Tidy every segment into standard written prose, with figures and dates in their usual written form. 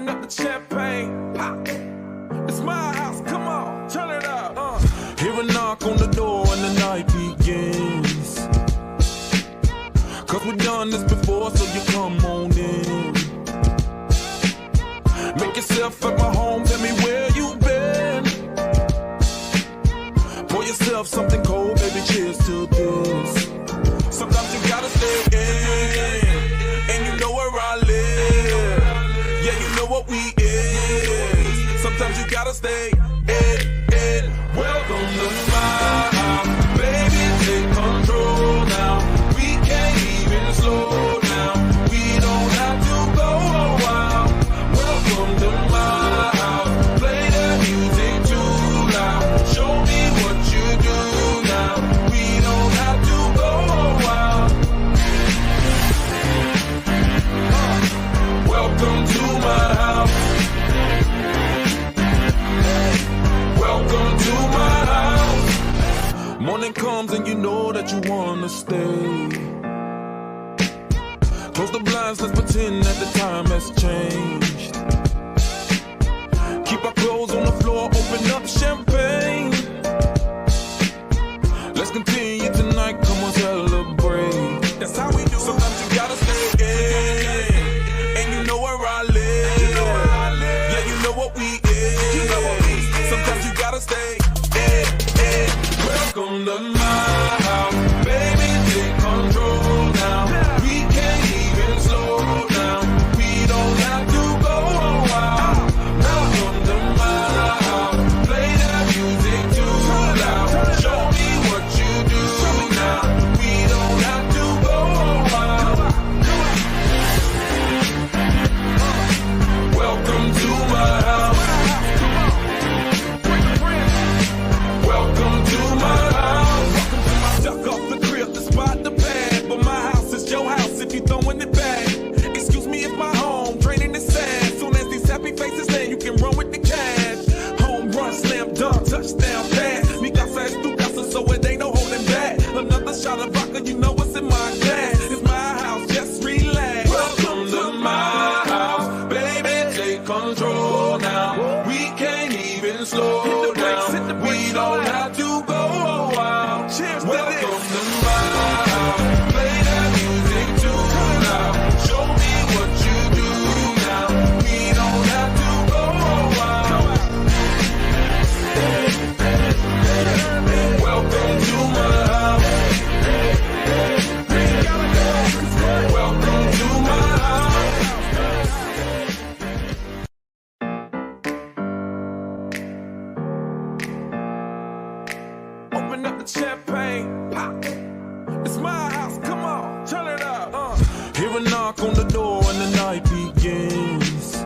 Open up the champagne, pop. It's my house, come on, turn it up. Hear a knock on the door and the night begins. Cause we've done this before, so you come on in. Make yourself at my home, tell me where you been. Pour yourself something cold, baby, cheers to this. Sometimes you gotta stay in, and you know where I live. Yeah, you know what we is. Sometimes you gotta stay in. Welcome to my house, baby, take control now. We can't even slow down. We don't have to go a while. Welcome to my house, play the music too loud. Show me what you do now. We don't have to go a while. Welcome to my house. Welcome to my house. Morning comes and you know that you wanna stay. Close the blinds, let's pretend that the time has changed. Keep our clothes on the floor, open up champagne. Let's continue tonight, come on, celebrate. That's how we do. Sometimes you gotta stay in, and you know where I live. Yeah, you know what we is. Sometimes you gotta stay in. Welcome to my house, baby, take control now. We can't even slow down. We don't have to go a while. Welcome to my house, play that music too loud. Show me what you do now. We don't have to go a while. Welcome to my house. Welcome to my house. Duck off the crib to spot the bag, but my house is your house if you throwing it back. Excuse me, it's my home, draining the sand. Soon as these happy faces land, you can run with the cash. Home run, slam dunk, touchdown pass. Mi casa es tu casa, so it ain't no holding back. Another shot of vodka, you know what's in my glass. It's my house, just relax. Welcome to my house, baby, take control now. We can't even slow down. We don't have to go a while. Cheers. Welcome to my house, play that music too loud. Show me what you do now. We don't have to go a while. Welcome to my house. Welcome to my house. Open up the champagne, pop. It's my house, come on, turn it up. Hear a knock on the door and the night begins.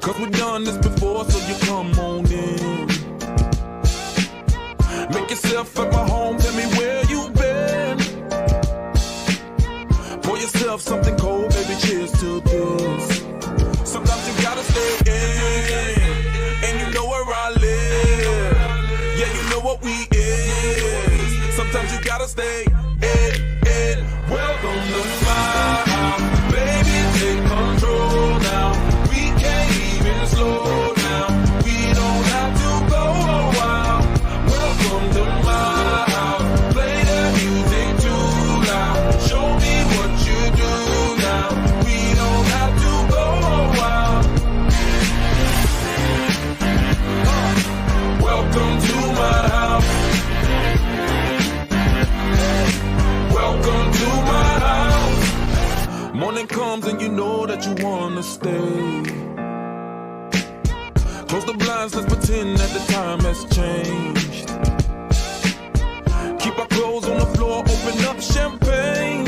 Cause we've done this before, so you come on in. Make yourself at my home, tell me where you been. Pour yourself something cold, baby, cheers to this. Sometimes you gotta stay in, and you know where I live. Yeah, you know what we is. Sometimes you gotta stay in. Welcome to my house, baby, take control now. We can't even slow down. We don't have to go a while. Welcome to my house, play that music too loud. Show me what you do now. We don't have to go a while. Welcome to my house. Welcome to my house. Morning comes and you know that you wanna stay. Close the blinds, let's pretend that the time has changed. Keep our clothes on the floor, open up champagne.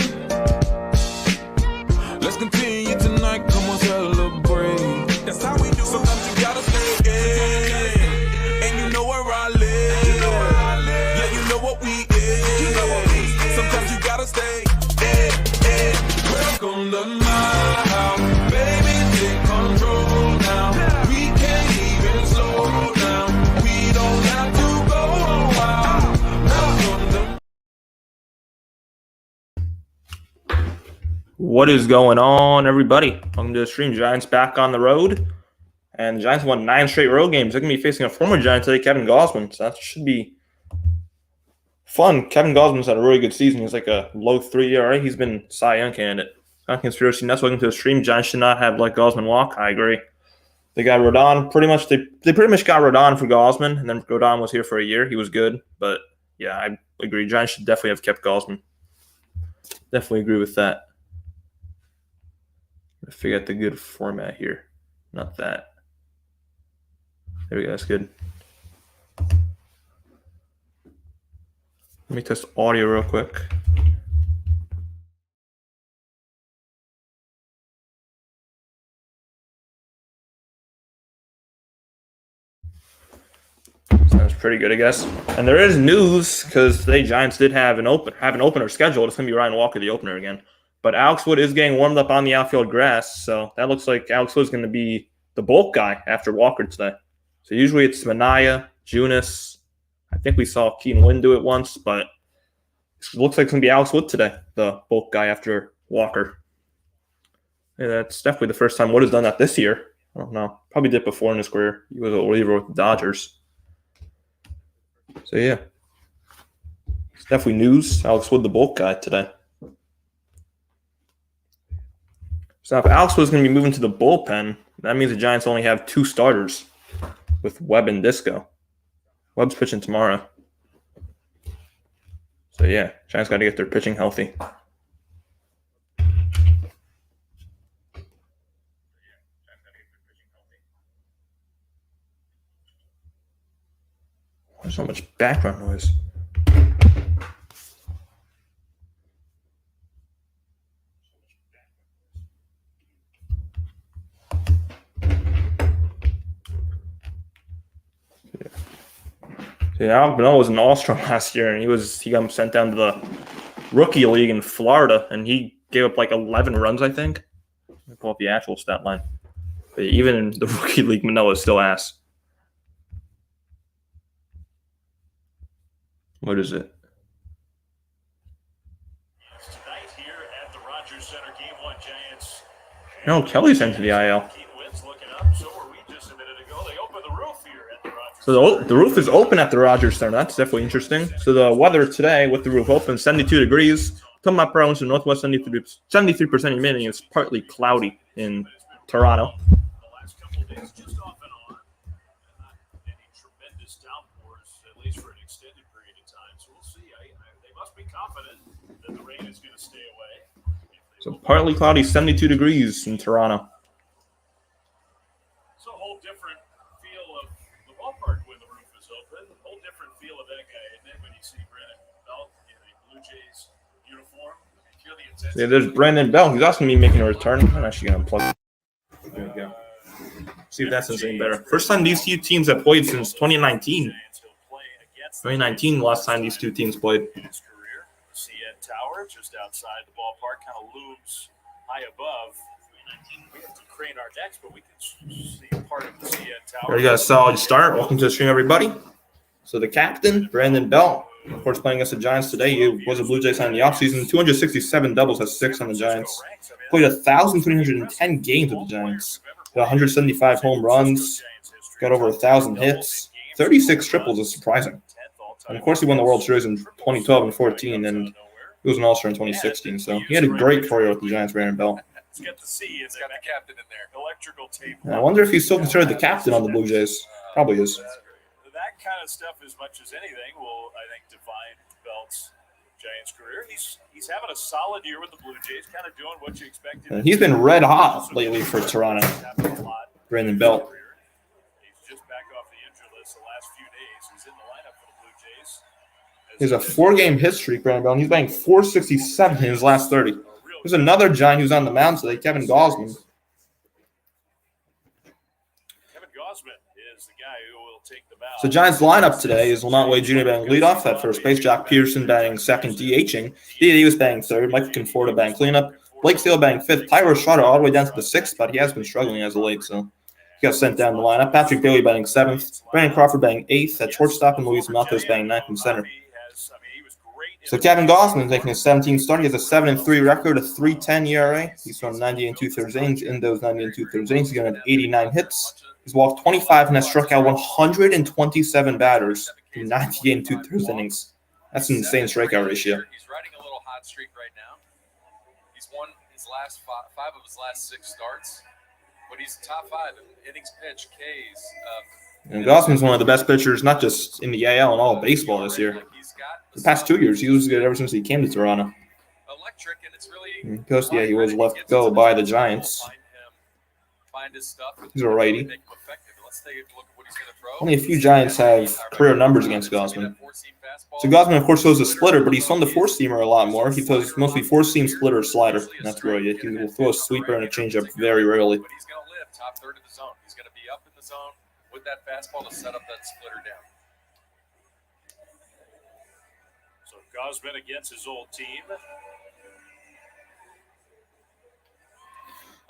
Let's continue tonight, come on, celebrate. That's how we do. Sometimes you gotta stay in, and you know where I live. Yeah, you know what we is. Sometimes you gotta stay in. Welcome to my house, baby, take control now. We can't even slow down. We don't have to go a while. Welcome to What is going on, everybody? Welcome to the stream. Giants back on the road. And the Giants won 9 straight road games. They're going to be facing a former Giant today, Kevin Gausman. So that should be fun. Kevin Gausman's had a really good season. He's like a low 3 ERA. He's been Cy Young candidate. Not conspiracy nuts. Welcome to the stream. Giants should not have let Gausman walk. I agree. They got Rodon. They pretty much got Rodon for Gausman. And then Rodon was here for a year. He was good. But yeah, I agree. Giants should definitely have kept Gausman. Definitely agree with that. Figure out the good format here. Not that. There we go. That's good. Let me test audio real quick. Sounds pretty good, I guess. And there is news because today Giants did have an opener scheduled. It's going to be Ryan Walker, the opener again. But Alex Wood is getting warmed up on the outfield grass, so that looks like Alex Wood is going to be the bulk guy after Walker today. So usually it's Manaea, Junis. I think we saw Keaton Wynn do it once, but it looks like it's going to be Alex Wood today, the bulk guy after Walker. Yeah, that's definitely the first time Wood has done that this year. I don't know. Probably did before in his career. He was a reliever with the Dodgers. So, yeah. It's definitely news. Alex Wood, the bulk guy today. So if Alex was going to be moving to the bullpen, that means the Giants only have 2 starters with Webb and Disco. Webb's pitching tomorrow. So, yeah, Giants got to get their pitching healthy. There's so much background noise. Yeah, Alec Bono was an all-star last year, and he got sent down to the rookie league in Florida, and he gave up like 11 runs, I think. Let me pull up the actual stat line. But even in the rookie league, Manoah is still ass. What is it? Tonight here at the Rogers Center, Game 1 Giants. No, Kelly's into the IL. So the roof is open at the Rogers Center. That's definitely interesting. So the weather today with the roof open, 72 degrees. Come up around to northwest, 73% humidity. It's partly cloudy in Toronto. The last couple of days, just off and on. Not any tremendous downpours, at least for an extended period of time. So we'll see. They must be confident that the rain is going to stay away. So partly cloudy, 72 degrees in Toronto. It's a whole different feel of the ballpark when the roof is open. A whole different feel of that guy, isn't it? When you see Brandon Belt in a Blue Jays uniform, you feel the intensity. Yeah, there's Brandon Belt. He's also going to be making a return. I'm actually going to plug it. There we go. See if that's any better. First time these 2 teams have played since 2019. 2019, the last time these 2 teams played. In his career, the CN Tower, just outside the ballpark, kind of looms high above. We have to crane our necks, but we can see part of the CN Tower. There you go, solid start. Welcome to the stream, everybody. So the captain, Brandon Belt, of course, playing against the Giants today. He was a Blue Jays sign in the offseason. 267 doubles, has 6 on the Giants. Played 1,310 games with the Giants. Got 175 home runs. Got over 1,000 hits. 36 triples is surprising. And of course, he won the World Series in 2012 and 14, and he was an All-Star in 2016. So he had a great career with the Giants, Brandon Belt. It's got the C. It's got the captain in there. Electrical tape. I wonder if he's still considered the captain on the Blue Jays. Probably is. That kind of stuff, as much as anything, will, I think, define Belt's Giants career. He's having a solid year with the Blue Jays, kind of doing what you expected. And he's been red hot lately for Toronto. Brandon Belt. He's just back off the injury list the last few days. He's in the lineup for the Blue Jays. He has a 4-game hit streak, Brandon Belt. He's batting .467 in his last 30. There's another Giant who's on the mound today, Kevin Gausman. Kevin Gausman is the guy who will take the mound. So Giants lineup today is Lamont Wade Jr. batting leadoff at first base, Jock Peterson batting second, DHing. D.A. Davis batting third, Michael Conforto batting cleanup, Blake Steele batting fifth, Tyler Schroeder all the way down to the 6th spot. He has been struggling as of late, so he got sent down the lineup. Patrick Bailey batting 7th, Brandon Crawford batting 8th, at shortstop, and Luis Malthus batting 9th in center. He was great So Kevin Gausman making his 17th start. He has a 7-3 record, a 3.10 ERA. He's thrown 90 and 2/3 innings. In those 90 and 2/3 innings, he's got 89 hits. He's walked 25 and has struck out 127 batters in 90 and 2/3 innings. That's an insane strikeout ratio. He's riding a little hot streak right now. He's won his last five of his last 6 starts, but he's top 5 in innings pitched, Ks. And Gausman's one of the best pitchers, not just in the AL and all of baseball this year. The past 2 years, he was good ever since he came to Toronto. Electric, and it's really Because, he was let go by the Giants. He's a righty. Only a few Giants have career numbers against Gausman. So Gausman, of course, throws a splitter, but he's thrown the four-seamer a lot more. He throws mostly four-seam, splitter, or slider. And that's really it. He will throw a sweeper and a changeup very rarely. But he's going to live top third of the zone. He's going to be up in the zone with that fastball to set up that splitter down. So Gausman against his old team.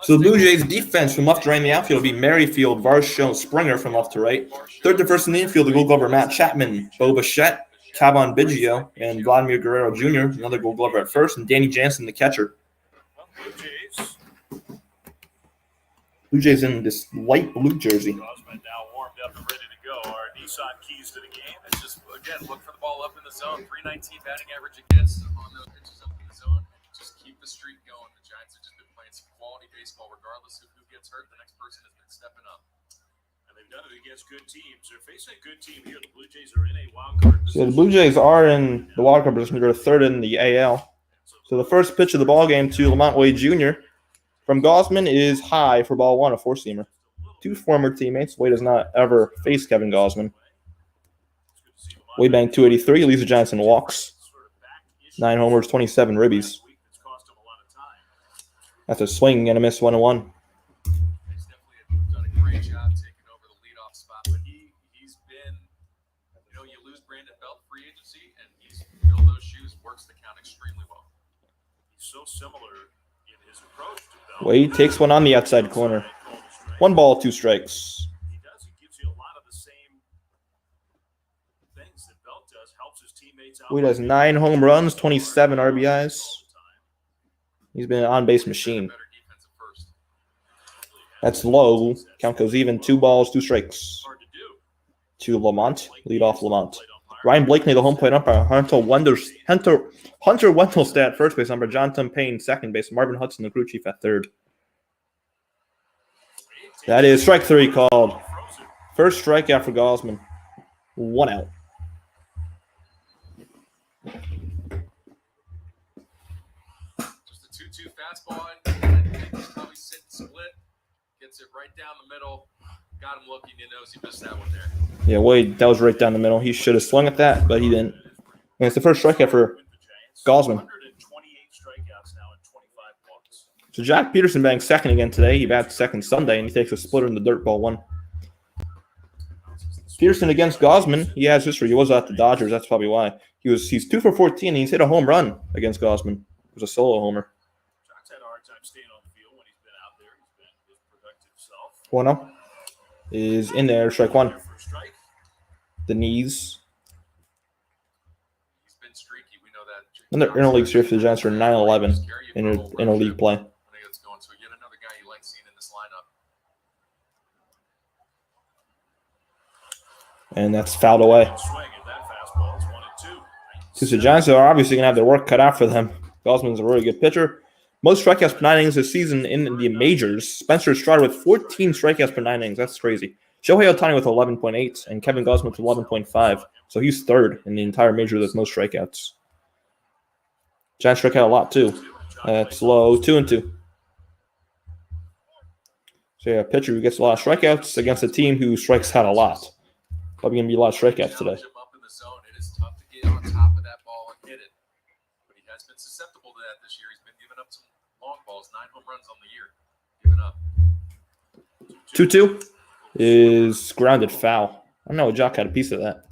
So the Blue Jays' defense from left to right in the outfield will be Merrifield, Varsho, Springer from left to right. Third to first in the infield, the Gold Glover Matt Chapman, Bo Bichette, Cavan Biggio, and Vladimir Guerrero Jr., another Gold Glover at first, and Danny Jansen, the catcher. Blue Jays in this light blue jersey. Gausman now warmed up and ready to go. Our Nissan keys to the game. It's just, again, look for the ball up in the zone. 319 batting average against on those pitches up in the zone. And just keep the streak going. The Giants have just been playing some quality baseball. Regardless of who gets hurt, the next person has been stepping up. And they've done it against good teams. They're facing a good team here. The Blue Jays are in a wild card position. So the Blue Jays are in the wild card position. They're third in the AL. So the first pitch of the ball game to Lamont Wade Jr. from Gausman is high for ball one, a four-seamer. 2 former teammates. Wade has not ever faced Kevin Gausman. Wade banked 283, leads the Giants in walks. 9 homers, 27 ribbies. That's a swing and a miss, 1-1. He's definitely done a great job taking over the leadoff spot, but he's been, you lose Brandon Belt free agency, and he's filled those shoes, works the count extremely well. He's so similar in his approach to Belt. Wade takes one on the outside corner. 1 ball, 2 strikes. He does. He gives you a lot of the same things that Belt does. Helps his teammates out. Wade has 9 home runs, 27 RBIs. He's been an on-base machine. That's low. Count goes even. 2 balls, 2 strikes. To Lamont. Lead off Lamont. Ryan Blakeney, the home plate umpire. Hunter Wendelstedt, first base umpire. Jonathan Payne, second base. Marvin Hudson, the crew chief, at third. That is strike 3 called. First strikeout for Gausman. 1 out. Just a 2-2 fastball. He's probably sit and split. Gets it right down the middle. Got him looking. He knows he missed that one there. Yeah, Wade, that was right down the middle. He should have swung at that, but he didn't. And it's the first strikeout for Gausman. 128 strikeouts now in 25 walks. So Jack Peterson banks second again today. He bats second Sunday, and he takes a splitter in the dirt ball 1. Peterson against Gausman. He has history. He was at the Dodgers. That's probably why. He's 2 for 14, and he's hit a home run against Gausman. It was a solo homer. Jack's had a hard time staying on the field when he's been out there. He's been his productive self. 1-0 is in there. Strike 1. For a strike. The knees. He's been streaky. We know that. Another interleague series for the Giants for 9-11 in interleague play. I think it's going to yet another guy you like seeing in this lineup. And that's fouled away. Swing at that fastball. It's 1-2. Because the Giants are obviously going to have their work cut out for them. Gausman's a really good pitcher. Most strikeouts per 9 innings this season in the majors. Spencer Strider with 14 strikeouts per 9 innings. That's crazy. Shohei Ohtani with 11.8 and Kevin Gausman with 11.5. So he's third in the entire major with most strikeouts. Giants strike out a lot too. That's low. 2-2. So yeah, a pitcher who gets a lot of strikeouts against a team who strikes out a lot. Probably going to be a lot of strikeouts today. Challenge him up in the zone. It is tough to get on top of that ball and hit it. But he has been susceptible to that this year. He's been giving up some long balls, 9 home runs on the year. Giving up. 2-2 is grounded foul. I don't know. Jock had a piece of that.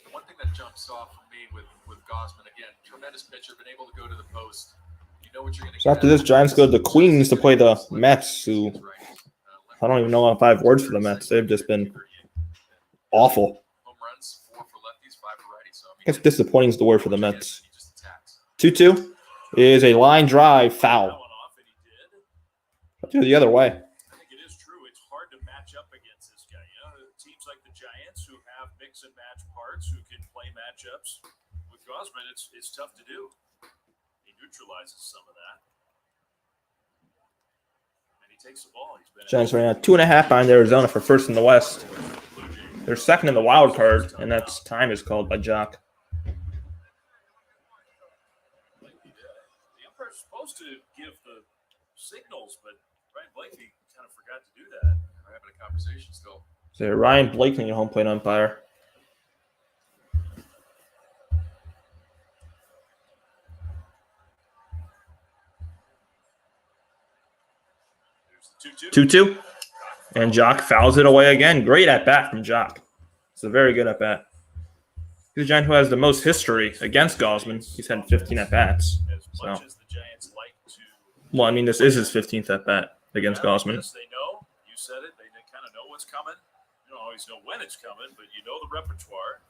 One thing that jumps off for me with Gausman, again, tremendous pitcher, been able to go to the post. You know what you're going to So after this, Giants go to the Queens to play the Mets, who I don't even know if I have words for the Mets. They've just been awful. Home runs, 4 for lefties, 5 for guess disappointing is the word for the Mets. 2-2 is a line drive foul. The other way. I think it is true. It's hard to match up against this guy. Teams like the Giants who have mix and match parts, who can play matchups. With Gausman, it's tough to do. He neutralizes some of that. And he takes the ball. Giants right now 2.5 behind Arizona for first in the West. They're second in the wild card, and that's time is called by Jock. The umpire's supposed to give the signals, but Ryan Blakeney kind of forgot to do that. We're having a conversation still. So Ryan Blakeney, home plate umpire. There's the 2-2. 2-2. And Jock fouls it away again. Great at bat from Jock. It's a very good at bat. He's the Giant who has the most history against Gausman. He's had 15 at bats. So, As the Giants like to. well, I mean, this is his 15th at bat against Gausman. Yes, they know. You said it. They kind of know what's coming. You don't always know when it's coming, but you know the repertoire.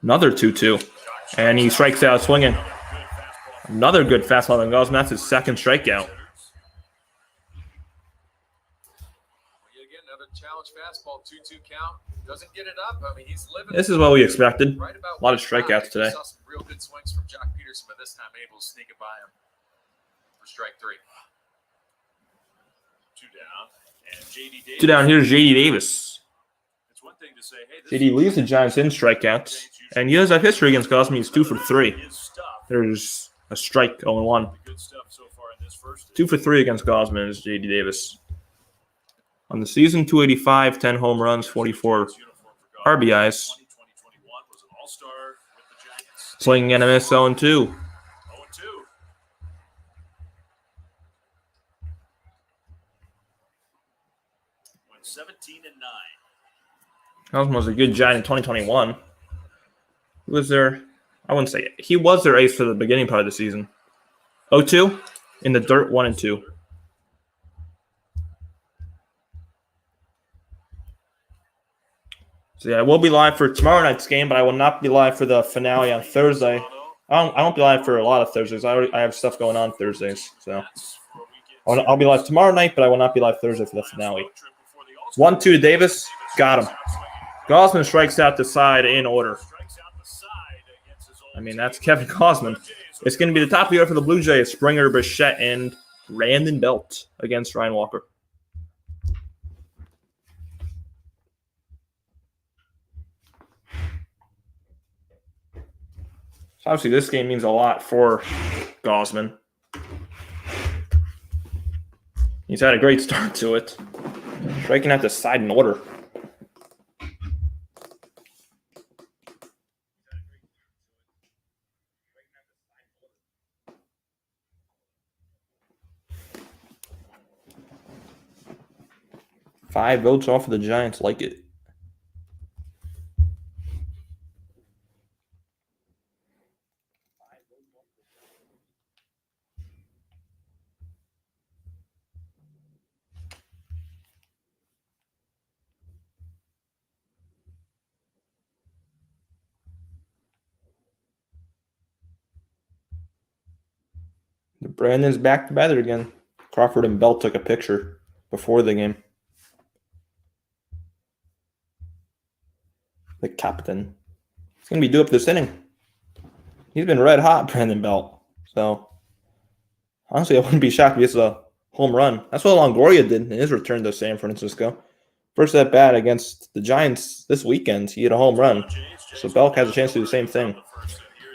Another 2-2. And he strikes out swinging. Another good fastball on Gausman. That's his second strikeout. Again, another challenge fastball, 2-2 count. Doesn't get it up. I mean, he's living. This is what we expected. Right about A lot of one strikeouts time. today. We saw some real good swings from Jock Peterson, but this time able to sneak it by him for strike 3. 2 down. And J.D. Davis. 2 down. Here's J.D. Davis. It's one thing to say, hey, this J.D. leads the Giants in strikeouts. And he does have history against Gausman. He's 2 for 3. is stuff. There's a strike, 0-1. Good stuff so far in this first. 2 for 3 against Gausman is J.D. Davis. On the season, 285, 10 home runs, 44 RBIs. 2021 was an all-star with the Giants. Slinging and a miss, 0-2. 0-2. Went 17-9. Gausman was a good Giant in 2021. He was there. I wouldn't say it. He was their ace for the beginning part of the season. 0-2 in the dirt, 1-2. So yeah, I will be live for tomorrow night's game, but I will not be live for the finale on Thursday. I won't be live for a lot of Thursdays. I have stuff going on Thursdays, so I'll be live tomorrow night, but I will not be live Thursday for the finale. 1-2 to Davis, got him. Gausman strikes out the side in order. I mean, that's Kevin Gausman. It's going to be the top of the order for the Blue Jays: Springer, Bichette, and Brandon Belt against Ryan Walker. Obviously, this game means a lot for Gausman. He's had a great start to it. Striking out the side in order. Five votes off of the Giants like it. Brandon's back together again. Crawford and Bell took a picture before the game. The captain. He's going to be due up this inning. He's been red hot, Brandon Belt. So, honestly, I wouldn't be shocked if he gets a home run. That's what Longoria did in his return to San Francisco. First at bat against the Giants this weekend, he hit a home run. So Belk has a chance to do the same thing.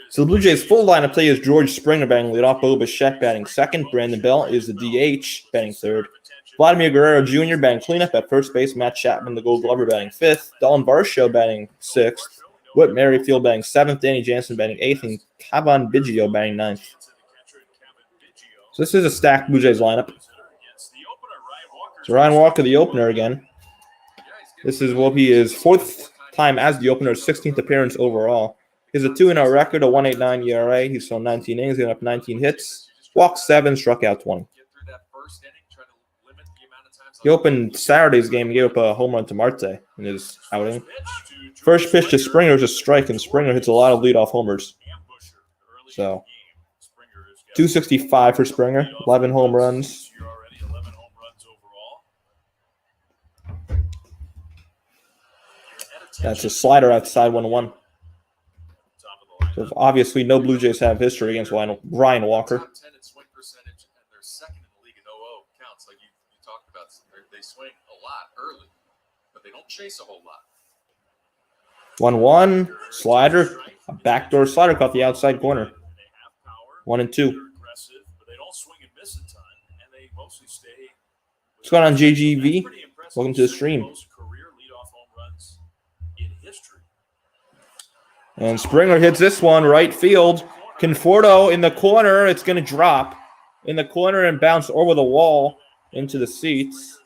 So the Blue Jays' full lineup today is George Springer batting leadoff, Bo Bichette batting second, Brandon Bell is the DH batting third, Vladimir Guerrero Jr. batting cleanup at first base, Matt Chapman, the Gold Glover, batting fifth, Dalton Varsho batting sixth, Whit Merrifield batting seventh, Danny Jansen batting eighth, and Cavan Biggio batting ninth. So this is a stacked Blue Jays lineup. So Ryan Walker, the opener again. This will be his fourth time as the opener, 16th appearance overall. He has a 2-0 record, a 1.89 ERA. He's thrown 19 innings, given up 19 hits, walked 7, struck out 20. He opened Saturday's game and gave up a home run to Marte in his outing. First pitch to Springer is a strike, and Springer hits a lot of leadoff homers. So, 265 for Springer, 11 home runs. That's a slider outside 1-1. So obviously, no Blue Jays have history against Ryan Walker. Top 10 in swing percentage, and they're second in the league in 0-0 counts. Like you talked about, they swing a lot early, but they don't chase a whole lot. 1-1, slider, a backdoor slider caught the outside corner. 1-2. What's going on, JGV? Welcome to the stream. And Springer hits this one right field. Conforto in the corner. It's going to drop in the corner and bounce over the wall into the seats.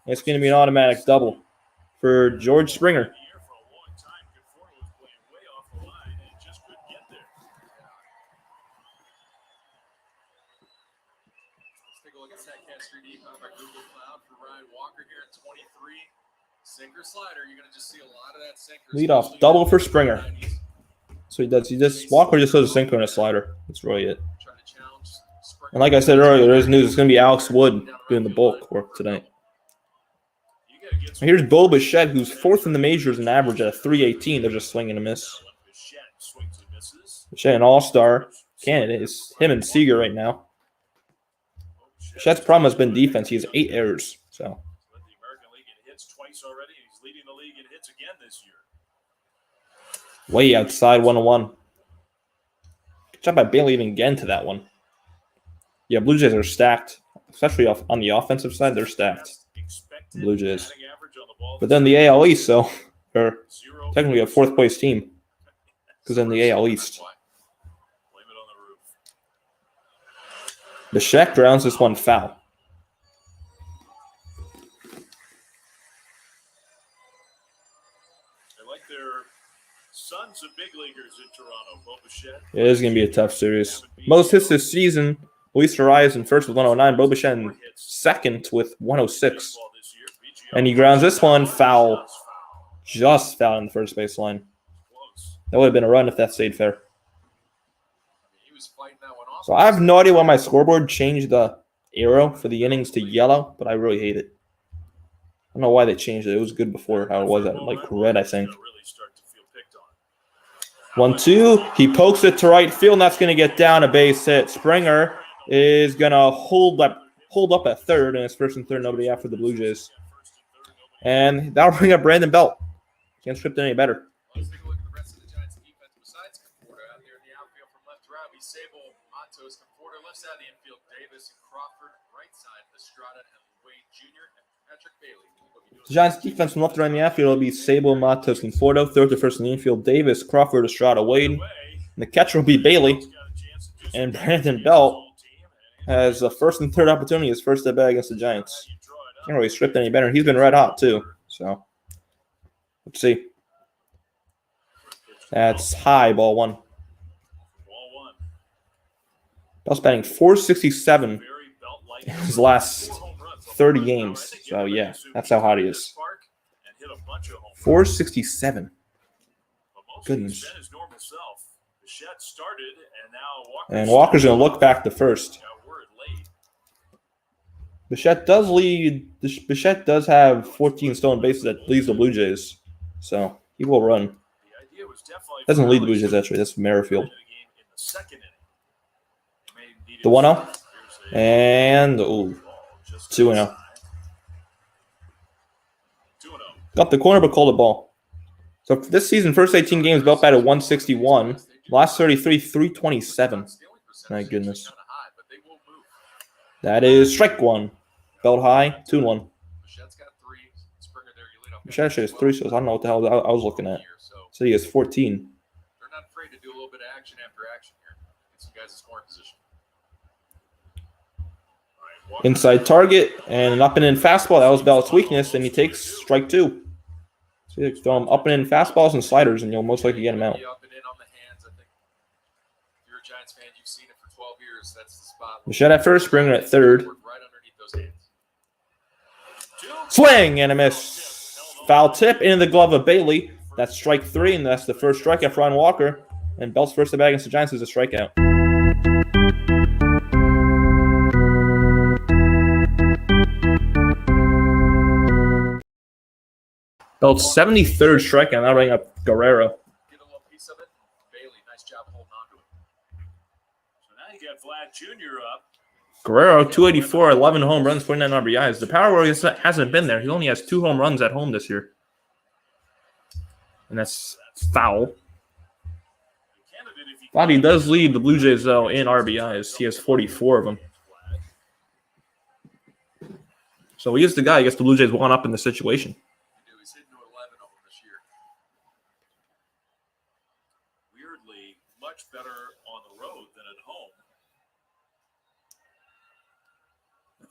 It's going to be an automatic double for George Springer. Sinker slider, you're going to just see a lot of that sinker. Lead off double for Springer. So he does. Walker just throws a sinker and a slider. That's really it. And like I said earlier, there's news. It's going to be Alex Wood doing the bulk work tonight. And here's Bo Bichette, who's fourth in the majors in average at a 318. They're just swinging a miss. Bichette, an all-star candidate. It's him and Seager right now. Bichette's problem has been defense. He has 8 errors. So. Already, he's leading the league in hits again this year. Way outside 1-1. Good job by Bailey even getting to that one. Yeah, Blue Jays are stacked, especially on the offensive side. They're stacked. Blue Jays, but then the AL East, so they're technically a fourth place team because in the AL East. Bichette grounds this one foul. Sons of big leaguers in Toronto. Bo Bichette. It is going to be a tough series. Most hits this season, Luis Arias in first with 109, Bo Bichette in second with 106. And he grounds this one foul. Just foul in the first baseline. That would have been a run if that stayed fair. So I have no idea why my scoreboard changed the arrow for the innings to yellow, but I really hate it. I don't know why they changed it. It was good before how it was at like red, I think. 1-2. He pokes it to right field, and that's going to get down a base hit. Springer is going to hold up at third, and it's first and third, nobody out for the Blue Jays. And that'll bring up Brandon Belt. Can't script it any better. Let's take a look at the rest of the Giants' defense besides Conforto out there in the outfield from left to right. We Sable, Matos, Conforto, left side of the infield, Davis, Crawford, right side, Estrada, and Wade Jr., and Patrick Bailey. The Giants' defense from left to right in the outfield will be Sable, Matos, Conforto. Third to first in the infield, Davis, Crawford, Estrada, Wade. And the catcher will be Bailey. And Brandon Belt has the first and third opportunity, his first at bat against the Giants. Can't really script any better. He's been red hot, too. So, let's see. That's high, ball one. Belt's batting .467 in his last 30 games. So, yeah, that's how hot he is. .467. Goodness. And Walker's going to look back to first. Bichette does lead. Bichette does have 14 stolen bases that leads the Blue Jays. So, he will run. Doesn't lead the Blue Jays, actually. That's Merrifield. The 1-0. And, 2-0. Got the corner, but called the ball. So, for this season, first 18 games, Belt batted .161. Last 33, .327. My goodness. That is strike one. Belt high, 2-1. Bichette actually has 3, so I don't know what the hell I was looking at. So he has 14. They're not afraid to do a little bit of action after action here. Get some guys in scoring position. Inside target and an up and in fastball. That was Belt's weakness, and he takes strike 2. So you throw him up and in fastballs and sliders, and you'll most likely get him out. Up and in on the hands. I think if you're a Giants fan, you've seen it for 12 years. That's the spot. Bichette at first, Springer at third. Right underneath those hands. Swing and a miss. Foul tip into the glove of Bailey. That's strike 3, and that's the first strikeout for Ryan Walker. And Belt's first at bat against the Giants is a strikeout. Belt's 73rd strikeout, now running up Guerrero. Get a little piece of it. Bailey, nice job holding on to it. So now you got Vlad Jr. up. Guerrero, 284, 11 home runs, 49 RBIs. The power warriors hasn't been there. He only has 2 home runs at home this year. And that's foul. Vlad does lead the Blue Jays, though, in RBIs. He has 44 of them. So he is the guy. I guess the Blue Jays won up in the situation. He's hitting to 11 of them this year. Weirdly, much better on the road than at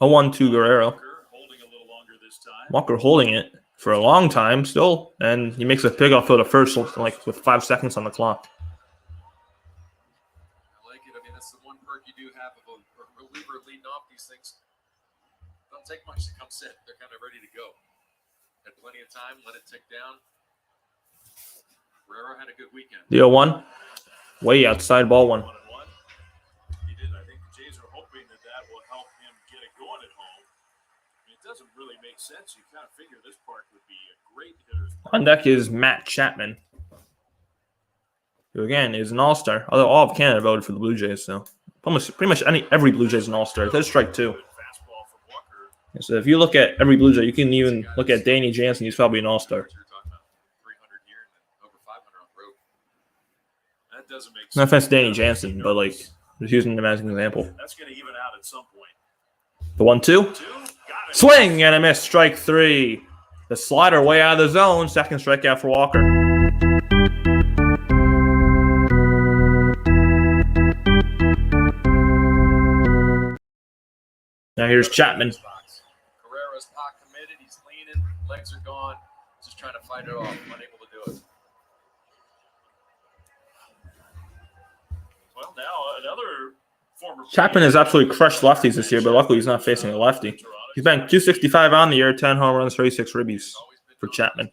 home. 0-1-2 Guerrero. Holding a little longer this time. Walker holding it for a long time still, and he makes a pickoff for the first, like with 5 seconds on the clock. I like it. I mean, that's the one perk you do have of a reliever leading off these things. Don't take much to come set. They're kind of ready to go. Had plenty of time. Let it tick down. Guerrero had a good weekend. The 0-1, way outside, ball 1. 1-1. He did. I think the Jays are hoping that will help him get it going at home. I mean, it doesn't really make sense. You kind of figure this park would be a great hitter's park. On deck is Matt Chapman, who again is an all-star. Although all of Canada voted for the Blue Jays, so pretty much every Blue Jays is an all-star. There's strike 2. Fastball from Walker. So if you look at every Blue Jay, you can even look at Danny Jansen. He's probably an all-star. You're talking about 300 here and then over 500 on the road. That doesn't make sense. No offense to Danny Jansen, but like just using him as an example. That's going to even out at some point. The 1-2. 2. Got it. Swing and a miss. Strike 3. The slider way out of the zone. Second strikeout for Walker. Now here's Chapman. Guerrero's pot committed. He's leaning. Legs are gone. Just trying to fight it off. Unable to do it. Well, now another former. Chapman has absolutely crushed lefties this year, but luckily he's not facing a lefty. He's banked 265 on the year, 10 home runs, 36 ribbies for Chapman.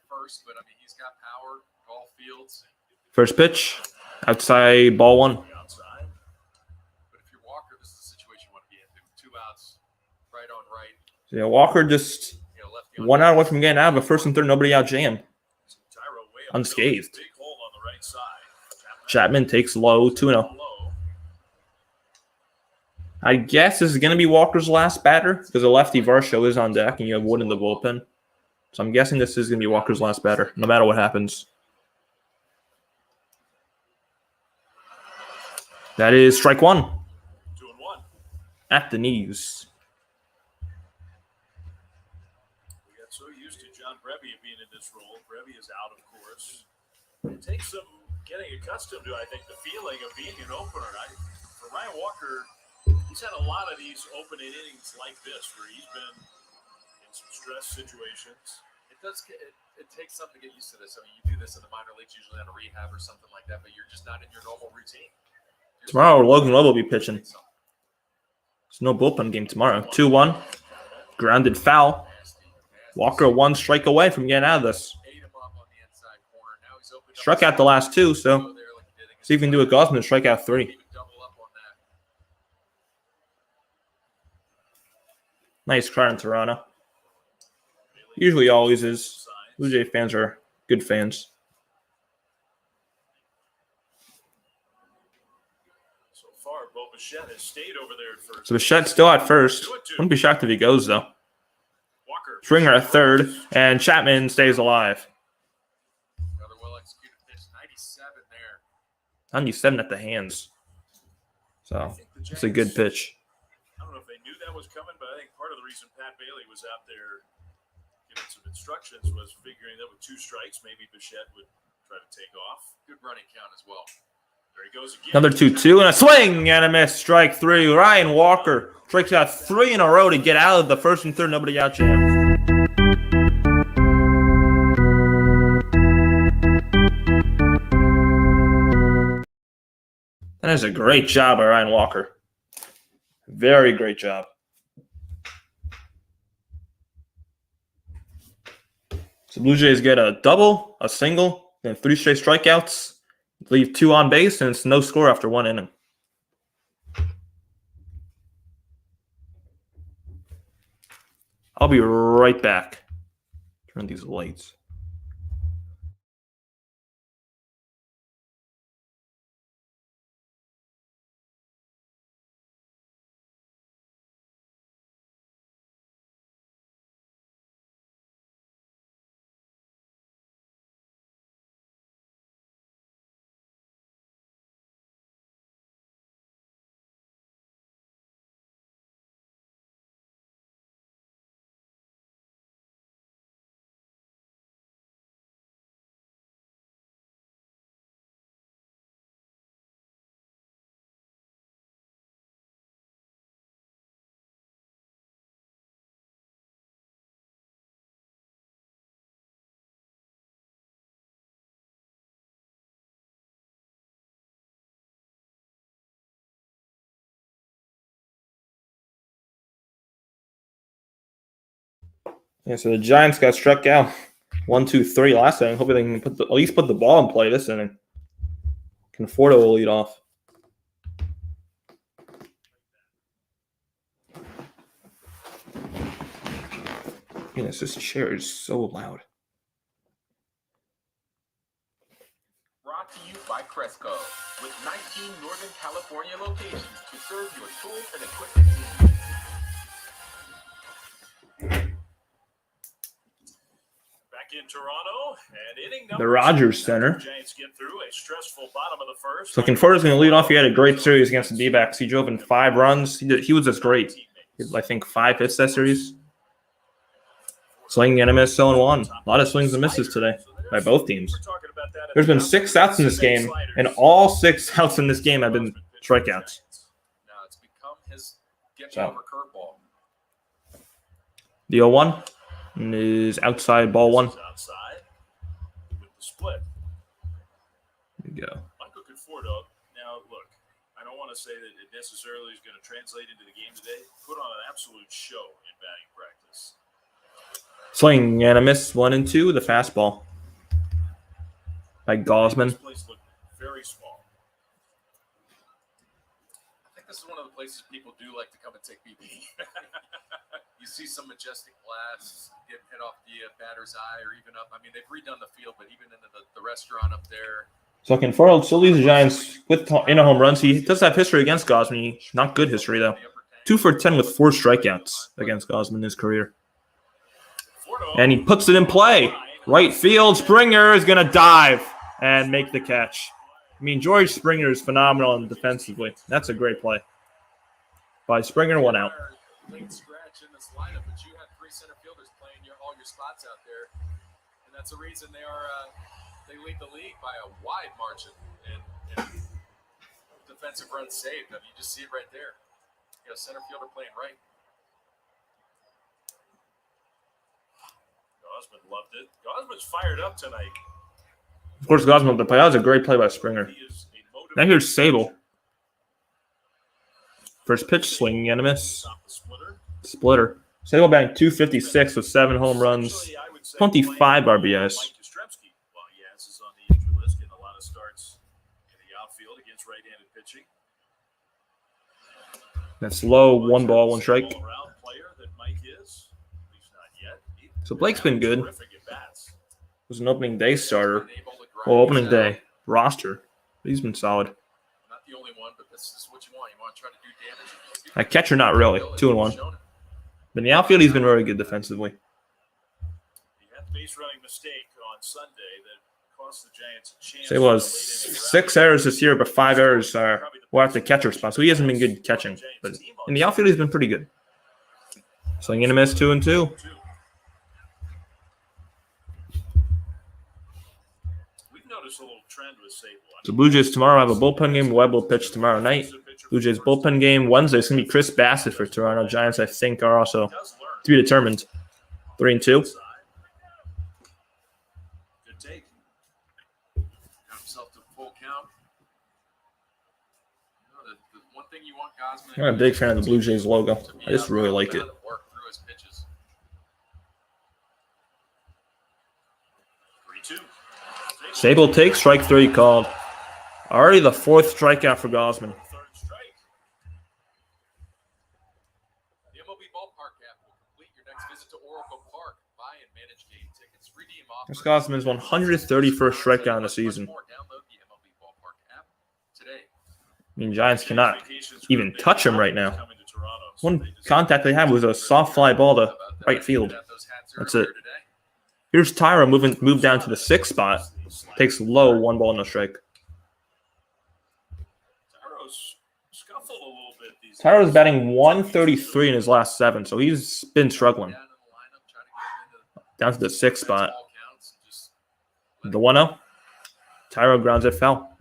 First, but I mean, he's got power, all fields. First pitch, outside, ball 1. Outside. But if you're Walker, this is the situation you want to be in. 2 outs, right on right. So yeah, Walker just You know, lefty on 1 out away from getting out, but first and third, nobody out jam. Tyro way up Unscathed. big hole on the right side. Chapman takes low, 2-0. I guess this is going to be Walker's last batter because the lefty Varsho is on deck and you have Wood in the bullpen. So I'm guessing this is going to be Walker's last batter, no matter what happens. That is strike 1. 2-1. At the knees. We got so used to John Brebbia being in this role. Brebbia is out, of course. It takes some getting accustomed to, I think, the feeling of being an opener. For Ryan Walker, he's had a lot of these opening innings like this where he's been in some stress situations. It takes something to get used to this. I mean, you do this in the minor leagues, usually on a rehab or something like that, but you're just not in your normal routine. Tomorrow, Logan Lowe will be pitching. There's no bullpen game tomorrow. 2-1. Grounded foul. Walker 1 strike away from getting out of this. Struck out the last 2, so see if we can do a Gausman and strike out 3. Nice crowd in Toronto. Usually always is. Blue Jay fans are good fans. So far, Bo Bichette has stayed over there at first. So Bichette's still at first. Wouldn't be shocked if he goes, though. Walker. Springer at third, and Chapman stays alive. Another well-executed pitch, 97 there. 97 at the hands. So it's a good pitch. I don't know if they knew that was coming, but I think part of the reason Pat Bailey was out there giving some instructions was figuring that with 2 strikes, maybe Bichette would try to take off. Good running count as well. There he goes again. Another 2-2 and a swing and a miss. Strike 3. Ryan Walker strikes out 3 in a row to get out of the first and third. Nobody out jam. That is a great job by Ryan Walker. Very great job. So Blue Jays get a double, a single, and 3 straight strikeouts, leave 2 on base, and it's no score after 1 inning. I'll be right back. Turn these lights. Yeah, so the Giants got struck out 1, 2, 3 last inning. Hopefully they can at least put the ball in play this inning. Conforto will lead off. Goodness, this chair is so loud. Brought to you by Cresco, with 19 Northern California locations to serve your tools and equipment needs. Back in Toronto, and inning The number Rogers 2. Center. Giants get through a stressful bottom of the first. So Conforto's going to lead off. He had a great series against the D-backs. He drove in 5 runs. He was just great. He had, I think, 5 hits that series. Swinging and a miss, 0-1. A lot of swings and misses today by both teams. There's been 6 outs in this game, and all 6 outs in this game have been strikeouts. Now it's become his get So. over curveball. The 0-1 is outside, ball 1. Outside with the split. There you go. Michael Conforto. Now, look, I don't want to say that it necessarily is going to translate into the game today. Put on an absolute show in batting practice. Swing and a miss, 1 and 2. The fastball by Gausman. This place looked very small. I think this is one of the places people do like to come and take BP. You see some majestic blasts get hit off the batter's eye or even up. I mean, they've redone the field, but even into the restaurant up there. So Conforto still leads the Giants in a home runs. He does have history against Gausman. Not good history, though. 2 for 10 with 4 strikeouts against Gausman in his career. And he puts it in play. Right field, Springer is going to dive and make the catch. I mean, George Springer is phenomenal defensively. That's a great play by Springer, 1 out. Late scratch in this lineup, but you had 3 center fielders playing all your spots out there, and that's the reason they lead the league by a wide margin in defensive runs saved. I mean, you just see it right there. You got a center fielder playing right. Gausman loved it. Gausman's fired up tonight. Of course, Gausman with the play. That was a great play by Springer. He is a Now here's Sable. First pitch, swinging and a miss. Stop the splitter. Splitter. Sable batting 256 with 7 home runs, Essentially, I would say 25 playing RBIs. Mike Yastrzemski, while Yaz is on the injury list, getting a lot of starts in the outfield against right-handed pitching. That's low, 1 ball, 1 strike. All-around player that Mike is. He's not yet. So Blake's been good. Terrific at bats. Was an opening day starter. Able to grind Well, opening these out. day roster. He's been solid. Not the only one, but this is what you want. You want to try to do damage. At catcher, not really. 2 and 1. But in the outfield, he's been very good defensively. He had the base running mistake on Sunday that cost the Giants a chance. So it was 6 errors this year, but 5 errors were at the catcher spot. So he hasn't been good catching. But in the outfield, he's been pretty good. Swing and a miss, 2 and 2. We've noticed a little trend with Sable. So Blue Jays tomorrow have a bullpen game. Webb will pitch tomorrow night. Blue Jays bullpen game Wednesday. It's going to be Chris Bassett for Toronto. Giants, I think, are also to be determined. 3 and 2. Good take. Got himself to full count. You know, the one thing you want Gausman. I'm a big fan of the Blue Jays logo. to be I just out really there, like let it. him work through his pitches. Sable takes strike 3 called. Already the 4th strikeout for Gausman. Third strike. The MLB Ballpark app will complete your next visit to Oracle Park. Buy and manage game tickets. Redeem offers. This Gausman's 131st strikeout in the season. Download the MLB Ballpark app today. I mean, Giants cannot even touch him right now. Coming to Toronto, so One they just- contact they had was a soft fly ball to right field. That's it. Here's Tyra moved down to the 6th spot. Takes low, 1 ball, no strike. Tyro's scuffled a little bit these Tyra's days. batting 133 in his last 7, so he's been struggling. Down to the 6th spot. The 1-0. Tyra grounds it foul. Another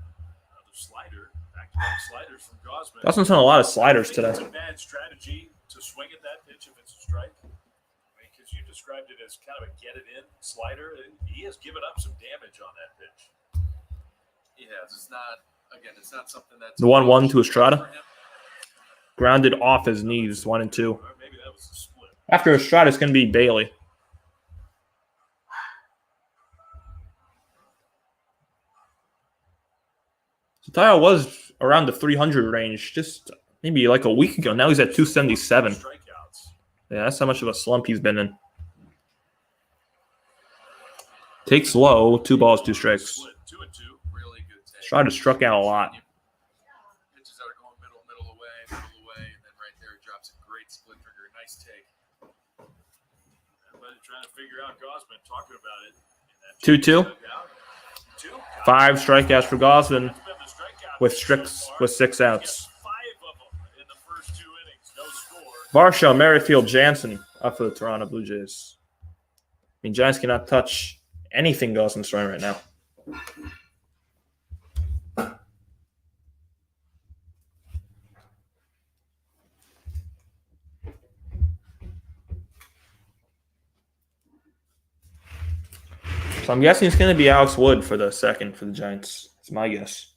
slider. Back-to-back sliders from Gausman. Gausman's done a lot of sliders I think today. It's a bad strategy to swing at that pitch if it's a strike. I mean, because you described it as kind of a get-it-in slider. He has given up some damage on that pitch. He has. It's not something that's The 1-1 to Estrada. for him. Grounded off his knees, 1 and 2. Or maybe that was a split. After Estrada, it's going to be Bailey. So Tyra was around the 300 range just maybe like a week ago. Now he's at 277. Strikeouts. Yeah, that's how much of a slump he's been in. Takes low, 2 balls, 2 strikes. Split 2-2. Really good take. Estrada struck out a lot. Pitches that are going middle away, and then right there he drops a great split trigger. Nice take. Everybody trying to figure out Gausman, talking about it. 2-2. 2. 5 strikeouts for Gausman That's been the strikeout with so 6 far. with 6 He has outs. 5 of them in the first 2 innings. No score. Varsho, Merrifield, Jansen up for the Toronto Blue Jays. I mean, Giants cannot touch anything Gausman's throwing right now. So I'm guessing it's going to be Alex Wood for the second for the Giants. It's my guess.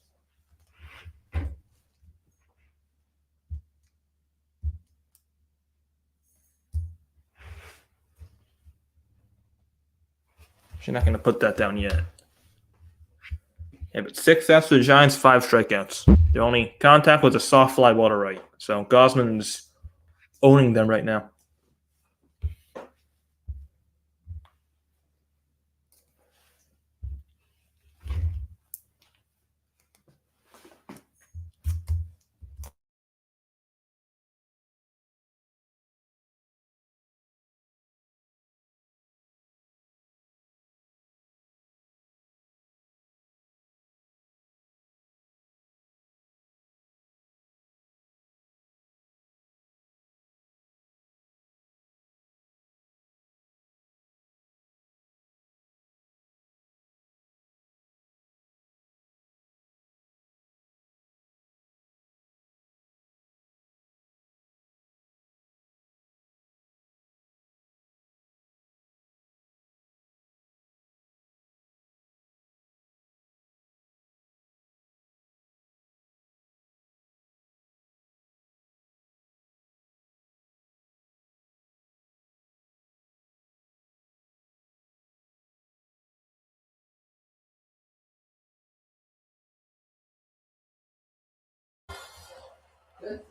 She's not going to put that down yet. Yeah, but 6 outs for the Giants, 5 strikeouts. The only contact was a soft fly ball to right. So Gausman's owning them right now.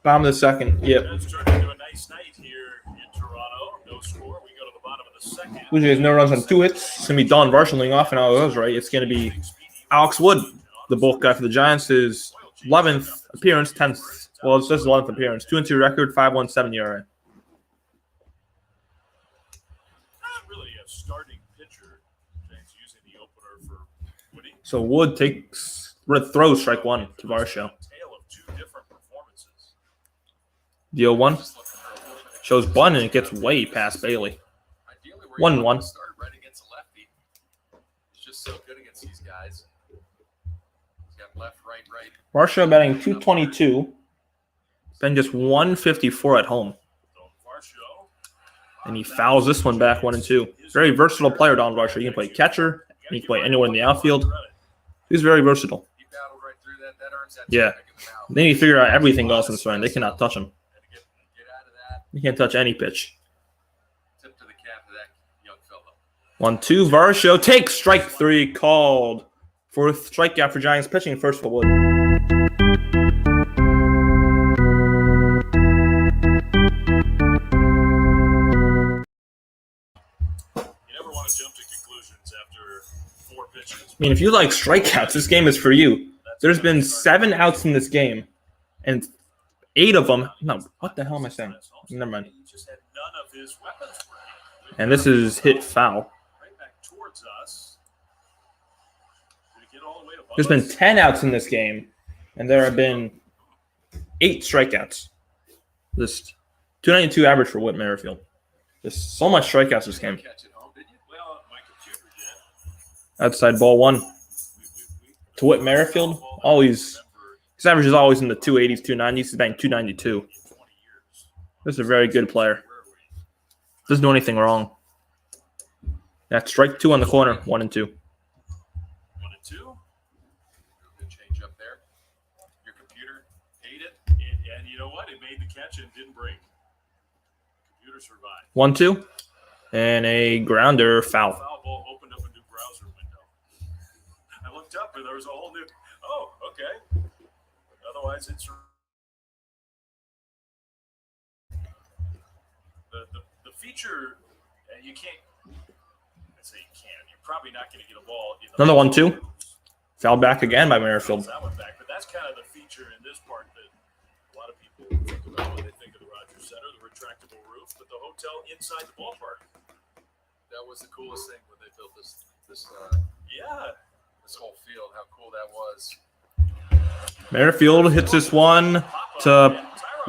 Bottom of the second. Yep. That's turned into a nice night here in Toronto. No score. We go to the bottom of the second. Blue Jays no runs on 2 hits. It's going to be Don Varsho leading off, and I was right. It's going to be Alex Wood, the bulk guy for the Giants. His 11th appearance, 10th. Well, it's just his 11th appearance. 2-2 record, 5.17 ERA. Not really a starting pitcher. James using the opener for Woody. So Wood throws strike 1 to Varsho. Tale of 2 different performances. The 0-1 shows bunt, and it gets way past Bailey. Ideally, 1-1. Start right against a lefty. He's just so good against these guys. He's got left, right. Varsho batting 222. Then just 154 at home. Don Varsho. And he fouls this one back 1 and 2. Very versatile player, Don Varsho. He can play catcher. He can play anywhere in the outfield. He's very versatile. He battled right through that. That earns that Yeah. check in the mouth. They need to figure out everything Gausman's throwing. They cannot touch him. And get out of that. He can't touch any pitch. Tip to the cap to that young fellow. 1-2. Varsho takes strike 3 called. Fourth strikeout for Giants pitching, first for Wood. Want to jump to conclusions after 4 pitches. I mean, if you like strikeouts, this game is for you. There's been 7 outs in this game, and 8 of them. No, what the hell am I saying? Never mind. And this is hit foul. There's been 10 outs in this game, and there have been 8 strikeouts. Just 292 average for Whit Merrifield. There's so much strikeouts this game. Outside ball 1 to Whit Merrifield. Always, his average is always in the 280s, 290s. He's batting 292. This is a very good player. Doesn't do anything wrong. That's strike 2 on the corner, 1 and 2. 1 and 2. Good change up there. Your computer ate it, and you know what? It made the catch and didn't break. Computer survived. 1-2, and a grounder foul. Foul ball opened up a new browser window. I looked up and there was a whole new. Oh, okay. Otherwise, it's the feature. You can't. I say you can't. You're probably not going to get a ball. Another 1-2. Foul back again by Merrifield. That one back, but that's kind of the feature in this part that a lot of people think about when they think of the Rogers Center, the retractable roof, but the hotel inside the ballpark. That was the coolest thing when they built this whole field. How cool that was. Merrifield hits this one to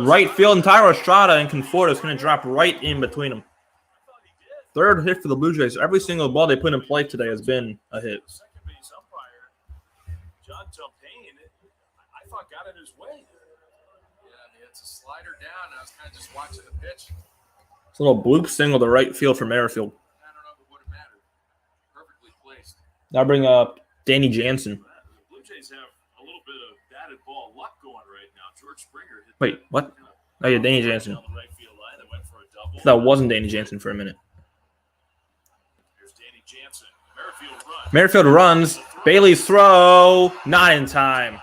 right field, and Tyro Estrada and Conforto is going to drop right in between them. Third hit for the Blue Jays. Every single ball they put in play today has been a hit. Second base umpire, John Tumpane, I thought got in his way. Yeah, I mean, it's a slider down. I was kind of just watching the pitch. It's a little bloop single to right field for Merrifield. I don't know if it would have mattered. Perfectly placed. Now bring up Danny Jansen. The Blue Jays have a little bit of batted ball luck going right now. George Springer hit Wait, what? Oh, yeah, Danny Jansen. down the right field line that went for a double. That wasn't Danny Jansen for a minute. Here's Danny Jansen. Merrifield runs. Merrifield runs. Bailey's throw. Not in time.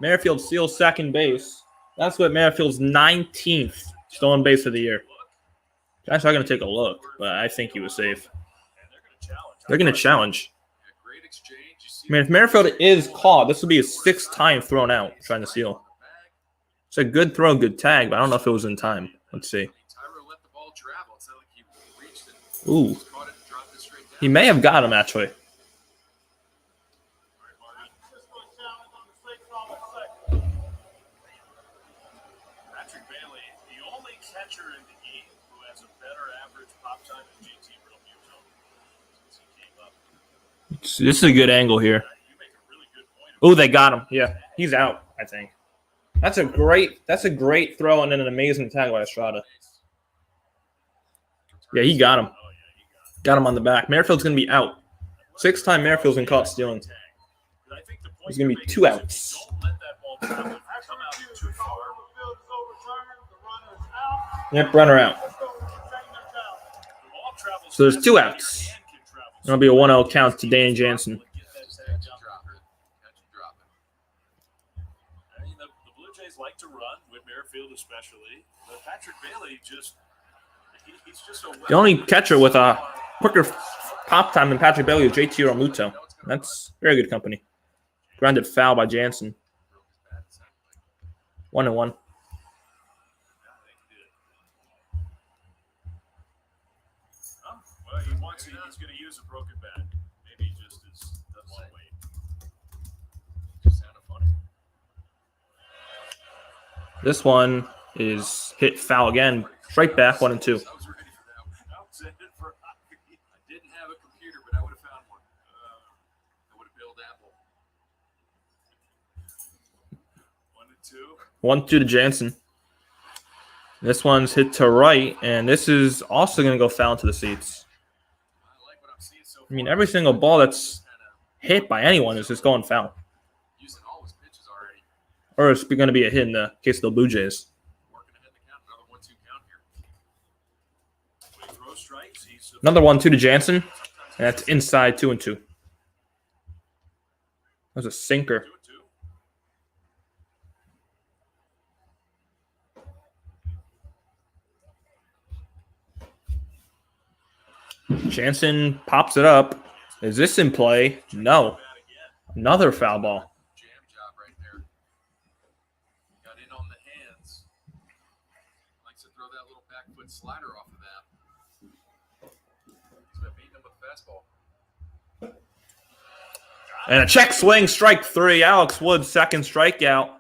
Merrifield steals second base. That's what Merrifield's 19th stolen base of the year. Guys are going to take a look, but I think he was safe. They're going to challenge. Great exchange. You see I mean, if Merrifield is caught, this will be his 6th time thrown out trying to steal. It's a good throw, good tag, but I don't know if it was in time. Let's see. Tyro let the ball travel. It's not like he reached it. Ooh. Just caught it and dropped it straight down. He may have got him, actually. Patrick Bailey, the only catcher in the game who has a better average pop time than JT Realmuto since he came up. This is a good angle here. You make a really good point. Oh, they got him. Yeah, he's out, I think. That's a great throw and then an amazing tag by Estrada. Yeah, he got him. Got him on the back. Merrifield's going to be out. 6th time Merrifield's been caught stealing. There's going to be 2 outs. Don't let that ball come out too far. Yep, runner out. The ball travels So there's 2 outs. It'll be a 1-0 count to Danny Jansen. The Blue Jays like to run with Merrifield especially, but Patrick Bailey he's just a The only catcher with a quicker pop time than Patrick Bailey is JT Realmuto. That's very good company. Grounded foul by Jansen. 1-1. Well, he's going to use a broken bat. Maybe he just doesn't want to wait. Just sounded funny. This one is hit foul again. Straight back, 1-2. I was ready for that one. I was in it for hockey. I didn't have a computer, but I would have found one. I would have built Apple. 1 and 2. 1-2 to Jansen. This one's hit to right, and this is also going to go foul into the seats. I like what I'm seeing so far. I mean, every single ball that's hit by anyone is just going foul. Using all his pitches already. Or it's going to be a hit in the case of the Blue Jays. Working ahead in the count. Another 1-2 count here. When he throws strikes, he's Another 1-2 to Jansen, and that's inside 2-2. That was a sinker. 2-2. Jansen pops it up. Is this in play? No. Another foul ball. Jam job right there. Got in on the hands. Likes to throw that little back foot slider off of that. He's been beating him with a fastball. And a check swing, strike 3. Alex Wood's second strikeout.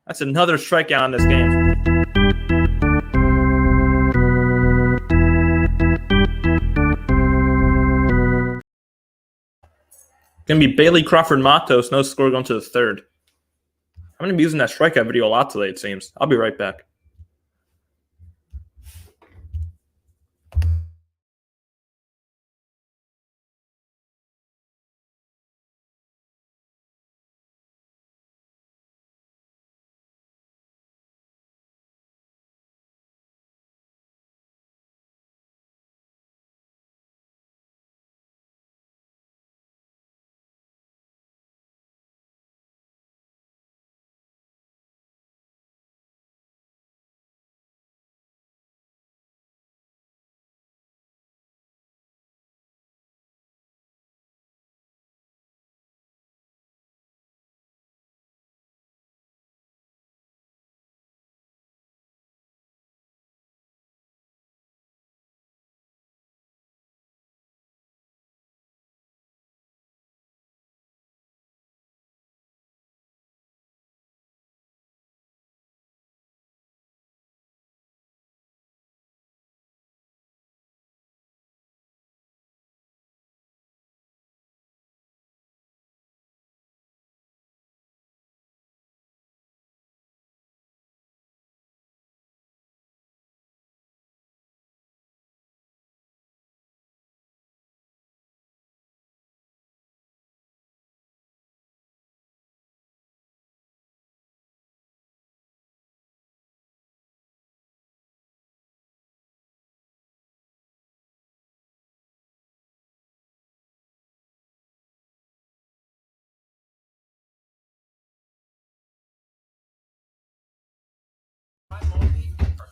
That's another strikeout in this game. Going to be Bailey, Crawford, Matos. No score going to the third. I'm going to be using that strikeout video a lot today, it seems. I'll be right back.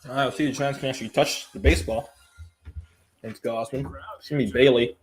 All right, we'll see if the Giants can actually touch the baseball. Thanks, Gausman. It's going to be Bailey.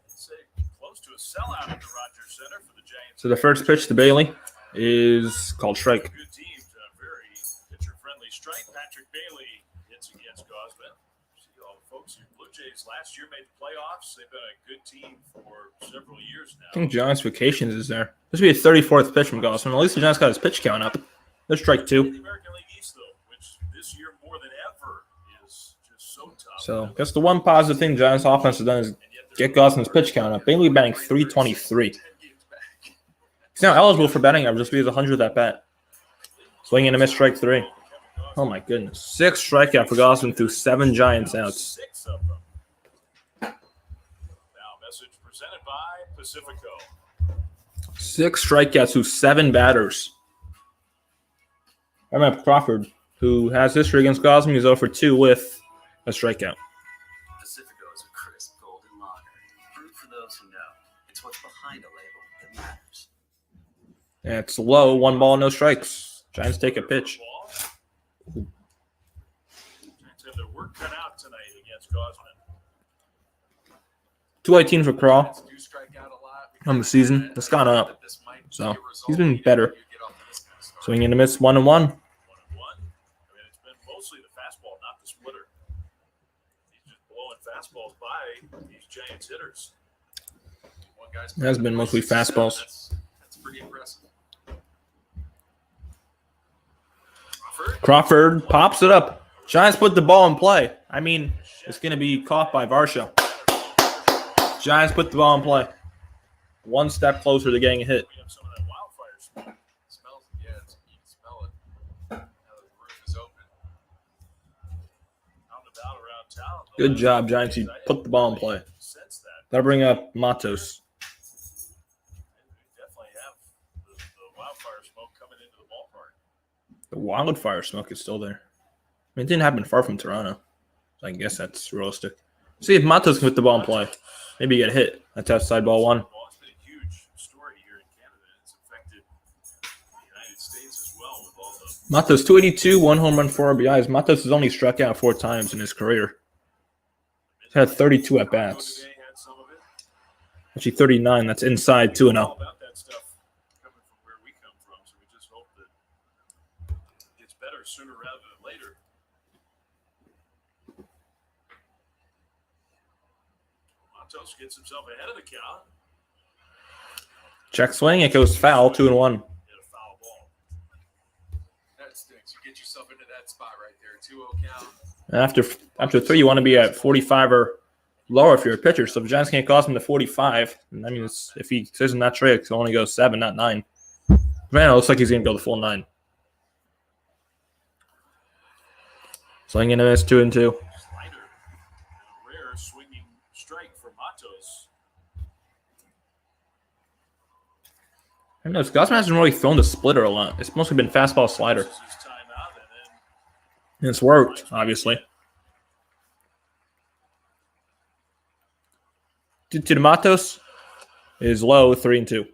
Close to a sellout at the Rogers Center for the Giants. So the first pitch to Bailey is called strike. Good teams, very pitcher-friendly strike. Patrick Bailey hits against Gausman. See all the folks here. Blue Jays last year made the playoffs. They've been a good team for several years now. I think Giants vacations is there. This will be a 34th pitch from Gausman. At least the Giants got his pitch count up. There's strike 2. The American League East, though, which this year more than ever is just so tough. So that's the one positive thing the Giants offense has done is get Gausman's pitch count up. Bailey batting 323. He's now eligible for batting average just because 100 at bat. Swing and a miss, strike 3. Oh my goodness. 6 strikeout for Gausman through 7 Giants outs. 6 of them. Now, message presented by Pacifico. 6 strikeouts through 7 batters. I remember Crawford, who has history against Gausman. He's 0 for 2 with a strikeout. Pacifico is a crisp golden lager, brewed for those who know. It's what's behind a label that matters. And it's low, 1 ball, no strikes. Giants take a pitch. Giants have their work cut out tonight against Gausman. 218 for Craw Do strike out a lot. on the season. It's gone up. So he's been better. Swing and a miss, 1-1. 1-1. I mean, it's been mostly the fastball, not the splitter. He's just blowing fastballs by these Giants hitters. It has been mostly fastballs. That's pretty impressive. Crawford pops it up. Giants put the ball in play. I mean, it's going to be caught by Varsha. Giants put the ball in play. 1 step closer to getting a hit. We have some of that wildfire smoke. Smells, yeah, you can smell it. Now that the roof is open. Out and about around town. Good job, Giants. You put the ball in play. Sense that. That'll bring up Matos. We definitely have the wildfire smoke coming into the ballpark. The wildfire smoke is still there. I mean, it didn't happen far from Toronto. So I guess that's realistic. See if Matos can put the ball in play. Maybe get a hit. That's outside ball 1. It's been a huge story here in Canada. It's affected Matos 282, 1 home run, 4 RBIs. Matos has only struck out 4 times in his career. He's had 32 at bats. Actually, 39. That's inside 2-0. About that stuff coming from where we come from, so we just hope that it gets better sooner rather than later. Matos gets himself ahead of the count. Check swing. It goes foul. 2-1. Hit a foul ball. That stinks. You get yourself into that spot right there. 2-0 count. After 3, you want to be at 45 or lower if you're a pitcher. So if the Giants can't cost him to 45, I mean, if he says in that trade, he'll only go 7, not 9. Man, it looks like he's going to go the full 9. Swing and a miss, 2-2. Slider. A rare swinging strike for Matos. I know Gausman hasn't really thrown the splitter a lot. It's mostly been fastball slider. This is his timeout, and then And it's worked, obviously. To the Matos is low, 3-2. See if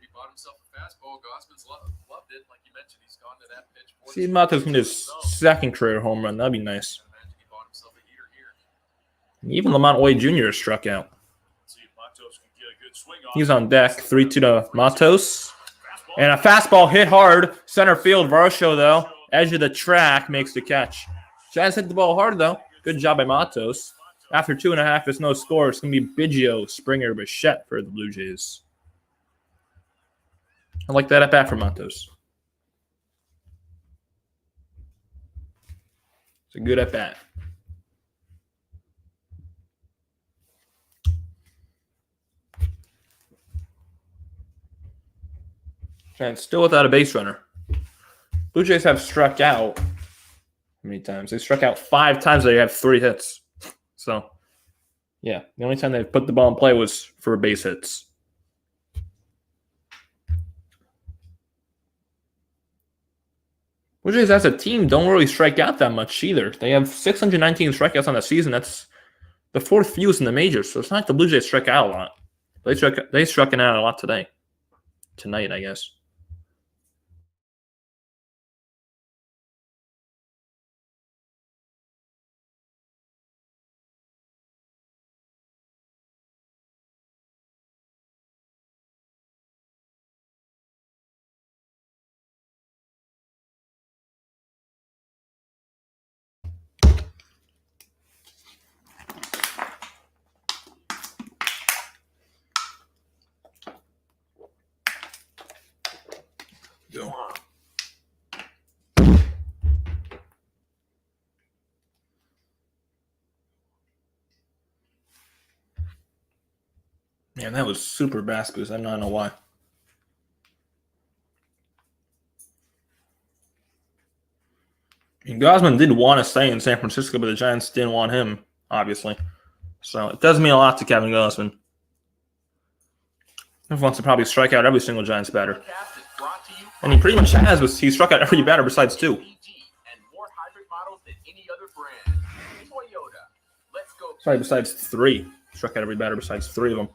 he bought himself a fastball. Gausman's loved it. Like you mentioned, he's gone to that pitch. See Matos can his second career home run. That'd be nice. Imagine he bought himself a heater here. And even Lamont Wade Jr. is struck out. see if Matos can get a good swing off. He's on deck, 3-2 to Matos. And a fastball hit hard. Center field, Varsho, though. Edge of the track makes the catch. Giants hit the ball hard, though. Good job by Matos. After 2.5, it's no score. It's going to be Biggio, Springer, Bichette for the Blue Jays. I like that at bat for Matos. It's a good at bat. Giants still without a base runner. Blue Jays have struck out how many times? They struck out 5 times. They have 3 hits. So, yeah, the only time they put the ball in play was for base hits. Blue Jays as a team don't really strike out that much either. They have 619 strikeouts on the season. That's the 4th fewest in the majors. So it's not like the Blue Jays struck out a lot. They struck out a lot today. Tonight, I guess. Man, that was super bass boost. I don't know why. And Gausman did want to stay in San Francisco, but the Giants didn't want him, obviously. So it does mean a lot to Kevin Gausman. He wants to probably strike out every single Giants batter. And he pretty much has. He struck out every batter besides 2. Sorry, besides 3. Struck out every batter besides 3 of them.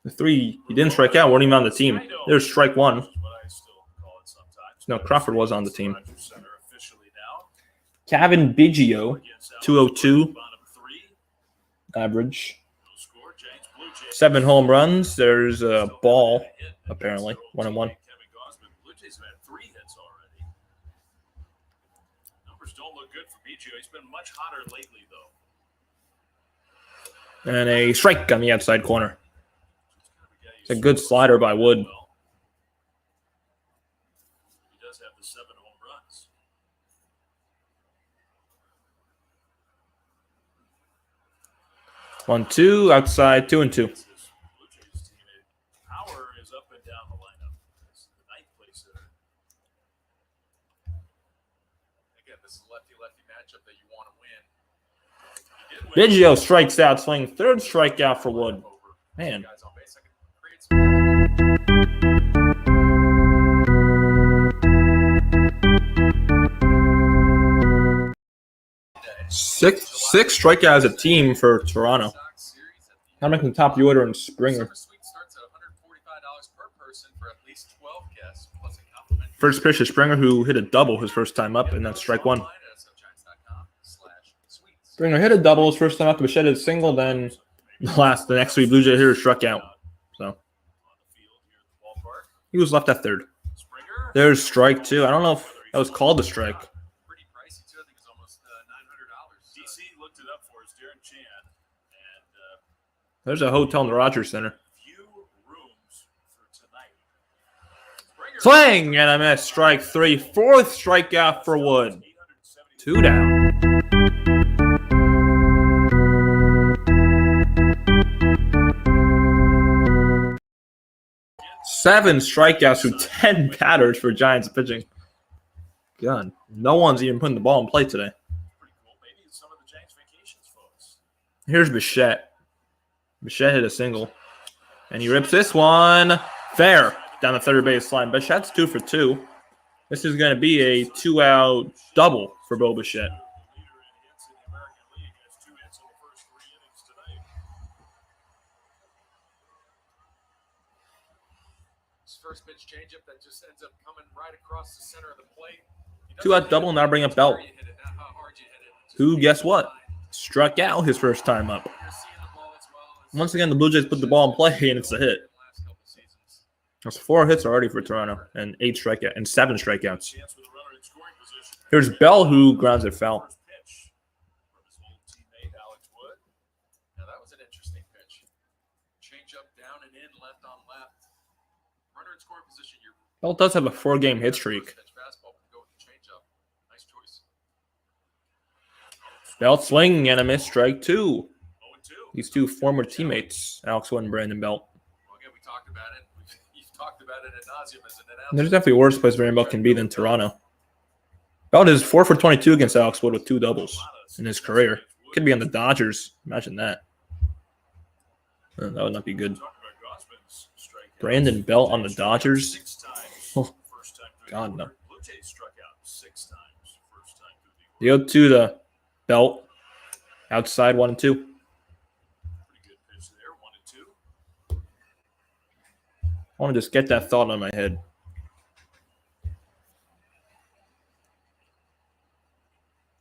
The 3 he didn't strike out weren't even on the team. There's strike 1. No, Crawford was on the team. Kevin Biggio, 202 average. 7 home runs. There's a ball, apparently. 1-1. Blue Jays have had 3 hits already. Numbers don't look good for Biggio. He's been much hotter lately, though. And a strike on the outside corner. It's a good slider by Wood. He does have the 7 home runs. One, 2, outside, 2-2. This Blue Jays team, power is up and down the lineup. It's the 9th place hitter. Again, this is a lefty-lefty matchup that you want to win. Biggio strikes out, swinging 3rd strikeout for Wood. Man. Guys on base, I can create some. Six strikeouts as a team for Toronto. I'm making the top of the order in Springer. Summer Suite starts at $145 per person for at least 12 guests, plus a complimentary First pitch to Springer, who hit a double his first time up, and that's strike one. Springer hit a double his first time up. Bichette hit a single, then the next week, Blue Jay hitter struck out. So he was left at third. There's strike two. I don't know if that was called a strike. Pretty pricey too. I think it's almost $900. DC looked it up for us, Darren Chan, and There's a hotel in the Rogers Center. few rooms for tonight. Swing and a miss. Strike three. Fourth strikeout for Wood. 2 down. Seven strikeouts through 10 batters for Giants pitching. God, no one's even putting the ball in play today. Pretty cool. Maybe some of the Giants vacations, folks. Here's Bichette. Bichette hit a single. And he rips this one. Fair. Down the third base line. Bichette's 2 for 2. This is going to be a 2-out double for Bo Bichette. Leader in hits in the American League has 2 hits in the first 3 innings tonight. His first pitch changeup that just ends up coming right across the center of the plate. 2-out double. Now bring up Belt, who, guess what, struck out his first time up. Once again, the Blue Jays put the ball in play, and it's a hit. That's 4 hits already for Toronto, and 7 strikeouts. Here's Bell, who grounds it foul. Now that was an interesting pitch. Change up, down and in, left on left. Runner in scoring position. Bell does have a 4-game hit streak. Nice choice. Bell swinging and a miss, strike 2. These 2 former teammates, Alex Wood and Brandon Belt. Well, again, we talked about it. You've talked about it ad nauseum as an announcer. There's definitely worse place Brandon Belt can be than Toronto. Belt is 4 for 22 against Alex Wood with 2 doubles in his career. Could be on the Dodgers. Imagine that. That would not be good. Brandon Belt on the Dodgers? Oh, God, no. The 0-2 to Belt. Outside 1-2. I want to just get that thought on my head.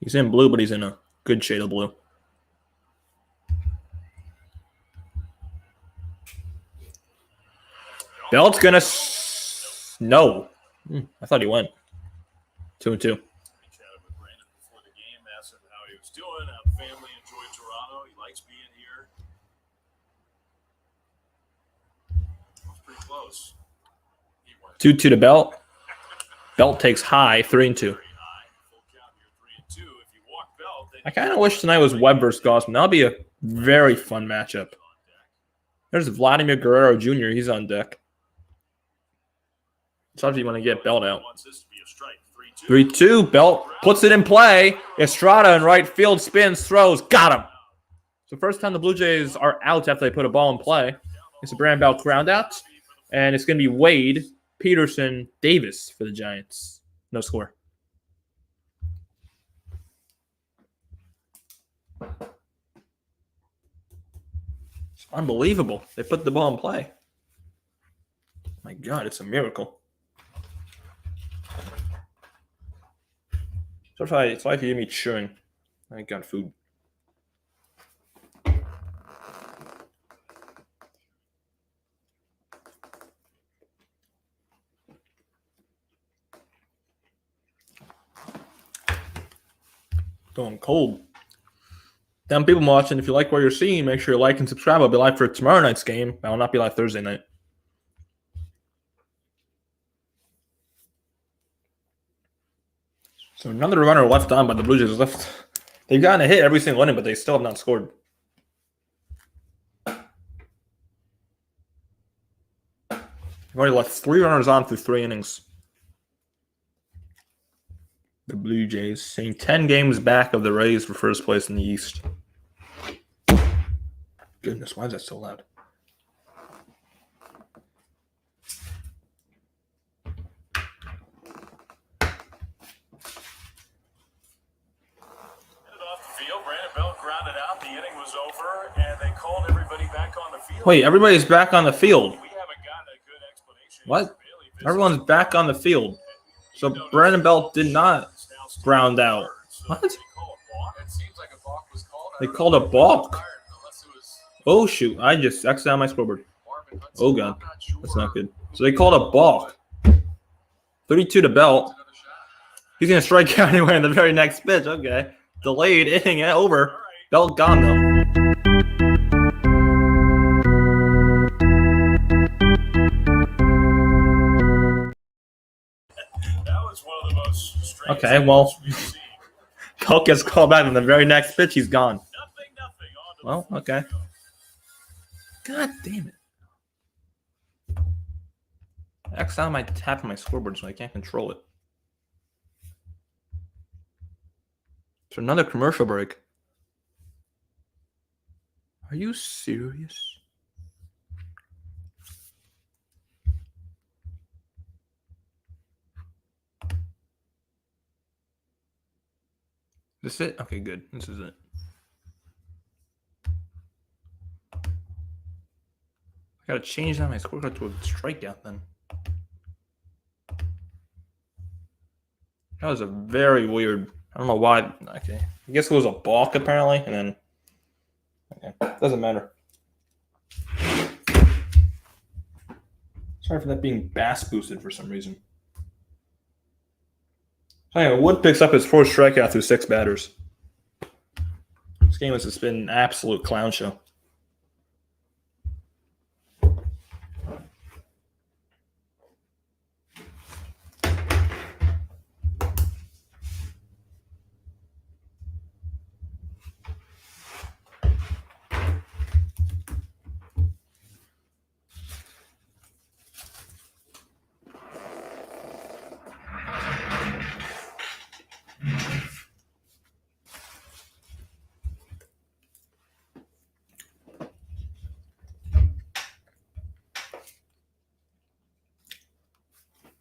He's in blue, but he's in a good shade of blue. Belt's going to... No. I thought he went. 2-2. Family enjoyed Toronto. He likes being here. It's pretty close. 2-2 to Belt. Belt takes high, 3-2. I kind of wish tonight was Webb versus Gausman. That'll be a very fun matchup. There's Vladimir Guerrero Jr. He's on deck. So if you want to get Belt out. 3-2. Belt puts it in play. Estrada in right field spins, throws. Got him. So first time the Blue Jays are out after they put a ball in play. It's a Brandon Belt ground out. And it's going to be Wade, Peterson, Davis for the Giants. No score. It's unbelievable. They put the ball in play. My God, it's a miracle. So it's like you hear me chewing. I got food. Going cold. Damn people watching, if you like what you're seeing, make sure you like and subscribe. I'll be live for tomorrow night's game. I will not be live Thursday night. So another runner left on by the Blue Jays left. They've gotten a hit every single inning, but they still have not scored. They've already left 3 runners on through 3 innings. The Blue Jays staying 10 games back of the Rays for first place in the East. Goodness, why is that so loud? Wait, everybody's back on the field. We haven't gotten a good explanation. What? Everyone's back on the field. So Brandon Belt did not ground out. What? It seems like a balk was called. They called a balk. Oh shoot! I just X'd out my scoreboard. Oh god, that's not good. So they called a balk. 32 to Belt. He's gonna strike out anyway in the very next pitch. Okay, delayed inning over. Belt gone though. That was one of the most strange Okay, well, things we've seen. Belt gets called back in the very next pitch. He's gone. Nothing. On to Well, the okay. field. God damn it. X out my tap on my scoreboard so I can't control it. It's another commercial break. Are you serious? This it? Okay, good. This is it. I gotta change down my scorecard to a strikeout then. That was a very weird. I don't know why. Okay, I guess it was a balk apparently, and then. Okay, doesn't matter. Sorry for that being bass boosted for some reason. So anyway, Wood picks up his fourth strikeout through 6 batters. This game has just been an absolute clown show.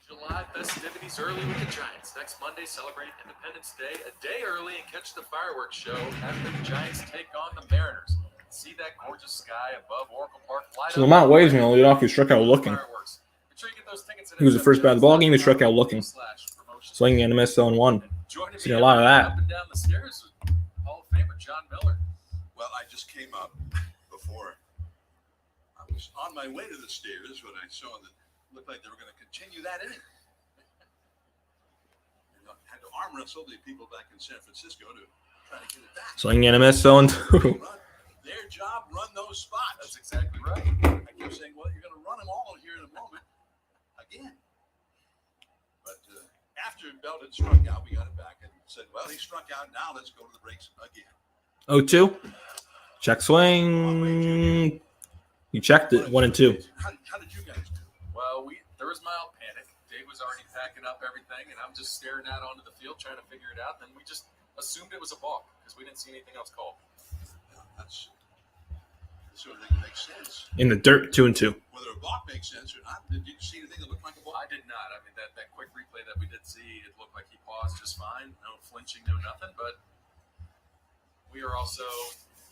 July festivities early with the Giants. Next Monday, celebrate Independence Day a day early and catch the fireworks show after the Giants take on the Mariners. See that gorgeous sky above Oracle Park. So Lamont Wade's going to lead off. He struck out looking. He was the first bat of the ball game. He struck out looking. Swinging and a miss, 0-1. Seen a lot of that. Up and down the stairs with Hall of Famer John Miller. Well, I just came up before. I was on my way to the stairs when I saw that it looked like they were going to continue that inning. And I had to arm wrestle the people back in San Francisco to try to get it back. Swinging and a miss, 0-2. Their job, run those spots. That's exactly right. I keep saying, well, you're going to run them all here in a moment. Again. But after Belt had struck out, we got it back and said, well, he struck out. Now let's go to the breaks again. 0-2. Check swing. You checked it, 1-2. How did you guys do? Well, there was mild panic. Dave was already packing up everything, and I'm just staring out onto the field trying to figure it out. Then we just assumed it was a balk because we didn't see anything else called. That's the sort of thing that makes sense. In the dirt, 2-2. Whether a balk makes sense or not, did you see anything that looked like a balk? I did not. I mean, that quick replay that we did see, it looked like he paused just fine. No flinching, no nothing. But we are also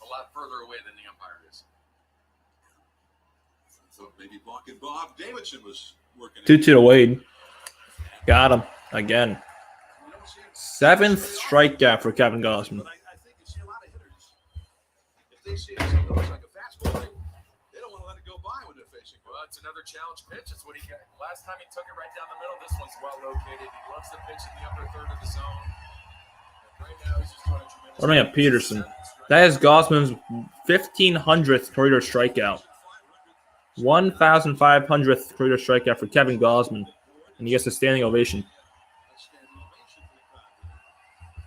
a lot further away than the umpire is. I thought maybe blocking Bob Davidson was working. 2-2 to Wade. Got him again. You don't see it. 7th strikeout for Kevin Gausman. But I think you see a lot of hitters. If they see something that looks like a fastball, they don't want to let it go by when they're facing. Well, it's another challenge pitch. It's what he got. Last time he took it right down the middle. This one's well located. He loves the pitch in the upper third of the zone. And right now, he's just doing a tremendous. What do we have, Peterson? That is Gausman's 1,500th career strikeout. 1,500th career strikeout for Kevin Gausman. And he gets a standing ovation.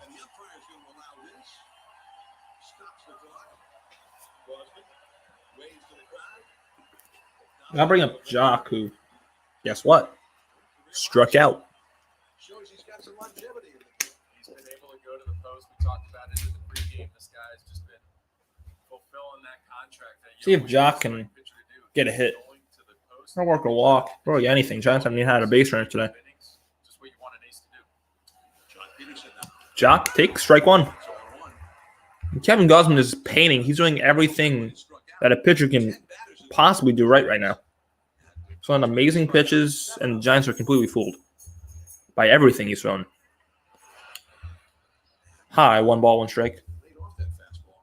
And the umpire is going to allow this. Stops the clock. Gausman waves to the crowd. I'll bring up Jock, who, guess what? Struck out. Shows he's got some longevity in it. He's been able to go to the post. We talked about it in the pregame. This guy's just been fulfilling that contract. See if Jock can get a hit. I'll work a walk. Probably anything. Giants haven't even had a base runner today. Just what you want an ace to do. John Peterson now. Jock, take strike one. So 1-1. Kevin Gausman is painting. He's doing everything that a pitcher can possibly do right now. So on amazing pitches, and the Giants are completely fooled. by everything he's thrown. High, 1 ball, 1 strike. Laid off that fastball.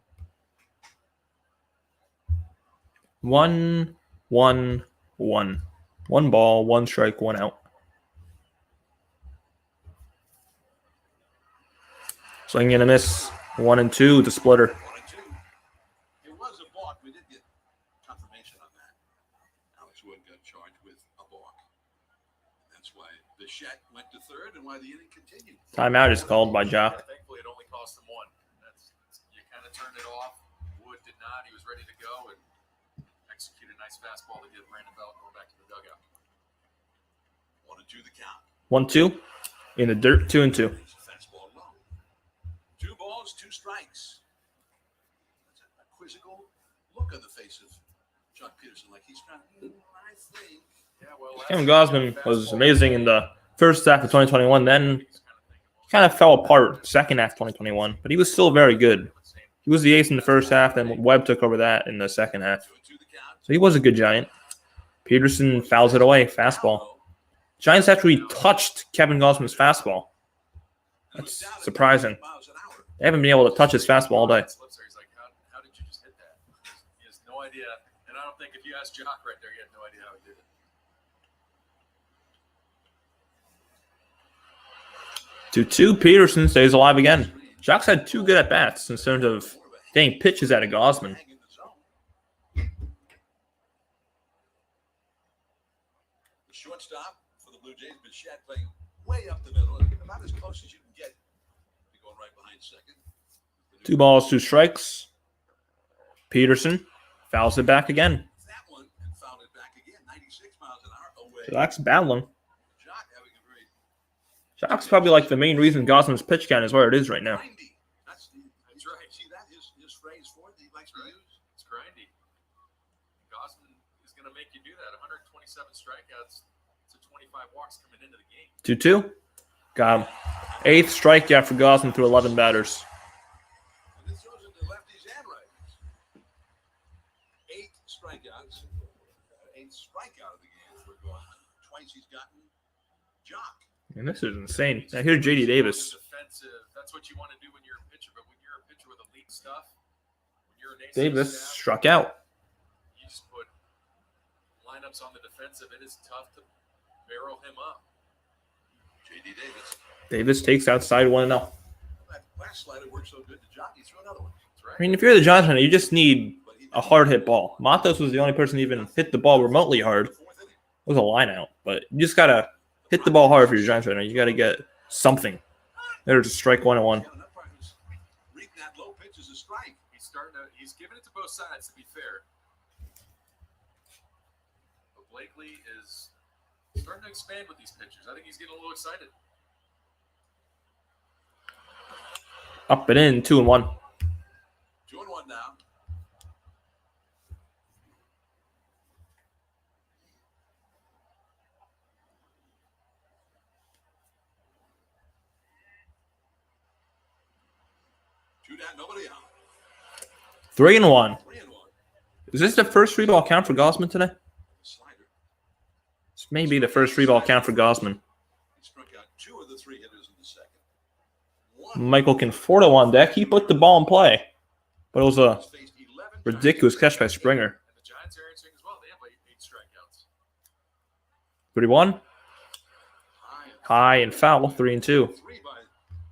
1, 1, 1. 1 ball, 1 strike, 1 out. Swing and a miss. 1 and 2, the splitter. 1 and 2. It was a balk. We did get confirmation on that. Alex Wood got charged with a balk. That's why Bichette went to third and why the inning continued. Timeout is called by Jock. Thankfully, it only cost him 1. You kind of turned it off. Wood did not. He was ready to go and executed a nice fastball to get Brandon Belt going back to the dugout. 1 and 2 the count. 1-2 in the dirt. 2 and 2. Fastball low. 2 balls, 2 strikes. That's a quizzical look on the face of John Peterson, like he's trying to. I think. Yeah, well, Kevin Gausman was amazing in the first half of 2021. Then kind of fell apart second half of 2021, but he was still very good. He was the ace in the first half, then Webb took over that in the second half. 2 and 2 the count. So he was a good Giant. Peterson fouls it away, fastball. Giants actually touched Kevin Gausman's fastball. That's surprising. Miles an hour. They haven't been able to touch his fastball all day. He's like, how did you just hit that? He has no idea. And I don't think if you asked Jock right there, he had no idea how he did it. 2-2, Peterson stays alive again. Jock's had 2 good at-bats in terms of getting pitches out of Gausman. Hang in the zone. The shortstop for the Blue Jays, Bichette, playing way up the middle, about as close as you can get. You're going right behind second. 2 balls, 2 strikes. Peterson fouls it back again. That one and fouled it back again. 96 miles an hour away. Jock's battling. Jock having a very Jock's probably like the main reason Gausman's pitch count is where it is right now. grindy. That's right. See that his phrase for it that he likes to use. It's grindy. Gausman is going to make you do that. 127 strikeouts to 25 walks coming into the game. 2-2. Got him. 8th strikeout for Gausman through 11 batters. And this throws into lefties and righties. 8 strikeouts. 8th strikeout of the game for Gausman. Twice he's gotten Jock. And this is insane. Now here's J.D. Davis. Defensive. That's what you want to do when you're a pitcher. But when you're a pitcher with elite stuff, when you're an ace Davis staff, struck out. you just put lineups on the defensive. It is tough to barrel him up. J.D. Davis. Davis takes outside 1-0. That last slider worked so good to Jock. He threw another one. That's right. I mean, if you're the Giants, you just need a hard hit ball. Matos was the only person to even hit the ball remotely hard. It was a line out, but you just gotta hit the ball hard for your Giants right now. You gotta get something. There's a strike 1-1. Yeah, that part was reading that low pitch as a strike. He's giving it to both sides, to be fair. But Blakely is starting to expand with these pitchers. I think he's getting a little excited. Up and in, 2-1. 2-1 now. Two down, nobody out. 3-1. 3-1. Is this the first 3-ball count for Gausman today? Slider. This may be the first 3-ball count for Gausman. He struck out 2 of the 3 hitters in the second. One Michael Conforto on deck. He put the ball in play, but it was a faced 11 ridiculous catch by Springer. And the Giants are answering as well. They have like 8 strikeouts. 3-1. high High and foul. 3-2. 3 by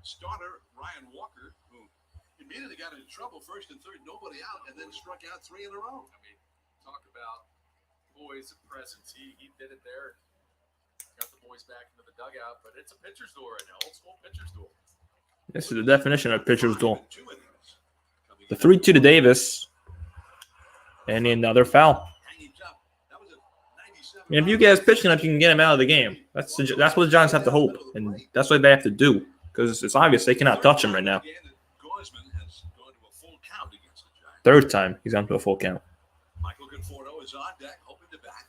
starter Ryan Walker, who immediately got into trouble first and third, nobody out, and then struck out 3 in a row. I mean, talk about boys of presence. He did it there. Got the boys back into the dugout, but it's a pitcher's duel right now. Old school pitcher's duel. This is the definition of pitcher's duel. 2 innings. The 3-2 to Davis. And another foul. Hanging up. That was a 97. I mean, if you guys pitching up, you can get him out of the game. That's what the Giants have to hope, and that's what they have to do, because it's obvious they cannot touch him right now. Gausman has gone to a full count against the Giants. Third time he's on to a full count. Michael Conforto is on deck, hoping to bat.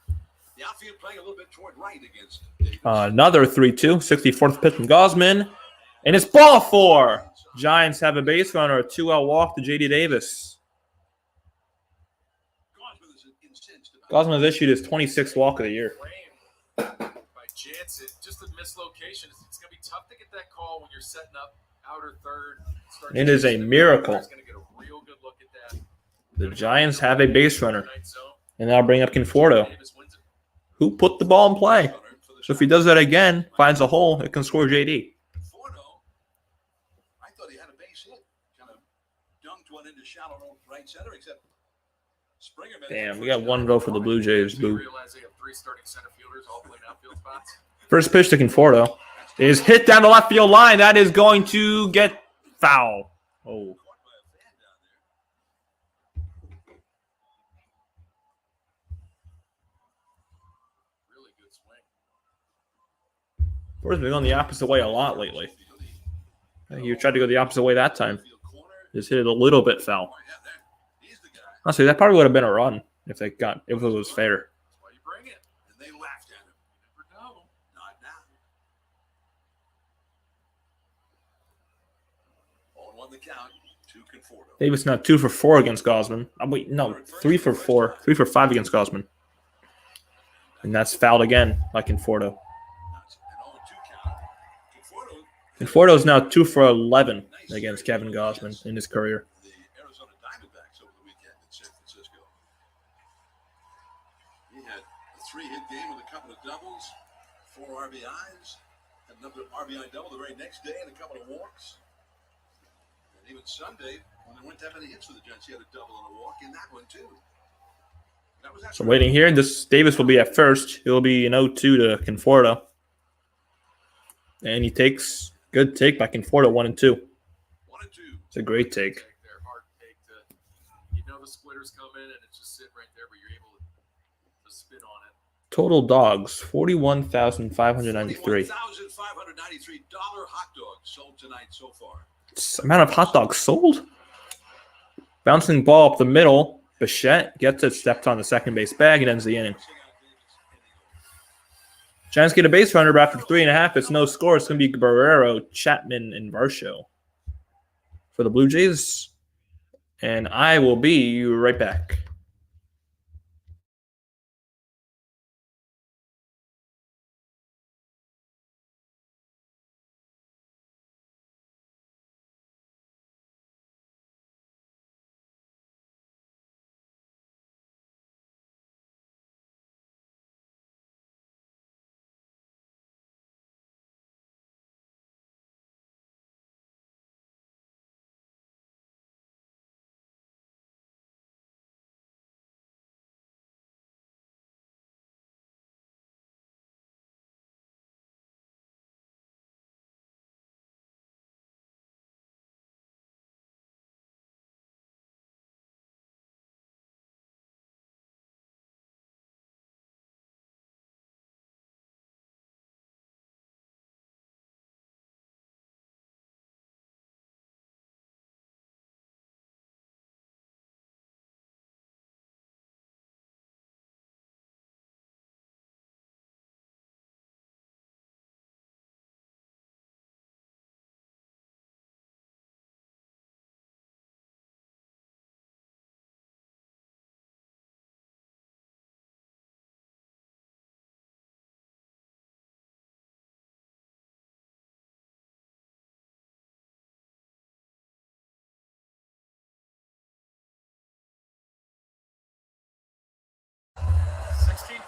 The outfield playing a little bit toward right against Davis. Another 3-2, 64th pitch from Gausman, and it's ball 4. Giants have a base runner, a 2-out walk to J.D. Davis. Gausman is incensed about Gausman has issued his 26th walk of the year. Frame by Jansen. Just a mislocation. It's going tough to get that call when you're setting up outer third. It is a miracle. Going to get a real good look at that. The Giants have a base runner. And I'll bring up Conforto, who put the ball in play. So if he does that again, finds a hole, it can score JD. Conforto, I thought he had a base hit. Kind of dunked one into shallow right center, except Springer. Damn, we got one vote for the Blue Jays. Boo. Realize they have 3 starting center fielders all playing outfield spots. First pitch to Conforto is hit down the left field line. That is going to get foul. Oh. Really good swing. Conforto's been going the opposite way a lot lately. You tried to go the opposite way that time. Just hit it a little bit foul. Honestly, that probably would have been a run if it was fair. That's why you bring it. And they laughed at him. You never know. Not now. 0-1 the count to Conforto. Davis now 2 for 4 against Gausman. Oh, wait, no, 3 for 4. 3 for 5 against Gausman. And that's fouled again by Conforto. That's an 0-2 count. Conforto is now 2 for 11 against Kevin Gausman in his career. The Arizona Diamondbacks over the weekend in San Francisco. He had a 3-hit game with a couple of doubles, 4 RBIs, another RBI double the very next day, and a couple of walks. And even Sunday, when there weren't that many hits for the Giants, he had a double and a walk in that one too. That was So waiting here, this Davis will be at first. He'll be an 0-2 to Conforto. And he takes good take by Conforto, 1-2. 1-2. It's a great take. Their hard take to, you know, the splitters come in and it's just sitting right there, but you're able to spin on it. Total dogs, 41,593. $41,593 hot dogs sold tonight so far. Amount of hot dogs sold. Bouncing ball up the middle. Bichette gets it, stepped on the second base bag, and ends the inning. Giants get a base runner, but after 3.5, it's no score. It's going to be Barrero, Chapman, and Varsho for the Blue Jays. And I will be right back.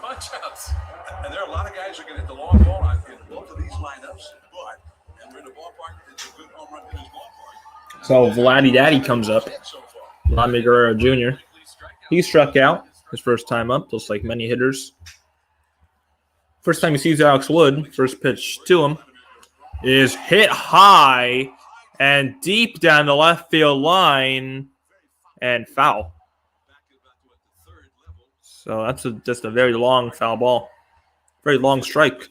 Punch-outs. And there are a lot of guys who can hit the long ball in both of these lineups, but and we're in the ballpark. It's a good home run hitter's ballpark. So Vladdy Daddy comes up. Vladimir Guerrero Jr. He struck out his first time up, just like many hitters. First time he sees Alex Wood, first pitch to him is hit high and deep down the left field line and foul. So that's just a very long foul ball. Very long strike.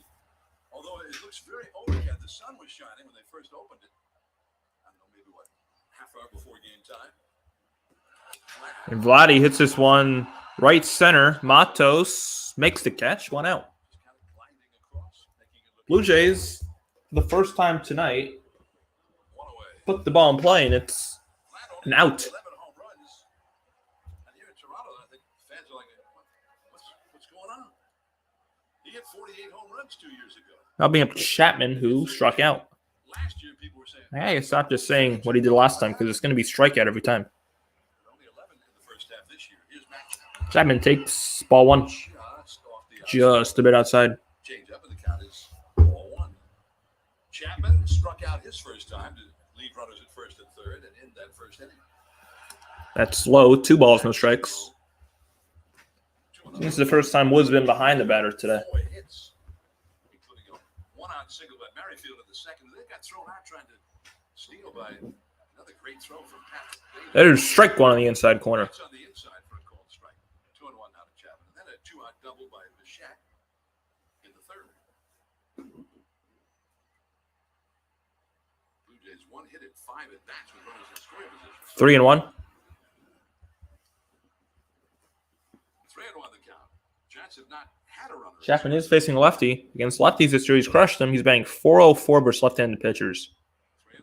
Although it looks very overcast, the sun was shining when they first opened it. I don't know, maybe what, half hour before game time. And Vladdy hits this one right center. Matos makes the catch, 1 out. Blue Jays, for the first time tonight, put the ball in play, and it's an out. He hit 48 home runs 2 years ago. Now being up to Chapman, who struck out. Last year, people were saying I gotta stop just saying what he did last time because it's going to be strikeout every time. only 11 in the first half this year. Here's Matt Chapman. Chapman takes ball one, Just off the just a bit outside. change up, and the count is 0-1. Chapman struck out his first time to leave runners at first and third and end that first inning. That's low. 2 balls, no strikes. This is the first time Wood's been behind the batter today. 4 hits, including a one-out single by Merrifield in the second. They got thrown out trying to steal by another great throw from Pat. There's strike one on the inside corner. That's on the inside for a called strike. 2-1 now to Chapman. And then a 2-out double by Bichette in the third. Blue Jays one hit at 5 at bats with runners in scoring position. 3-1. 3-1 the count. Giants have not had a runner. Chapman is facing a lefty. Against lefties this year, he's crushed them. He's batting .404 versus left-handed pitchers. 3-1.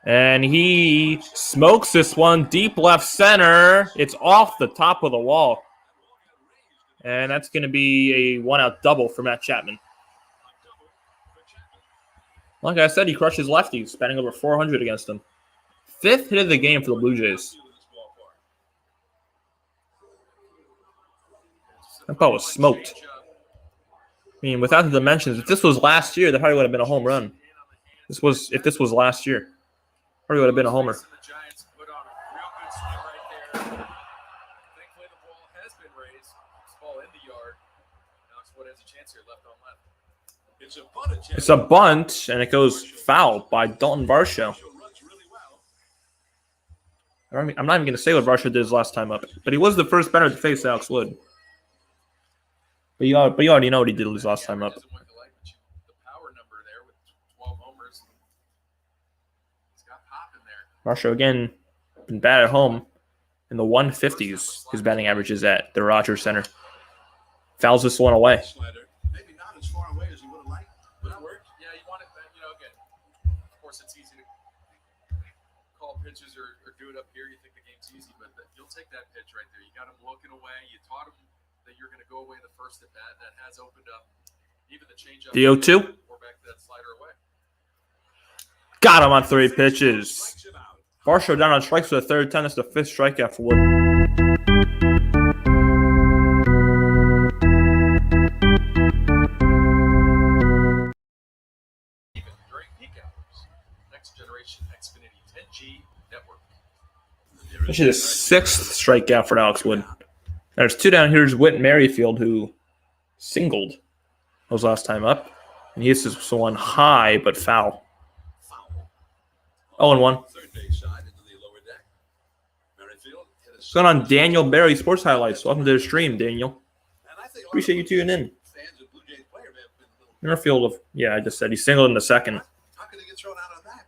And he smokes this one deep left center. It's off the top of the wall. And that's going to be a 1-out double for Matt Chapman. Like I said, he crushes lefties, batting over .400 against them. 5th hit of the game for the Blue Jays. That ball was smoked. I mean, without the dimensions, if this was last year, that probably would have been a home run. If this was last year, probably would have been a homer. The Giants put on a real good swing right there. Thankfully, the ball has been raised. This ball in the yard. Alex Wood has a chance here, left on left. It's a bunt attempt. It's a bunt, and it goes foul by Dalton Varsho. Runs really well. I'm not even going to say what Varsho did his last time up, but he was the first batter to face Alex Wood. But you already know what he did his last time up. Doesn't look alike, but the power number there with 12 homers. He's got pop in there. Varsho, again, been bad at home in the 150s. His batting average is at the Rogers Center. Fouls this one away. Slider. Maybe not as far away as he would have liked, but it worked. Yeah, you want it, again, of course it's easy to call pitches or do it up here. You think the game's easy, but you'll take that pitch right there. You got him looking away. You taught him that you're going to go away the first at bat. That has opened up even the changeup. The 0-2. Or back to that slider away. Got him on 3 pitches. Strikes him out. Varsho down on strikes for the 3rd time. That's the 5th strikeout for Wood. Even during peak hours. Next generation Xfinity 10G network. This is the 6th strikeout for Alex Wood. There's 2 down. Here's Whit Merrifield, who singled his last time up. And he hits this one high, but foul. Foul. 0-1. Third base side into the lower deck. Merrifield hit a What's going on, Daniel Barry Sports Highlights? Welcome to the stream, Daniel. And I think a lot Appreciate you of tuning in. fans and Blue Jays players have been a little. Merrifield, I just said he singled in the 2nd. How could he get thrown out on that?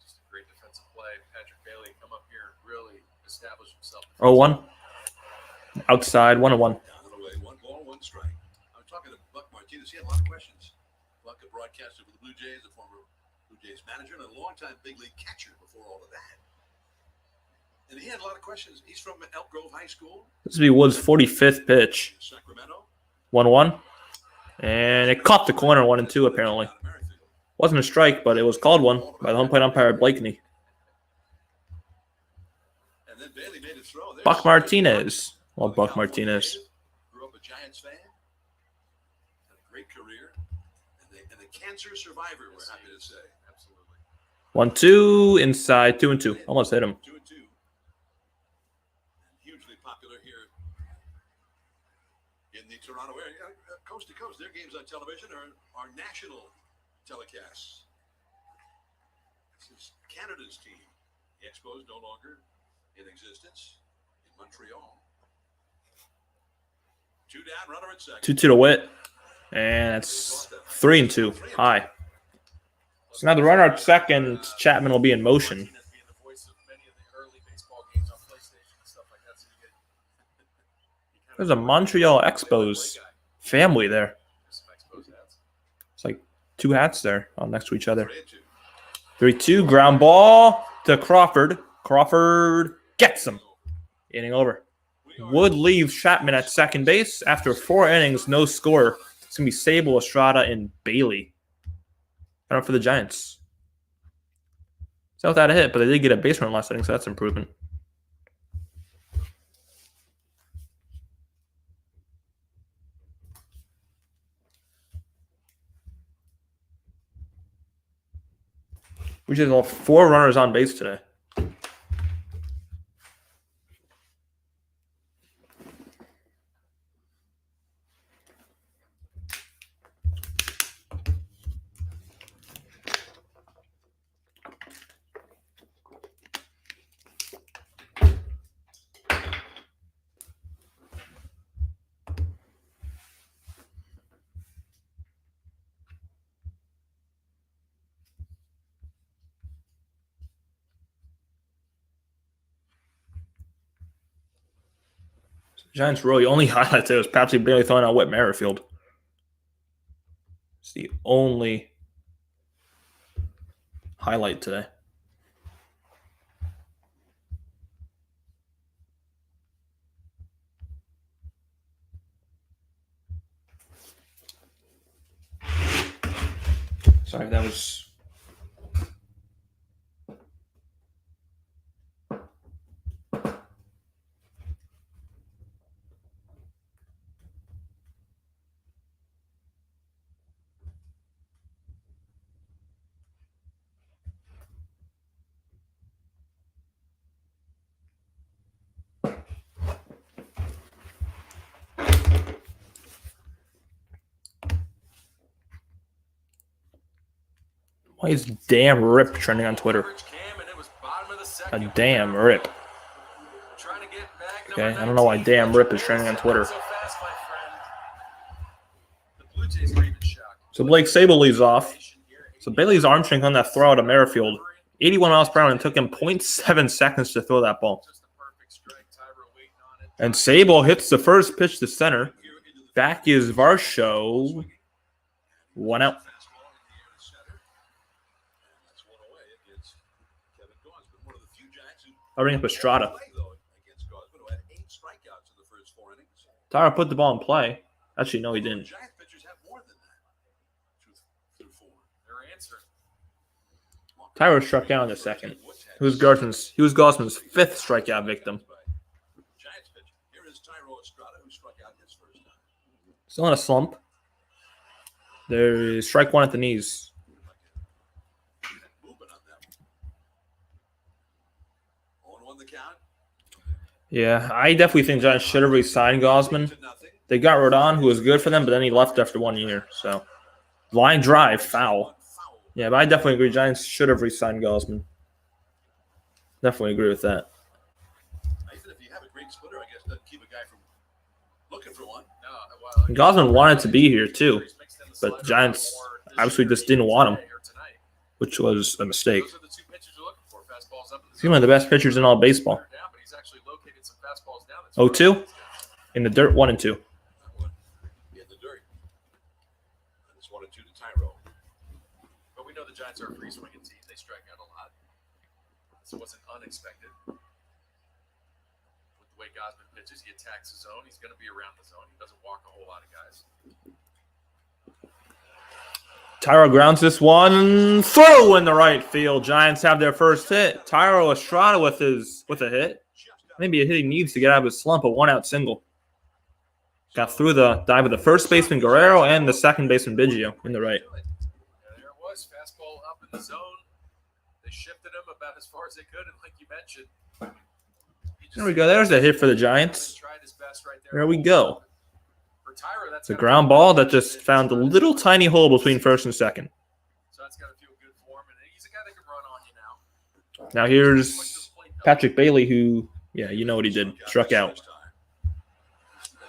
Just a great defensive play. Patrick Bailey come up here and really establish himself. 0-1. Outside, 1-1. Down and away, 1 ball, 1 strike. I was talking to Buck Martinez. He had a lot of questions. Buck, a broadcaster for the Blue Jays, a former Blue Jays manager, and a longtime big league catcher before all of that. And he had a lot of questions. He's from Elk Grove High School This will be Wood's 45th pitch. in Sacramento. 1-1. And it caught the corner 1-2, apparently. Out of Merrifield. Wasn't a strike, but it was called one by the home plate umpire, Blakeney. And then Bailey made a throw. There's Buck Martinez. Well, Buck Martinez. Grew up a Giants fan. Had a great career. And a cancer survivor, we're happy to say. Absolutely. 1-2 inside, 2-2. Almost hit him. 2-2. Hugely popular here in the Toronto area. Coast to coast, their games on television are national telecasts. This is Canada's team. The Expos no longer in existence in Montreal. 2 down, runner at second. 2-2 to Witt. And it's 3-2. High. So now the runner at second, Chapman will be in motion. Being the voice of many of the early baseball games on PlayStation and stuff like that, so you get There's a Montreal Expos family there. some Expos hats. It's like 2 hats there all next to each other. 3-2. 3-2, ground ball to Crawford. Crawford gets him. Inning over. Wood leaves Chapman at second base after 4 innings, no score. It's going to be Sable, Estrada, and Bailey. I don't know for the Giants. It's not without a hit, but they did get a base run last inning, so that's improvement. We just have 4 runners on base today. Giants really only highlight today was Patrick Bailey throwing out Whit Merrifield. It's the only highlight today. Sorry, that was... Why is damn Rip trending on Twitter? A damn Rip. Okay, I don't know why damn Rip is trending on Twitter. So Blake Sable leads off. So Bailey's arm strength on that throw out of Merrifield. 81 miles per hour, and it took him 0.7 seconds to throw that ball. And Sable hits the first pitch to center. Back is Varsho. 1 out. I'll bring up Estrada. Tyra put the ball in play. Actually, no, he didn't. Tyra struck out in the second. He was Gausman's 5th strikeout victim. Still in a slump. There's strike 1 at the knees. Yeah, I definitely think Giants should have re-signed Gausman. They got Rodon, who was good for them, but then he left after 1 year. So, line drive, foul. Yeah, but I definitely agree. Giants should have re-signed Gausman. Definitely agree with that. And Gausman wanted to be here too, but the Giants obviously just didn't want him, which was a mistake. He's one of the best pitchers in all baseball. 0-2 in the dirt, 1-2. But we know the Giants are a free swinging team. They strike out a lot. This wasn't unexpected. With the way Gausman pitches, he attacks the zone. He's going to be around the zone. He doesn't walk a whole lot of guys. Tyro grounds this one through in the right field. Giants have their first hit. Tyro Estrada with a hit. Maybe a hit he needs to get out of his slump. A 1-out single. Got through the dive of the first baseman Guerrero and the second baseman Biggio in the right. There it was, fastball up in the zone. They shifted him about as far as they could, and like you mentioned, there we go. There's a hit for the Giants. There we go. It's a ground ball that just found a little tiny hole between first and second. So that's got to feel good for him, and he's a guy that can run on you now. Now here's Patrick Bailey, who, yeah, you know what he did. Struck out.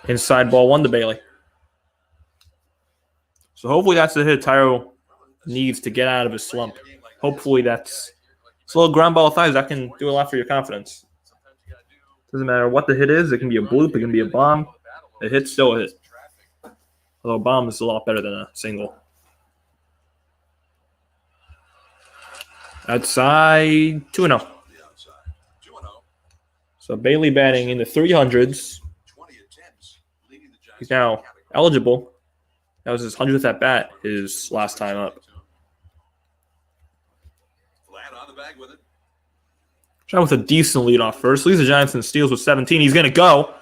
Inside ball 1 to Bailey. So hopefully that's the hit Tyro needs to get out of his slump. Hopefully that's a little ground ball of thighs. That can do a lot for your confidence. Doesn't matter what the hit is. It can be a bloop. It can be a bomb. A hit's still a hit. Although a bomb is a lot better than a single. Outside 2-0. So Bailey batting in the 300s. He's now eligible That was his 100th at bat his last time up. Flat on the bag with it. Shot with a decent lead off first. Leads the Giants and steals with 17. He's going to go.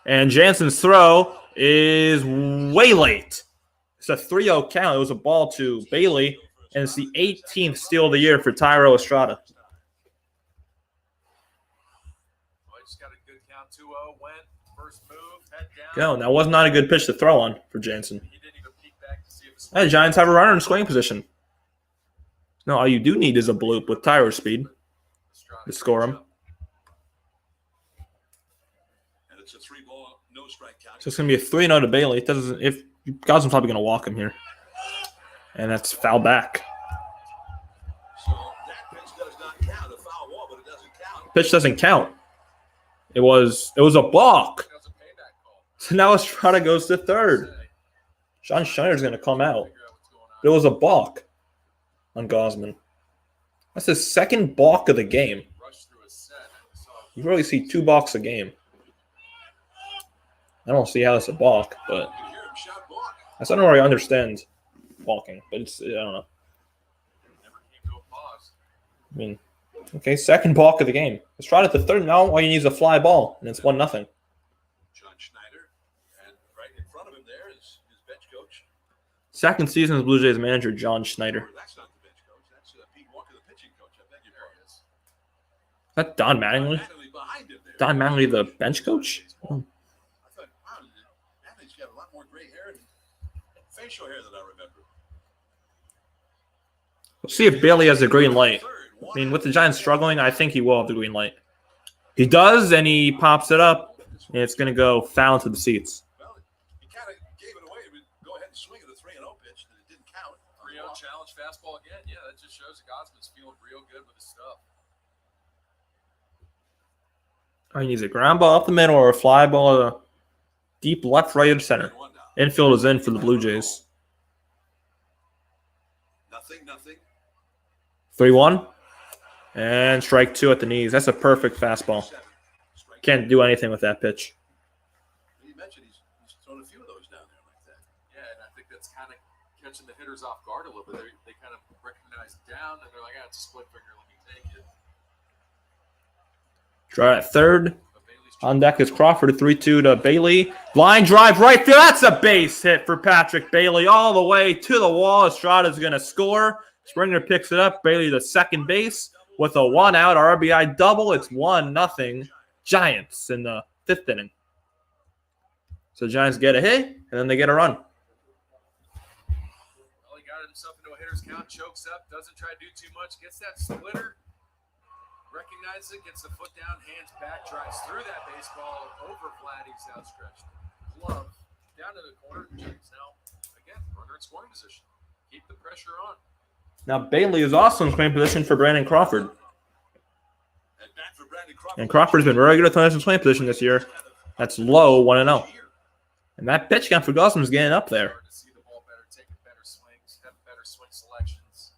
And Jansen's throw is way late. It's a 3-0 count. It was a ball to Bailey. And it's the 18th steal of the year for Tyro Estrada. Just got a good count. 2-0 went. First move. Head down. Go. That was not a good pitch to throw on for Jansen. He didn't even peek back to see if it's The Giants have a runner in scoring position. No, all you do need is a bloop with Tyro's speed to score him. And it's a 3-ball, no strike count. So it's going to be a 3-0 to Bailey. It doesn't. If Gausman's probably going to walk him here. And that's foul back. So that pitch does not count. A foul ball, but it doesn't count. Pitch doesn't count. It was a balk. That was a payback call. So now Estrada goes to third. John Schneider's going to come out. But it was a balk on Gausman. That's his second balk of the game. Rushed through a set. You really see 2 balks a game. I don't see how that's a balk, but You hear him shout block. I don't really understand balking. But it's, I don't know. Never came to a pause. I mean, okay, second balk of the game. Estrada at the third. Now all you need is a fly ball, and it's 1-0. John Schneider. And right in front of him there is his bench coach. Second season as Blue Jays manager, John Schneider. Or that's not the bench coach. That's Pete Walker, the pitching coach. I beg your pardon. Is. Is that Don Mattingly? Mattingly behind him there. Don Mattingly, the bench coach? Oh. I thought, wow, Mattingly's got a lot more gray hair and facial hair than I remember. We'll see if Bailey has the green light. I mean, with the Giants struggling, I think he will have the green light. He does, and he pops it up, and it's going to go foul to the seats. Well, he kind of gave it away. He would go ahead and swing at the 3-0 pitch, and it didn't count. 3-0 challenge fastball again. Yeah, that just shows that Gausman's feeling real good with his stuff. All he needs a ground ball up the middle or a fly ball to deep left, right, or center. Infield is in for the Blue Jays. Nothing. 3-1. And strike 2 at the knees. That's a perfect fastball. Can't do anything with that pitch. He mentioned he's thrown a few of those down there like that. Yeah, and I think that's kind of catching the hitters off guard a little bit. They kind of recognize down, and they're like, it's a split finger. Let me take it. Try at third. But Bailey's On deck is Crawford, a 3-2 to Bailey. Line drive right field. That's a base hit for Patrick Bailey all the way to the wall. Estrada's going to score. Springer picks it up. Bailey to second base with a 1-out RBI double. It's 1-0 Giants in the 5th inning. So Giants get a hit, and then they get a run. Well, he got himself into a hitter's count, chokes up, doesn't try to do too much, gets that splitter, recognizes it, gets the foot down, hands back, drives through that baseball, over Vladdy's outstretched glove, down to the corner. Giants now, again, runner in scoring position. Keep the pressure on. Now Bailey is also in scoring position for Brandon Crawford. And Crawford's been very good at throwing in scoring position this year. That's low, 1-0. And that pitch count for Gausman's getting up there. Hard to see the ball better, taking better swings, have better swing selections.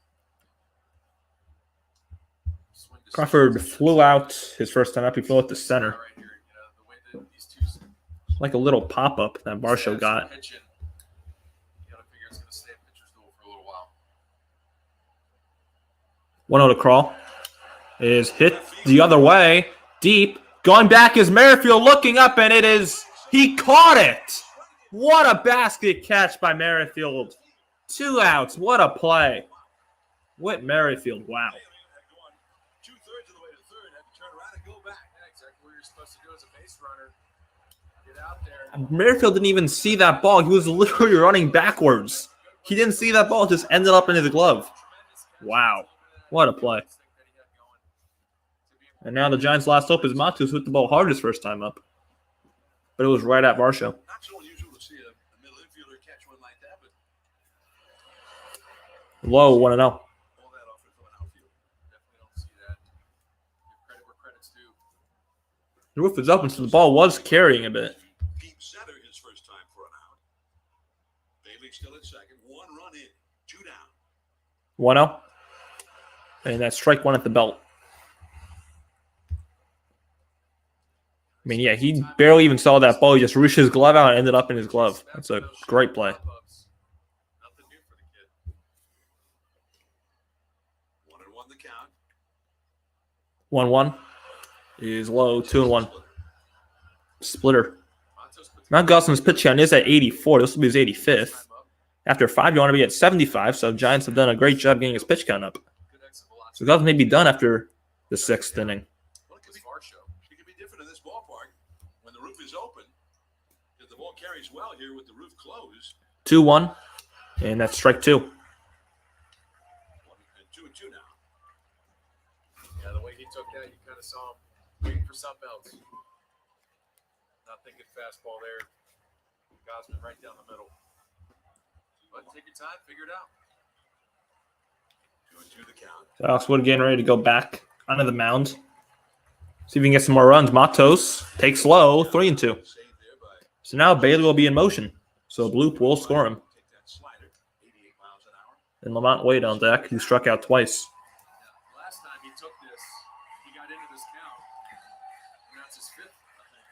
Swing decisions. Crawford flew out his first time up. He flew out to center. Right here, the way that these two Like a little pop-up that Barshow got. pitching, you gotta figure it's gonna stay at pitcher's duel for a little while. 1-0 to Crawl. Is hit the other way. Deep. Going back is Merrifield looking up, and it is... He caught it! What a basket catch by Merrifield. 2 outs. What a play. Whit Merrifield. Wow. Two-thirds of the way to third, had to turn around and go back. Yeah, exactly what you're supposed to do as a base runner. Get out there. Merrifield didn't even see that ball. He was literally running backwards. He didn't see that ball. It just ended up in his glove. Wow. What a play. And now the Giants' last hope is Matus with the ball hard his first time up. But it was right at Barshow. Not so unusual to see a middle infielder catch one like that, but Low 1-0. all that offered from an outfield. Definitely don't see that. Give credit where credit's due. The roof is open, so the ball was carrying a bit. Deep center his first time for an out. Bailey still at second. 1 run in. 2 down. 1-0. And that's strike 1 at the belt. I mean, yeah, he barely even saw that ball. He just reached his glove out and ended up in his glove. That's a great play. 1-1 the count. 1-1 is low. 2-1. Splitter. Now Gausman's pitch count is at 84. This will be his 85th. After 5, you want to be at 75. So Giants have done a great job getting his pitch count up. So Gausman may be done after the 6th inning. Well, it can be different in this ballpark when the roof is open. If the ball carries well here with the roof closed. 2-1, and that's strike 2. 2-2 now. Yeah, the way he took that, you kind of saw him waiting for something else. Not thinking fastball there. Gausman right down the middle. But take your time, figure it out. 2-2 the count. So Alex Wood getting ready to go back onto the mound. See if we can get some more runs. Matos takes low, 3-2. Saved there by So now Bailey will be in motion. So Bloop will score him. take that slider, 88 miles an hour. And Lamont Wade on deck, who struck out twice. Last time he took this, he got into this count. And that's his 5th, I think.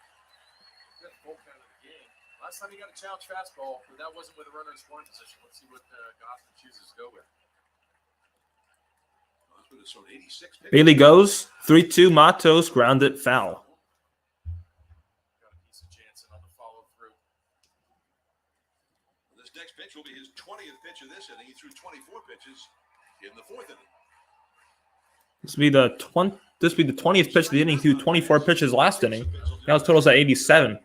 5th full count of the game. Last time he got a challenge fastball, but that wasn't with a runner in scoring position. Let's see what Gausman chooses to go with. Gausman has thrown 86 pitches. Bailey goes, 3-2, Matos, grounded foul. Got a piece of Jansen on the follow through. This next pitch will be his 20th pitch of this inning. He threw 24 pitches in the 4th inning. This will be the 20th pitch of the inning, threw 24 pitches last inning. Now his total's at 87.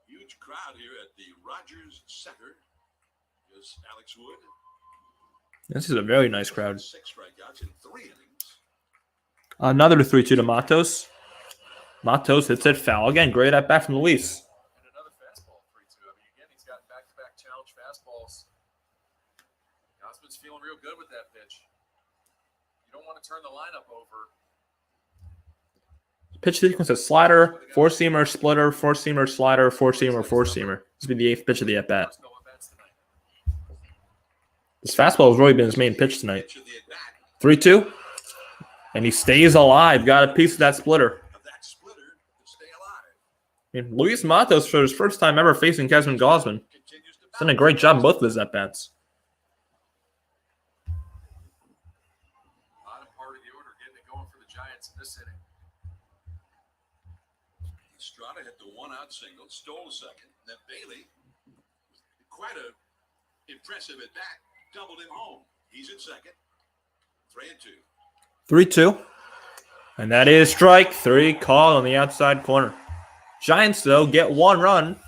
Huge crowd here at the Rogers Center. Here's Alex Wood. This is a very nice crowd. 6 strikeouts in 3 innings. Another 3-2 to Matos. Matos hits it foul. Again, great at bat from Luis. And another fastball, 3-2. I mean, again, he's got back-to-back challenge fastballs. Gausman's feeling real good with that pitch. You don't want to turn the lineup over. Pitch sequence is slider, 4-seamer, splitter, 4-seamer, slider, 4-seamer, 4-seamer. This will be the 8th pitch of the at-bat. There's no at-bats tonight. This fastball has really been his main pitch tonight. Pitch of the at-bat 3-2. And he stays alive. Got a piece of that splitter. of that splitter to stay alive. I mean, Luis Matos, for his first time ever facing Gausman, Continues to done a great job in both of his at-bats. Bottom part of the order, getting it going for the Giants in this inning. Estrada hit the 1-out single, stole a second. Then Bailey, quite a impressive at bat, doubled him home. He's at second. 3-2. 3-2. And that is strike 3 call on the outside corner. Giants, though, get 1 run.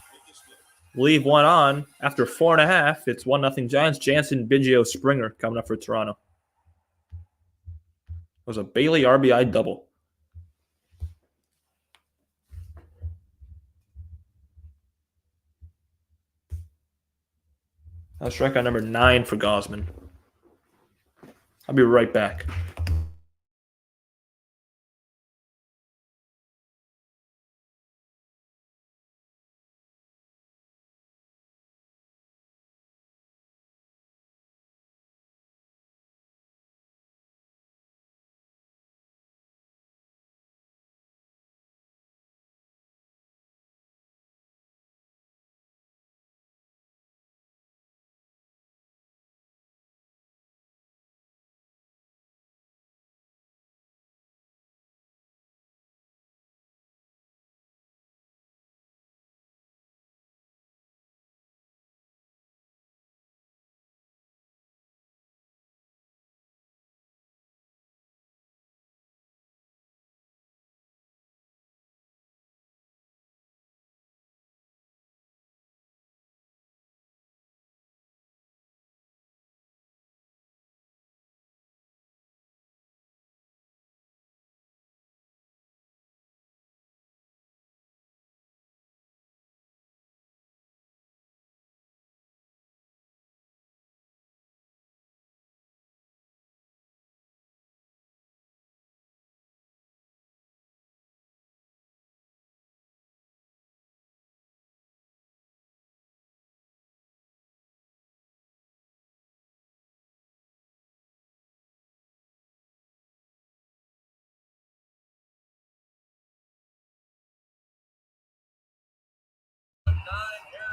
Leave 1 on. After 4.5, it's 1-0 Giants. Jansen, Biggio, Springer coming up for Toronto. It was a Bailey RBI double. That's strikeout number 9 for Gausman. I'll be right back.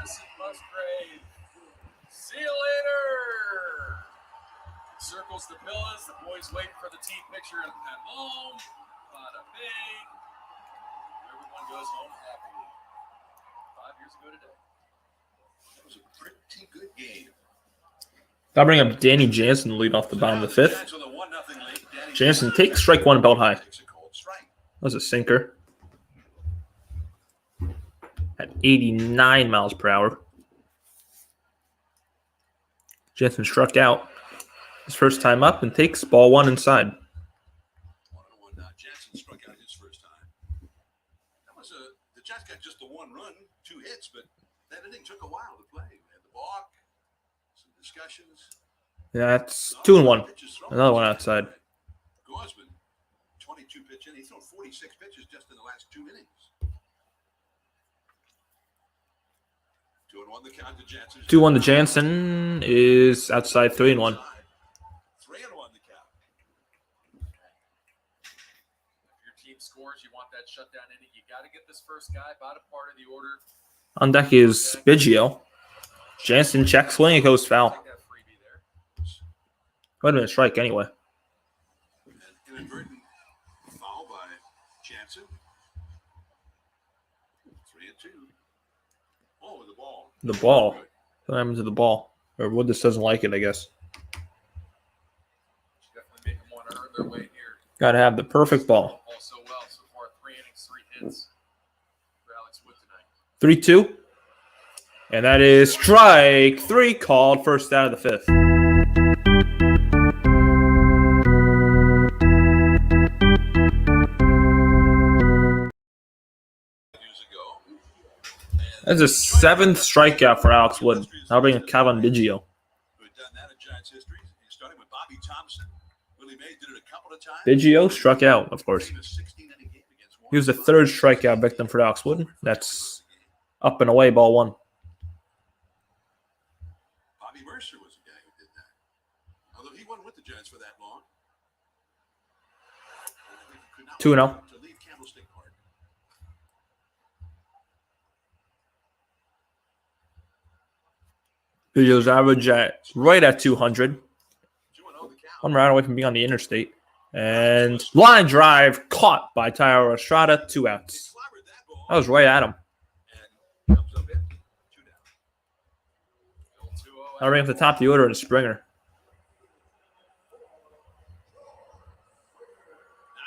Harrison Musgrave See you later. Circles the pillows. The boys waiting for the team picture at home. Bada bing. Everyone goes home happy. 5 years ago today. That was a pretty good game. I'll bring up Danny Jansen to lead off the bottom of the fifth. Jansen takes strike one, belt high. That was a sinker at 89 miles per hour. Jansen struck out his first time up and takes ball one inside. 1-1. Jansen struck out his first time. That was the Giants got just the one run, 2 hits, but that inning took a while to play. We had the balk, some discussions. That's 2-1. Another one outside. Gausman, 22 pitch in. He's thrown 46 pitches just in the last 2 innings. 2-1 the count to Jansen. 2-1 to Jansen is outside. 3-1. 3-1 the count. If your team scores, you want that shutdown inning. You got to get this first guy bottom part of the order. On deck is Biggio. Jansen checks swing. It goes foul. Take that freebie there. Would have been a strike anyway. An inadvertent foul by Jansen. 3-2. Oh, with the ball. The ball. What happened to the ball? Or Wood just doesn't like it, I guess. Definitely make them want to earn their way here. Got to have the perfect ball. All so well so far. 3 innings, 3 hits for Alex Wood tonight. 3-2. And that is strike 3 called, first out of the fifth. That's a 7th strikeout for Alex Wood. I'll bring Calvin Biggio. Who had done that in Giants history. He started with Bobby Thompson. Willie Mays did it a couple of times. Biggio struck out, of course. He was 16-inning game against He was the 3rd strikeout victim for Alex Wood. That's up and away, ball 1. Bobby Mercer was the guy who did that. Although he wasn't with the Giants for that long. 2-0. To leave Candlestick Park. Biggio's average right at 200. 2-0 the count. 1 round away from being on the interstate. And line drive caught by Tyler Estrada. 2 outs. Clobbered that ball. That was right at him. And comes up empty. 2 down. 2-0. I'll bring up the top of the order to Springer. Now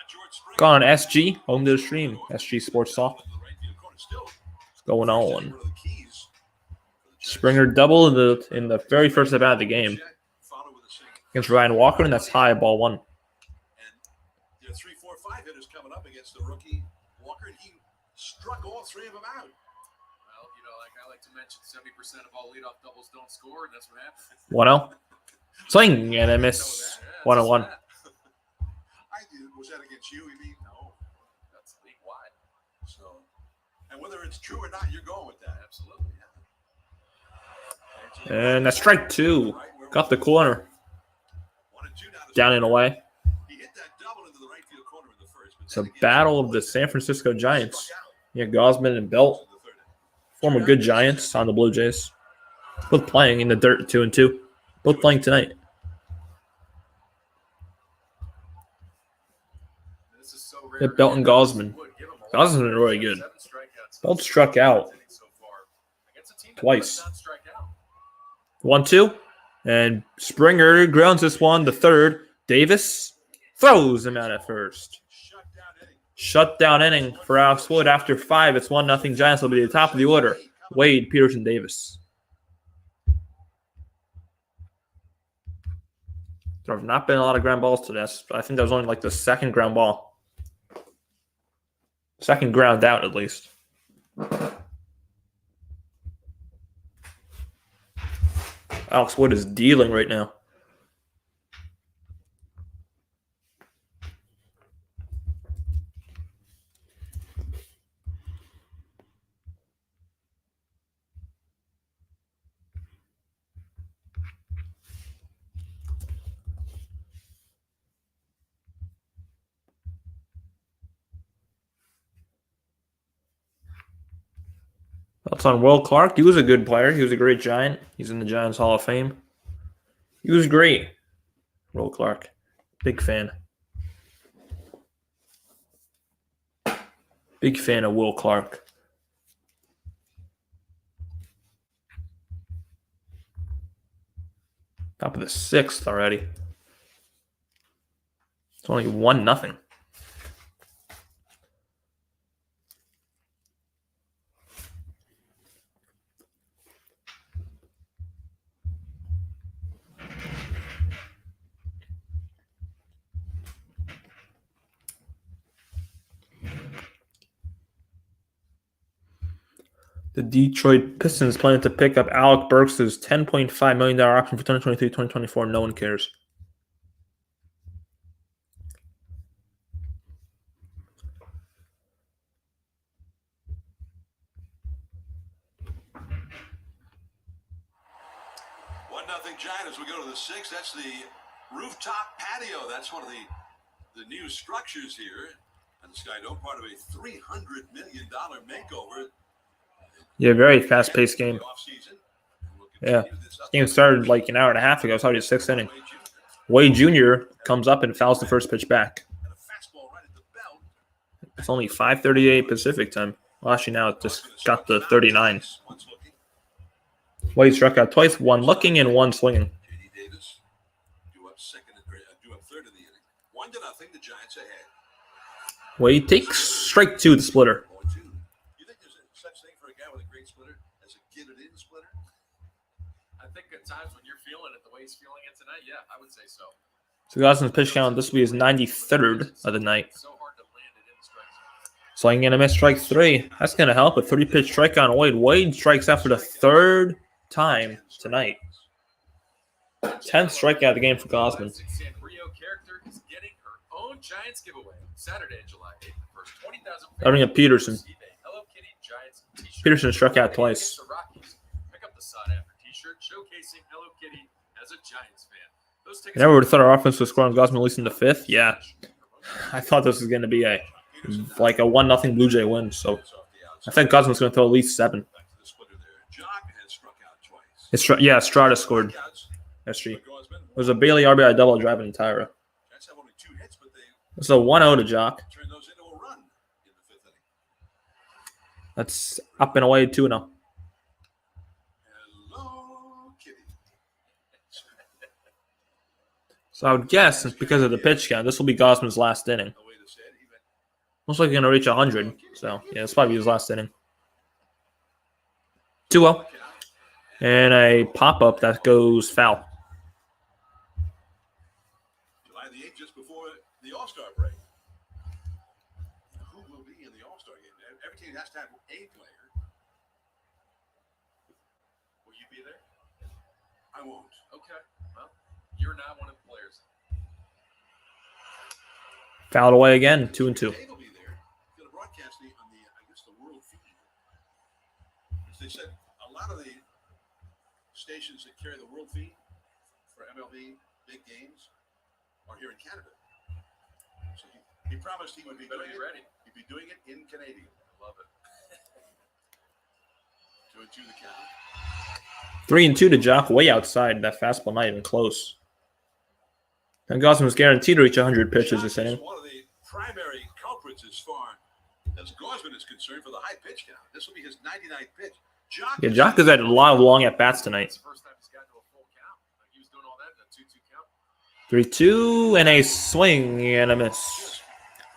George Springer. Gone on SG, home to the stream. SG Sports Talk. In the right field corner. Still What's going on? one of the keys for the Giants. Springer double in the very first at bat of the game Followed with a single. against Ryan Walker, and that's high, ball 1. And there are 3, 4, 5 hitters coming up against the rookie Walker, and he struck all 3 of them out. Well, like I like to mention, 70% of all leadoff doubles don't score, and that's what happens. 1-0. Swing, and I miss. 1-1. I did. Was that against you? You mean? No. That's league wide. So, and whether it's true or not, you're going with that. Absolutely. And that's strike 2. Got the corner. 1-2 now to Down and away. He hit that double into the right field corner in the first. But It's a then again, battle of the San Francisco Giants. struck out Yeah, Gausman and Belt, in the third inning. former good Giants on the Blue Jays. Both playing in the dirt, 2-2. Both playing tonight. This is so rare. Yeah, Belt and Gausman. Give him a lot. Gausman's been really good. 7 strikeouts. Belt struck out So far. Against a team that twice. does not strike out. 1-2. And Springer grounds this one, the 3rd. Davis throws him out at first. Shutdown inning for Alex Wood. After 5, it's 1-0. Giants will be at the top of the order. Wade, Peterson, Davis. There have not been a lot of ground balls to this. I think that was only like the 2nd ground ball. 2nd ground out, at least. Alex Wood is dealing right now. Thoughts on Will Clark? He was a good player. He was a great Giant. He's in the Giants Hall of Fame. He was great. Will Clark. Big fan. Big fan of Will Clark. Top of the 6th already. It's only 1-0. The Detroit Pistons plan to pick up Alec Burks' $10.5 million option for 2023-2024. No one cares. Giant as we go to the 6th. That's the rooftop patio. That's one of the new structures here at the Sky Dome, part of a $300 million makeover. Yeah, very fast-paced game. Yeah, game started like an hour and a half ago. It's already the 6th inning. Wade Jr. comes up and fouls the first pitch back. It's only 5:38 Pacific time. Well, actually now it just got the 39. Wade struck out twice, one looking and one swinging. J.D. Davis due up third in the inning. 1-0, the Giants ahead. Wade takes strike 2 the splitter. You think there's such thing for a guy with a great splitter as a get-it-in splitter? I think at times when you're feeling it the way he's feeling it tonight, yeah, I would say so. So Gausman's pitch count, this will be his 93rd of the night. So hard to land it in the strike zone. Swing and a miss, strike 3. That's going to help. A 30-pitch strike on Wade. Wade strikes out for the 3rd time tonight. 10th strikeout of the game for Gausman. San Rio character is getting her own Giants giveaway Saturday, July 8th. First 20,000. I'll bring up Peterson. Hello Kitty Giants t-shirt. Peterson struck out twice. Pick up the sought-after t-shirt showcasing Hello Kitty as a Giants fan. Those tickets I never would have thought our offense would score on Gausman at least in the 5th. Yeah, I thought this was going to be a 1-0 Blue Jay win. So I think Gausman's going to throw at least 7. Estrada scored. SG. It was a Bailey RBI double driving Tyra. It's a 1-0 to Jock. That's up and away 2-0. So I would guess it's because of the pitch count. This will be Gausman's last inning. Looks like he's going to reach 100. So, yeah, it's probably his last inning. 2-0. And a pop-up that goes foul. July the 8th, just before the All-Star break. Who will be in the All-Star game? Every team has to have a player. Will you be there? I won't. Okay. Well, you're not one of the players. Fouled away again, 2-2. Dave will be there. He's going to broadcast on the world feed. As they said, a lot of the stations that carry the world feed for MLB big games are here in Canada. So he promised he would be doing it. Ready. He'd be doing it in Canadian. I love it. 2-2 the count. 3-2 to Jock, way outside. That fastball not even close. And Gausman was guaranteed to reach 100 pitches this inning. One of the primary culprits as far as Gausman is concerned for the high pitch count. This will be his 99th pitch. Jock has had a lot of long at-bats tonight. First time he's gotten to a full count. He was doing all that in a 2-2 count. 3-2 and a swing and a miss.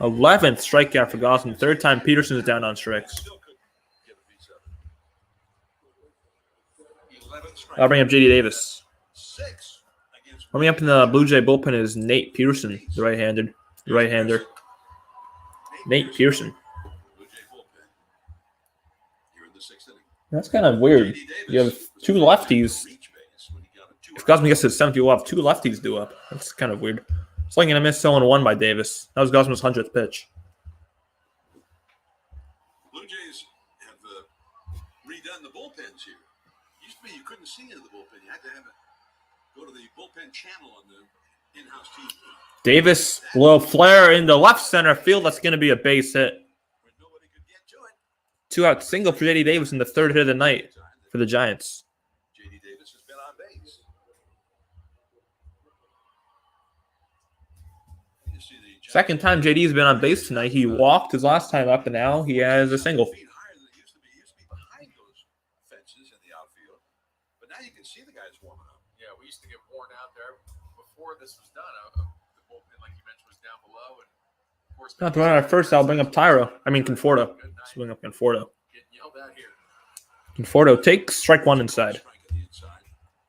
11th strikeout for Gausman. 3rd time Peterson is down on strikes. I'll bring up J.D. Davis. Coming up in the Blue Jay bullpen is Nate Pearson, the right-hander. Nate Pearson. That's kind of weird. You have 2 lefties. If Gausman gets to the 7th, you'll have 2 lefties due up. That's kind of weird. Swing and a miss, 0-1 by Davis. That was Gausman's 100th pitch. Blue Jays have redone the bullpens here. Used to be you couldn't see into the bullpen. You had to go to the bullpen channel on the in-house TV. Davis, little flare in the left center field. That's going to be a base hit. 2-out single for J.D. Davis in the third hit of the night for the Giants. J.D. Davis has been on base. You see the Giants Second time J.D.'s been on base tonight. He walked his last time up, and now he has a single. feet higher than it used to be. It used to be behind those fences in the outfield. But now you can see the guys warming up. Yeah, we used to get worn out there before this was done. The bullpen, like you mentioned, was down below. And of course, Not the runner at first. I'll bring up Conforto. Let's bring up Conforto. Getting yelled at here. Conforto takes strike one inside. Strike on the inside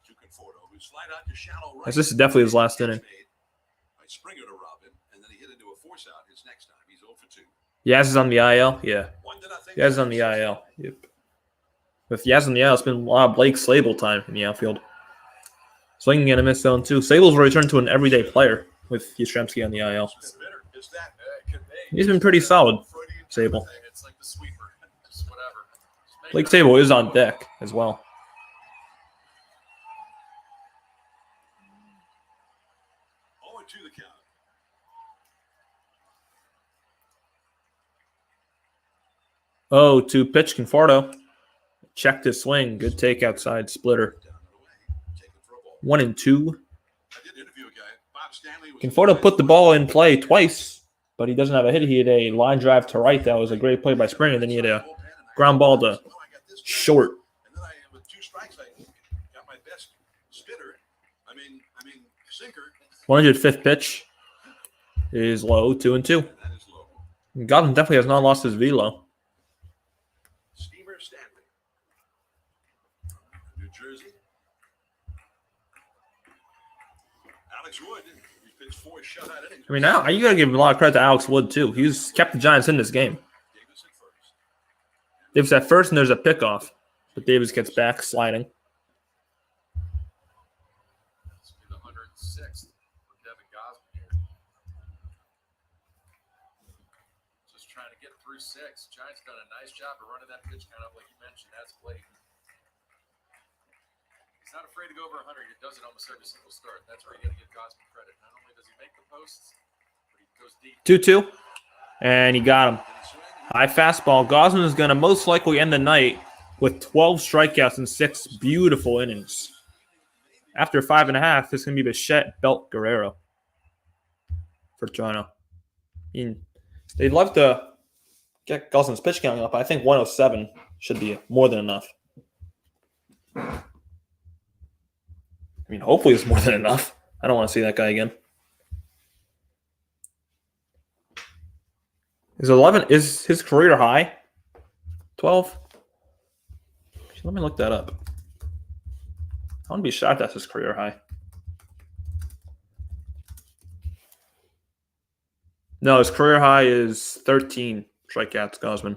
to Conforto, who slide out to shallow right. As this is definitely his last inning. By Springer to Robin, and then he hit into a force out his next time. He's 0 for 2. Yaz is on the IL. Yeah. 1-0. Yaz is on the IL. Yep. With Yaz on the IL, it's been a lot of Blake Slable time in the outfield. Swinging in a miss zone, too. Sable's returned to an everyday player with Yastrzemski on the IL. Is that Could be. He's been pretty solid, Sable. It's like the sweeper. Just whatever. Just make Blake it Sable is on deck as well. to the count? Oh, 2 pitch Conforto. Checked his swing. Good take outside splitter. 1-2. Conforto put the ball in play twice, but he doesn't have a hit. He had a line drive to right. That was a great play by Springer. Then he had a ground ball to short. And then with 2 strikes, I got my best spitter. I mean, sinker. 105th pitch is low, 2-2. That is low. Gausman definitely has not lost his velo. Steamer Stanley. New Jersey. Alex Wood. He pitched 4 shutout innings. I mean, now you got to give a lot of credit to Alex Wood, too. He's kept the Giants in this game. Davis at first. Davis at first, and there's a pickoff. But Davis gets back, sliding. This will be the 106th for Devin Gausman here. Just trying to get through 6. Giants done a nice job of running that pitch count up, like you mentioned. That's Blake. He's not afraid to go over 100. He does it almost every single start. That's where you got to give Gausman credit. Not only does he make the posts, but he goes deep. 2-2. And he got him. High fastball. Gausman is going to most likely end the night with 12 strikeouts in 6 beautiful innings. After 5.5, this is going to be Bichette, Belt, Guerrero for Toronto. I mean, they'd love to get Gausman's pitch count up. I think 107 should be more than enough. I mean, hopefully it's more than enough. I don't want to see that guy again. Is 11 is his career high? 12? Let me look that up. I want to be shocked that's his career high. No, his career high is 13 strikeouts, Gausman.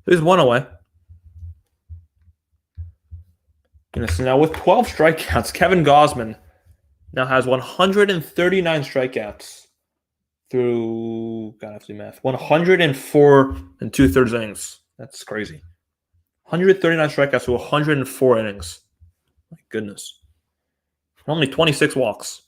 He's 1 away. So now with 12 strikeouts, Kevin Gausman now has 139 strikeouts through, gotta have to do math, 104 and 2/3 innings. That's crazy. 139 strikeouts to 104 innings. My goodness. Only 26 walks.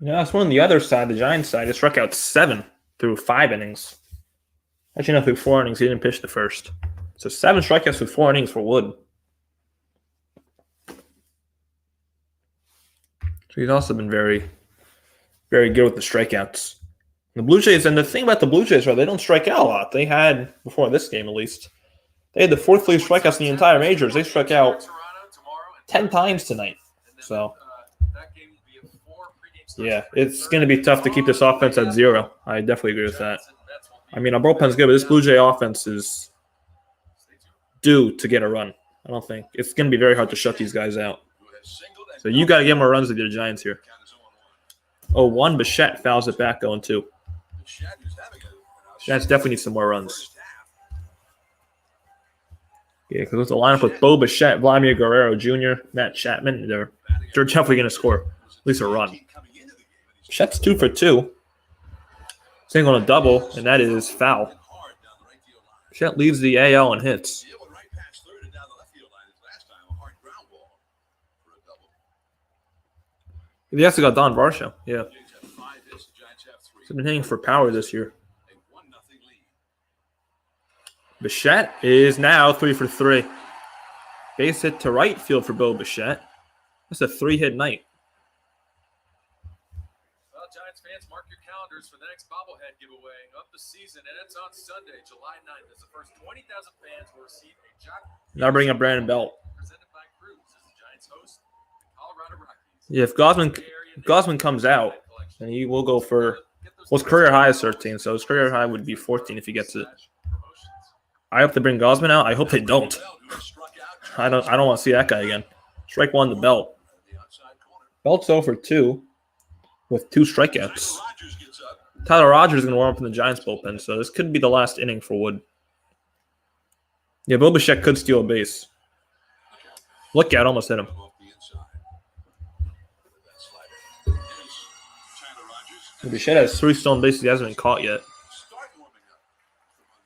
Yeah, that's one on the other side, the Giants side. He struck out 7 through 5 innings. Actually, no, through 4 innings. He didn't pitch the first. So 7 strikeouts through 4 innings for Wood. So he's also been very, very good with the strikeouts. The Blue Jays, and the thing about the Blue Jays, right, they don't strike out a lot. They had, before this game at least, they had the 4th least strikeouts in the entire majors. They struck out 10 times tonight. So yeah, it's going to be tough to keep this offense at 0. I definitely agree with that. I mean, our bullpen's good, but this Blue Jay offense is due to get a run. I don't think. It's going to be very hard to shut these guys out. So you got to get more runs with your Giants here. 0-1, Bichette fouls it back, 0-2. Giants definitely need some more runs. Yeah, because with the lineup with Bo Bichette, Vladimir Guerrero Jr., Matt Chapman, they're definitely going to score at least a run. Bichette's 2 for 2. Single on a double, and that is foul. Bichette leads the AL in hits. He also got Don Varsho. Yeah. He's been hitting for power this year. Bichette is now 3 for 3. Base hit to right field for Bo Bichette. That's a 3-hit night. Well, Giants fans, mark your calendars for the next bobblehead giveaway of the season, and it's on Sunday, July 9th. As the first 20,000 fans will receive a Jock. Now bring up Brandon Belt. Presented by Cruz as the Giants host the Colorado Rockies. Yeah, if Gausman comes out, then he will go for his career high is 13, so his career high would be 14 if he gets it. I hope they bring Gausman out. I hope they don't. I don't want to see that guy again. Strike one to Belt. Belt's 0 for 2 with 2 strikeouts. Tyler Rogers is going to warm up in the Giants bullpen, so this could be the last inning for Wood. Yeah, Bo Bichette could steal a base. Look out, almost hit him. Bichette has 3 stolen bases he hasn't been caught yet.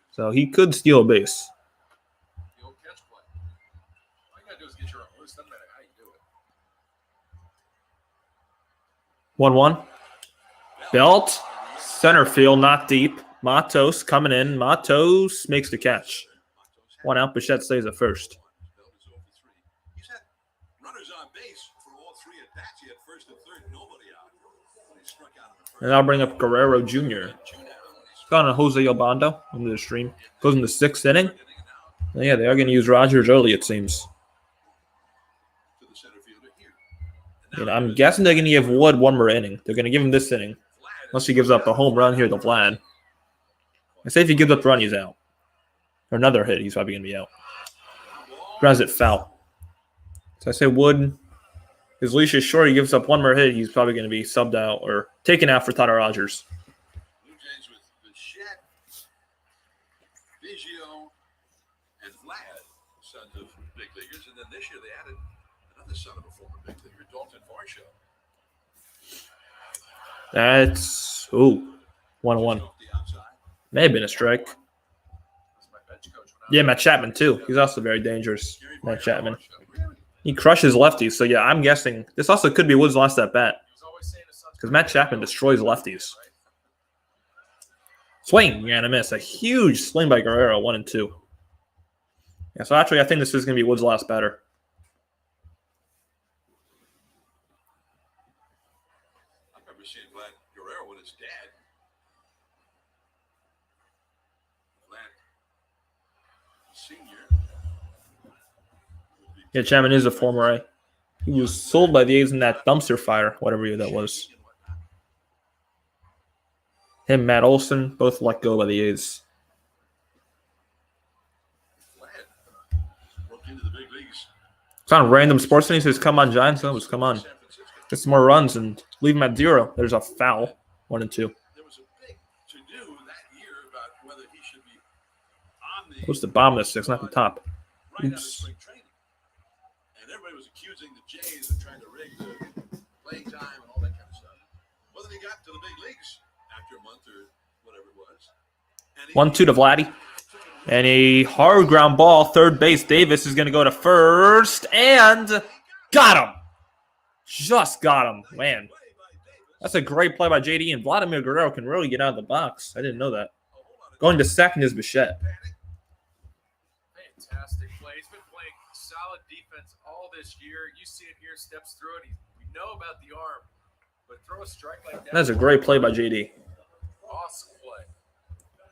So he could steal a base. The old catch play. All you got to do is get your own loose. Doesn't matter how you do it. 1-1. Belt. Center field, not deep. Matos coming in. Matos makes the catch. 1 out. Bichette stays at first. He's had runners on base for all 3 at bats. He had first and third, nobody out. He struck out in the first. And I'll bring up Guerrero Jr. Got on Jose Obando into the stream. Goes in the 6th inning. And yeah, they are going to use Rogers early, it seems. And I'm guessing they're going to give Wood 1 more inning. They're going to give him this inning. Unless he gives up a home run here to Vlad. I say if he gives up the run, he's out. Or another hit, he's probably going to be out. Grounds it foul. So I say Wood, his leash is short. He gives up 1 more hit. He's probably going to be subbed out or taken out for Tyler Rogers. Blue Jays with Bichette, Biggio, and Vlad, sons of big leaguers. And then this year they added another son of a former big leaguer, Dalton Varsho. That's 1-1. May have been a strike. Yeah, Matt Chapman too. He's also very dangerous. Matt Chapman. He crushes lefties. So yeah, I'm guessing this also could be Wood's last at bat. Because Matt Chapman destroys lefties. Swing and a miss. A huge swing by Guerrero, 1 and 2. Yeah, so actually I think this is going to be Wood's last batter. I remember seeing Vlad Guerrero with his dad. Vlad Sr. Yeah, Chapman is a former A. He was sold by the A's in that dumpster fire, whatever year that was. Him, Matt Olson, both let go by the A's. It's on random sports and he says, come on, Giants. Let's come on. Get some more runs and leave him at 0. There's a foul. 1 and 2. There was a big to-do that year about whether he should be on the What's the bottom of the 6, not the top? right out of Oops. spring training. And everybody was accusing the Jays of trying to rig the playing time and all that kind of stuff. Well, then he got to the big leagues after a month or whatever it was. And he 1-2 to Vladdy. And a hard ground ball. Third base. Davis is going to go to first. And got him. Just got him. Man. That's a great play by JD. And Vladimir Guerrero can really get out of the box. I didn't know that. Going to second is Bichette. Fantastic play. He's been playing solid defense all this year. You see it here, steps through it. We know about the arm, but throw a strike like that. That's a great play by JD. Awesome play.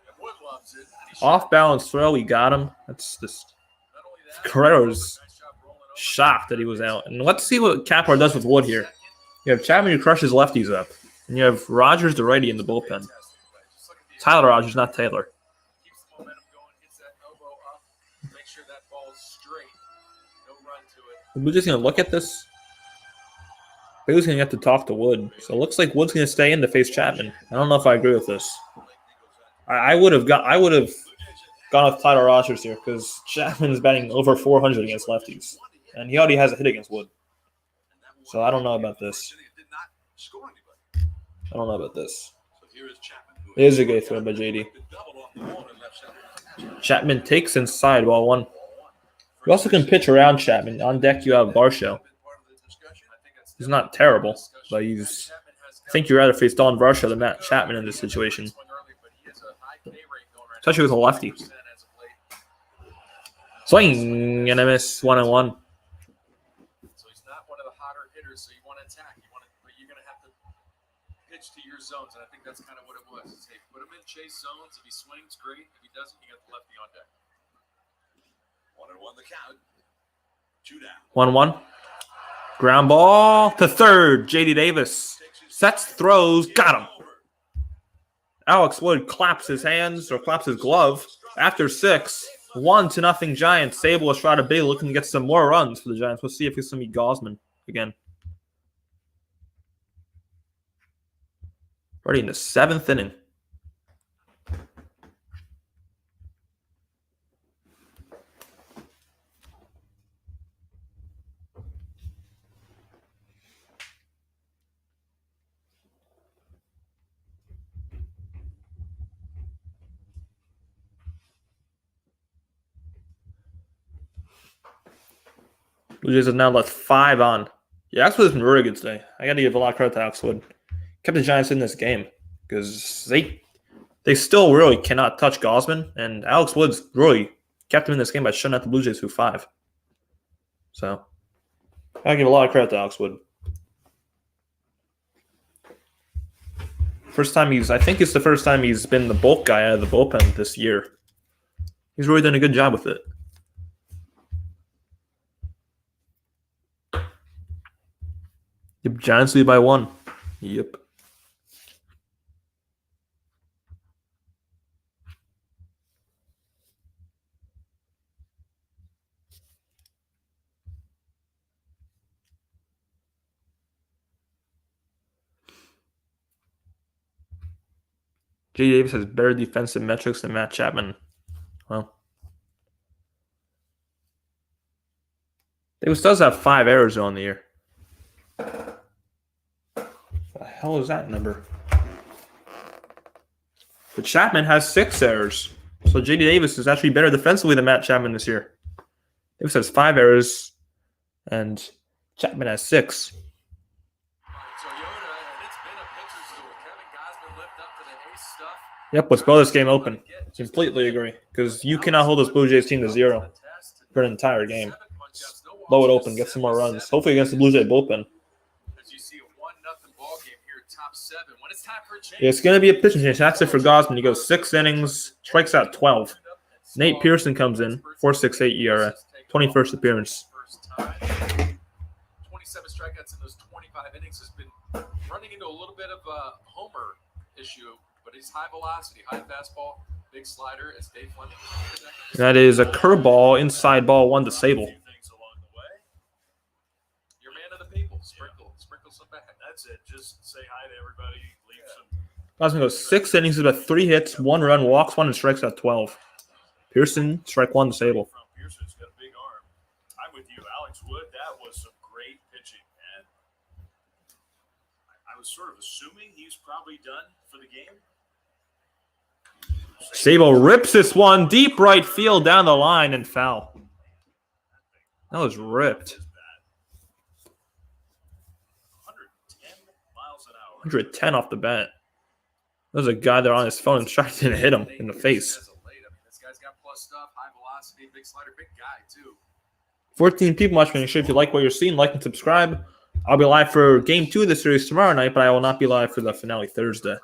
And Wood loves it. Off balance throw. He got him. That's just Not only that, Guerrero's nice job rolling over. shocked that he was out. And let's see what Kapler does with Wood here. You have Chapman who crushes lefties up. And you have Rogers, the righty, in the bullpen. Fantastic play. Just look at the Tyler Rogers, not Taylor. keeps the momentum going, gets that elbow up, make sure that ball's straight. No run to it. We're just going to look at this. Bailey's going to have to talk to Wood. So it looks like Wood's going to stay in to face Chapman. I don't know if I agree with this. I would have gone with title rosters here because Chapman is batting over 400 against lefties, and he already has a hit against Wood. So I don't know about this. I don't know about this. It is a great throw by JD. Chapman takes inside ball one. You also can pitch around Chapman. On deck, you have Varsho. He's not terrible, but he's. I think you'd rather face Don Varsho than Matt Chapman in this situation, especially with a lefty. Swing and a miss, 1-1. So he's not one of the hotter hitters. So you want to attack, but you're going to have to pitch to your zones, and I think that's kind of what it was. Hey, put him in chase zones. If he swings, great. If he doesn't, you got the lefty on deck. 1-1 the count. 2 down. 1-1. Ground ball to third. JD Davis sets, throws, got him. Alex Wood claps his hands or claps his glove after 6. 1-0 Giants. Sable is shot a big, looking to get some more runs for the Giants. We'll see if it's going to be Gausman again. Already in the 7th inning. Blue Jays have now left 5 on. Yeah, Alex Wood's been really good today. I got to give a lot of credit to Alex Wood. Kept the Giants in this game because they still really cannot touch Gausman, and Alex Wood's really kept him in this game by shutting out the Blue Jays through 5. So, I give a lot of credit to Alex Wood. I think it's the first time he's been the bulk guy out of the bullpen this year. He's really done a good job with it. Yep, Giants lead by 1. Yep. J. Davis has better defensive metrics than Matt Chapman. Well, Davis does have 5 errors on the year. The hell is that number? But Chapman has 6 errors. So J.D. Davis is actually better defensively than Matt Chapman this year. Davis has 5 errors, and Chapman has 6. Yep, let's blow this game open. Completely agree. Because you cannot hold this Blue Jays team to 0 for an entire game. Blow it open, get some more runs. Hopefully against the Blue Jay bullpen. Yeah, it's going to be a pitching change. That's it for Gausman. He goes 6 innings, strikes out 12. Nate Pearson comes in, 4.68 ERA, 21st appearance. 27 strikeouts in those 25 innings has been running into a little bit of a homer issue, but he's high velocity, high fastball, big slider. As Dave Fleming. That is a curveball, inside ball 1 to Sable. You're man of the people. Sprinkle some back. That's it. Just say hi to everybody. Leave some. Gausman goes 6 innings, about 3 hits, 1 run, walks 1, and strikes out 12. Pearson, strike 1 to Sable. Pearson's got a big arm. I'm with you, Alex Wood. That was some great pitching, and I was sort of assuming he's probably done for the game. Sable rips this one deep right field down the line and foul. That was ripped. 110 miles an hour. 110 off the bat. There's a guy there on his phone trying to hit him in the face. This guy's got plus stuff, high velocity, big slider, big guy too. 14 people watching. Make sure if you like what you're seeing, like and subscribe. I'll be live for Game 2 of the series tomorrow night, but I will not be live for the finale Thursday.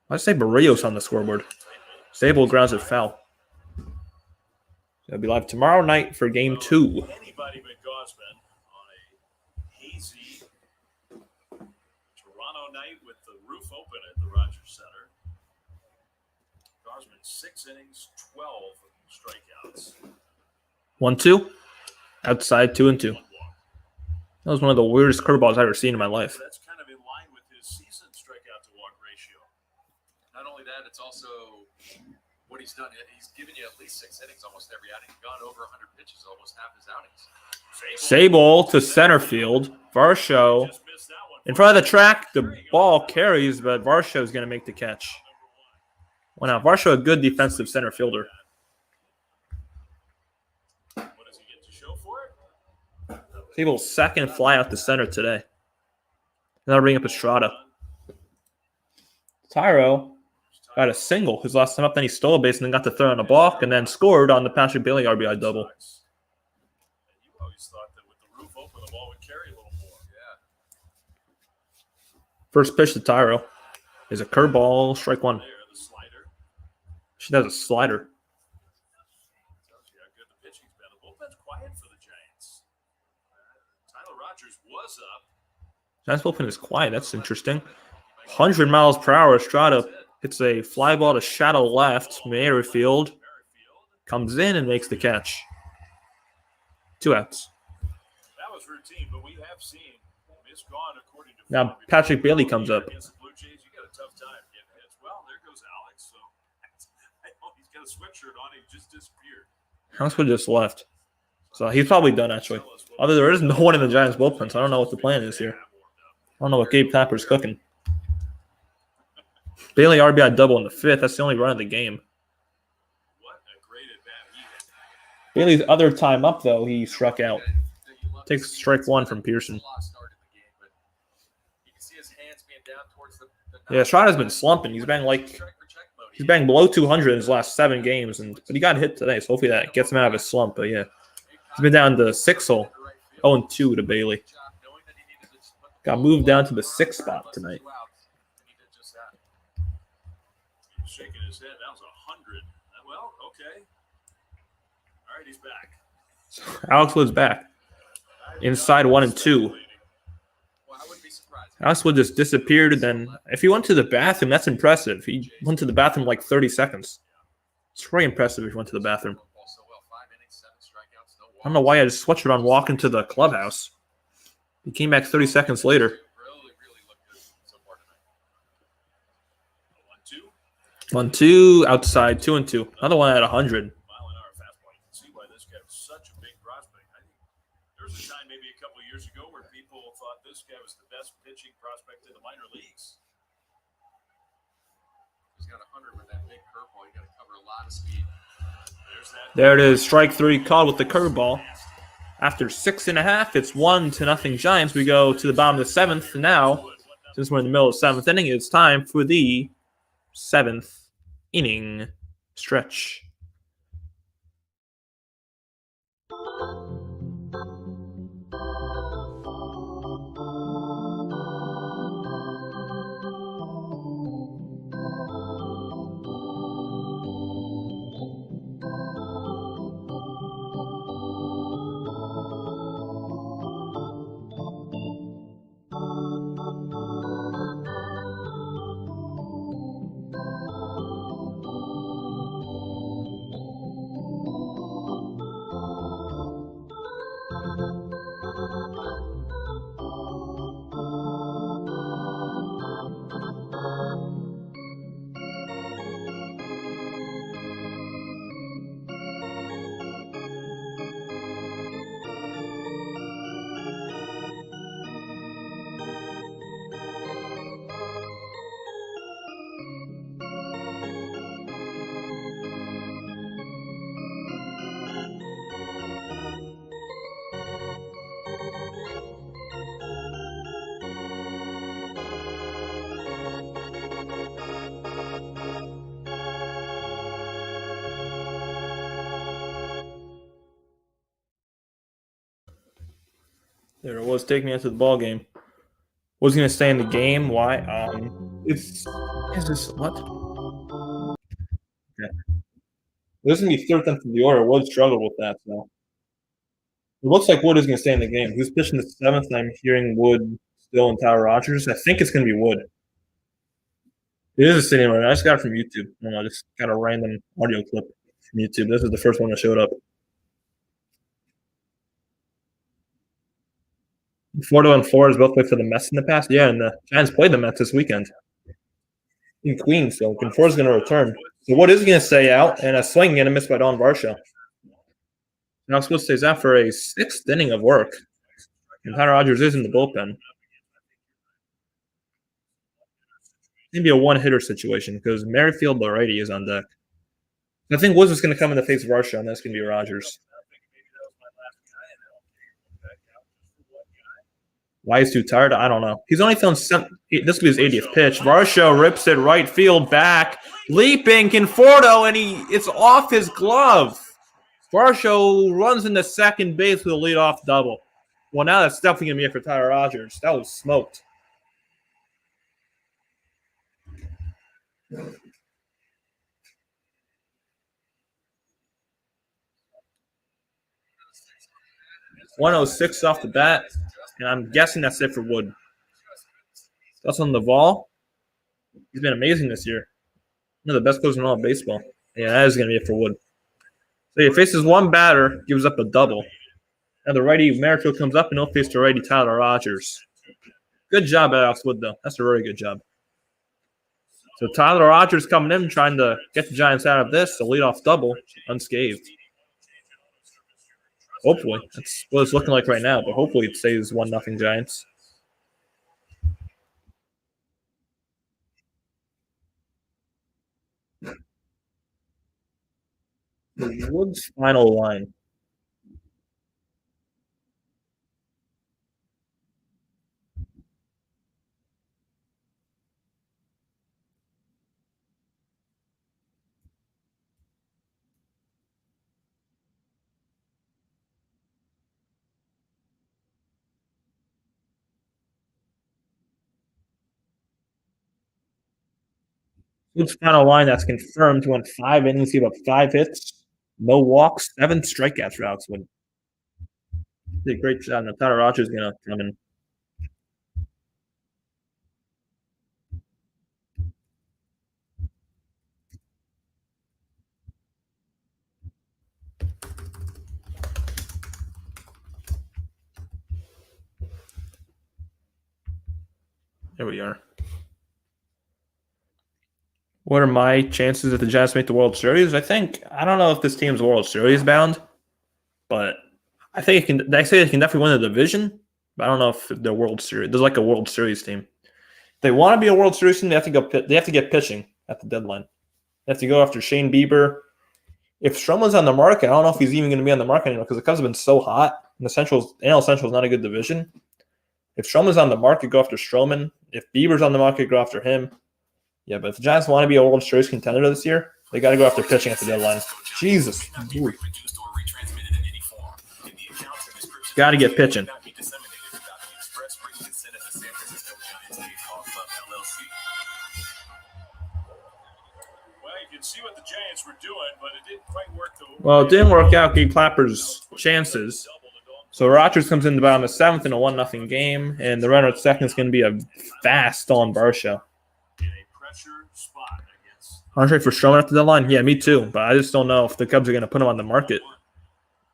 I say Barrios on the scoreboard. Sable grounds it foul. I'll be live tomorrow night for Game 2. Anybody but Gausman on a hazy Toronto night with the roof open at the Rogers Center. Gausman 6 innings, 12 strikeouts. 1-2. Outside 2-2. That was one of the weirdest curveballs I've ever seen in my life. That's kind of in line with his season strikeout to walk ratio. Not only that, it's also what he's done, he's given you at least 6 innings almost every outing. Gone over 100 pitches almost half his outings. Sable to center field. Varsho in front of the track. The ball carries, but Varsho is going to make the catch. Well, now Varsho, a good defensive center fielder. What does he get to show for it? Sable's second fly out to center today. And that'll bring up Estrada. Tyro got a single his last time up, then he stole a base and then got to throw on a balk and then scored on the Patrick Bailey RBI double. You always thought that with the roof open, the ball would carry a little more. Yeah. First pitch to Tyro is a curveball, strike one. There, the slider. She does a slider. Tells you how good the pitching's been. The bullpen's quiet for the Giants. Tyler Rogers was up. Giants bullpen is quiet. That's interesting. 100 miles per hour. Estrada hits a fly ball to shadow left. Merrifield comes in and makes the catch. 2 outs. That was routine, but we have seen it's gone according to. Now Patrick Bailey comes up. Against the Blue Jays, you got a tough time getting hits. Well, there goes Alex. So he's got a sweatshirt on. He just disappeared. Alex would just left. So he's probably done, actually. Although there is no one in the Giants bullpen, so I don't know what the plan is here. I don't know what Gabe Tapper's cooking. Bailey RBI double in the 5th. That's the only run of the game. What a great at bat he had. Bailey's other time up, though, he struck out. Takes strike 1 from Pearson. Yeah, Estrada's been slumping. He's been below 200 in his last 7 games, but he got hit today, so hopefully that gets him out of his slump. But yeah, he's been down to 6-hole, 0-2 to Bailey. Got moved down to the 6th spot tonight. Shaking his head. That was 100. Well, okay. All right, he's back. Alex Wood's back. Inside 1 and 2. Alex Wood just disappeared. Then, if he went to the bathroom, that's impressive. He went to the bathroom like 30 seconds. It's very impressive if he went to the bathroom. I don't know why I just switched it on walking to the clubhouse. He came back 30 seconds later. 1-2 outside, 2-2. Another one at 100. Mile-an-hour fastball. You can see why this guy was such a big prospect. I think there was a time maybe a couple of years ago where people thought this guy was the best pitching prospect in the minor leagues. He's got 100 with that big curveball. You got to cover a lot of speed. There it is. Strike 3 called with the curveball. After 6.5, it's 1-0 Giants. We go to the bottom of the 7th. Now, since we're in the middle of the 7th inning, it's time for the 7th inning stretch. There it was. Take me into the ball game. Was going to stay in the game. Why? Is this what? Okay. This is going to be 3rd from the order. Wood struggled with that, so it looks like Wood is going to stay in the game. Who's pitching the 7th? I'm hearing Wood still and Tyler Rogers. I think it's going to be Wood. It is a stadium right now. I just got it from YouTube. I just got a random audio clip from YouTube. This is the first one that showed up. 4-4 has both played for the Mets in the past. Yeah, and the Giants played the Mets this weekend in Queens, so Confor's going to return. So Wood is going to stay out, and a swing and a miss by Don Varsho. Now Wood stays out for a 6th inning of work, and Tyler Rogers is in the bullpen. Maybe a one-hitter situation because Merrifield already is on deck. I think Woods is going to come in the face of Varsho, and that's going to be Rogers. Why he's too tired? I don't know. He's only thrown this will be his 80th pitch. Varsho rips it right field back. Leaping Conforto, and it's off his glove. Varsho runs into second base with a leadoff double. Well, now that's definitely going to be it for Tyler Rogers. That was smoked. .106 off the bat, and I'm guessing that's it for Wood. That's on the ball. He's been amazing this year. One of the best closers in all of baseball. Yeah, that is going to be it for Wood. So he faces one batter, gives up a double. Now the righty Merrifield comes up, and he'll face the righty Tyler Rogers. Good job, Alex Wood, though. That's a very good job. So Tyler Rogers coming in, trying to get the Giants out of this. A leadoff double, unscathed. Hopefully. That's what it's looking like right now, but hopefully it stays 1-0 Giants. Wood's final line. Wood's final line that's confirmed to win 5 innings, give up 5 hits, no walks, 7 strikeouts for Alex Wood. Did a great job. Now Tyler Rogers is going to come in. There we are. What are my chances that the Giants make the World Series? I don't know if this team's World Series bound, but I think they say they can definitely win the division, but I don't know if they're World Series. There's like a World Series team. If they want to be a World Series team, they have to get pitching at the deadline. They have to go after Shane Bieber. If Stroman's on the market, I don't know if he's even going to be on the market anymore because the Cubs have been so hot. And the NL Central is not a good division. If Stroman's on the market, go after Stroman. If Bieber's on the market, go after him. Yeah, but if the Giants want to be a World Series contender this year, they got to go after pitching at the deadline. Jesus. Got to get pitching. Well, it didn't work out. Gabe Clapper's chances. So Rogers comes in the bottom of the 7th in a 1-0 game, and the runner at second is going to be a fast on Varsho. Entree for Stroman at the deadline? Yeah, me too. But I just don't know if the Cubs are going to put him on the market.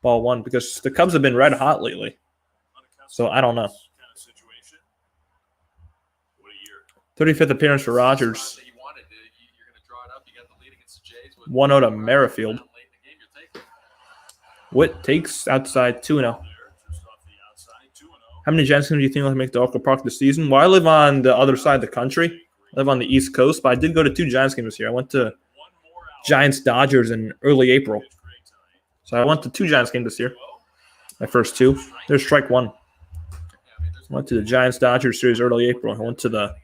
Ball one, because the Cubs have been red hot lately. So I don't know. 35th appearance for Rogers. 1-0 to Merrifield. Witt takes outside 2-0. How many Giants do you think will make the Oracle Park this season? Well, I live on the other side of the country. I live on the East Coast, but I did go to 2 Giants games this year. I went to Giants-Dodgers in early April. So I went to 2 Giants games this year. My first 2. There's strike 1. I went to the Giants-Dodgers series early April. I went to the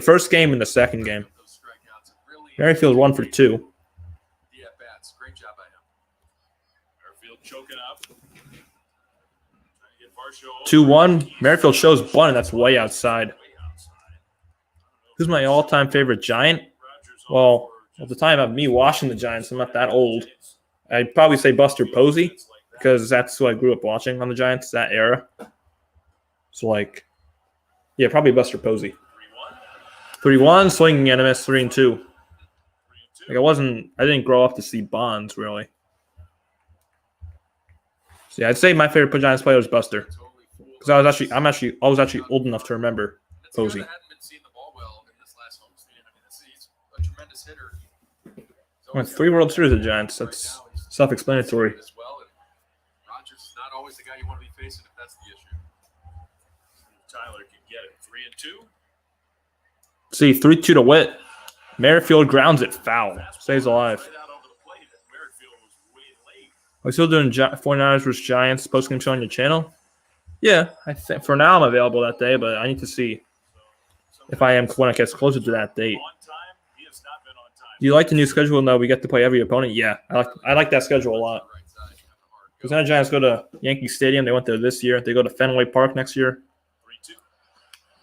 first game and the second game. Merrifield 1 for 2. 2-1. Merrifield shows bunt, and that's way outside. Who's my all-time favorite Giant? Well, at the time of me watching the Giants, I'm not that old. I'd probably say Buster Posey because that's who I grew up watching on the Giants, that era. So, yeah, probably Buster Posey. 3-1, swinging and a miss, 3-2. I didn't grow up to see Bonds, really. So, yeah, I'd say my favorite Giants player was Buster. Because I was actually old enough to remember Posey. left-handed hitter. Won 3 World Series of the Giants. That's self-explanatory. As well, and Rogers is not always the guy you want to be facing if that's the issue. Tyler can get it. 3-2. See, 3-2 to Witt. Merrifield grounds it foul. Stays alive. Right out over the plate, and Merrifield was way late. Are we still doing 49ers versus Giants post-game show on your channel? Yeah, I think for now I'm available that day, but I need to see if I am when it gets closer to that date. On time, he has not been on time. Do you like the new schedule? No, we get to play every opponent. Yeah, I like that schedule a lot. Right side, having a hard Because now the Giants go to Yankee Stadium. They went there this year. They go to Fenway Park next year. 3-2.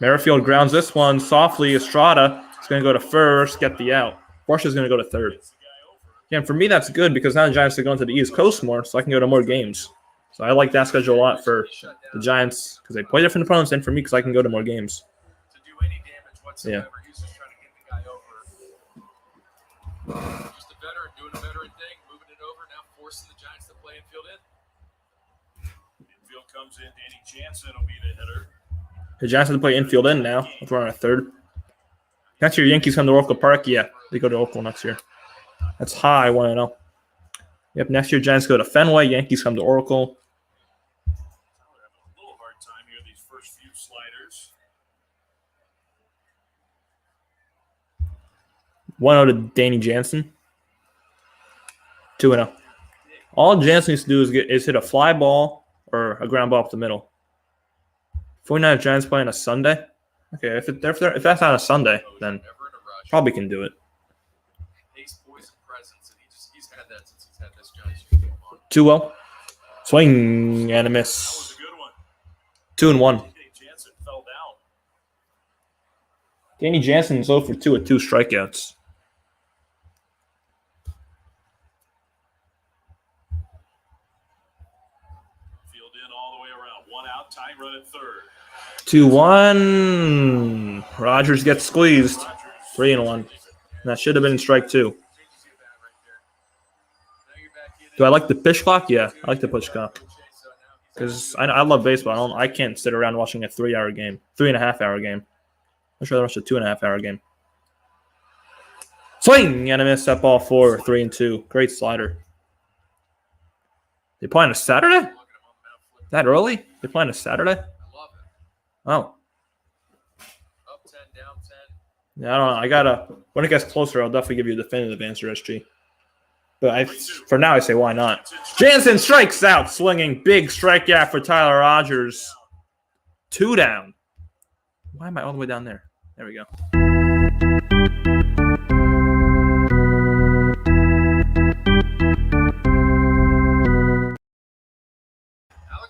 Merrifield grounds this one softly. Estrada is going to go to first, get the out. Bush is going to go to third. Gets the guy over. Yeah, and for me that's good because now the Giants are going to the East Coast more, so I can go to more games. So I like that schedule a lot for the Giants because they play different opponents, and for me because I can go to more games. to do any damage whatsoever. He's just trying to get the guy over. Just a veteran doing a veteran thing, moving it over, now forcing the Giants to play infield in. Infield comes in. Danny Jansen will be the hitter. The Giants have to play infield in now. If we're on a third. Next year, Yankees come to Oracle Park. Yeah, they go to Oracle next year. That's high 1-0. Yep, next year Giants go to Fenway. Yankees come to Oracle. Tyler having a little hard time here. These first few sliders. 1-0 to Danny Jansen. 2-0. All Jansen needs to do is hit a fly ball or a ground ball up the middle. 49ers Giants playing a Sunday. Okay, if that's not a Sunday, then Never in a rush. probably can do it. Takes poison presence, and he's had that since he's had this Giants uniform on. 2-0. Swing and a That miss. was a good one. 2-1. Danny Jansen fell down. Danny Jansen is 0 for 2 with 2 strikeouts. Field in all the way around. 1 out. Tying run at third. 2-1. Rogers gets squeezed. Rogers 3-1. That should have been strike 2. Changes your bat right there. Now you're back in. Do I like the pitch clock? Yeah, I like the pitch clock. So now he's Because I love baseball. I can't sit around watching a 3-hour game, 3.5-hour game. I'm sure I watch a 2.5-hour game. Swing and a miss. That ball 4, 3-2. Great slider. They play on a Saturday? looking him on the mound, flipping. That early? They play on a Saturday? I love it. Oh. Up 10, down 10. Yeah, I don't know. I gotta. When it gets closer, I'll definitely give you a definitive answer, SG. But for now, I say why not? Jansen strikes out, swinging big strikeout for Tyler Rogers. 2 down. Why am I all the way down there? There we go.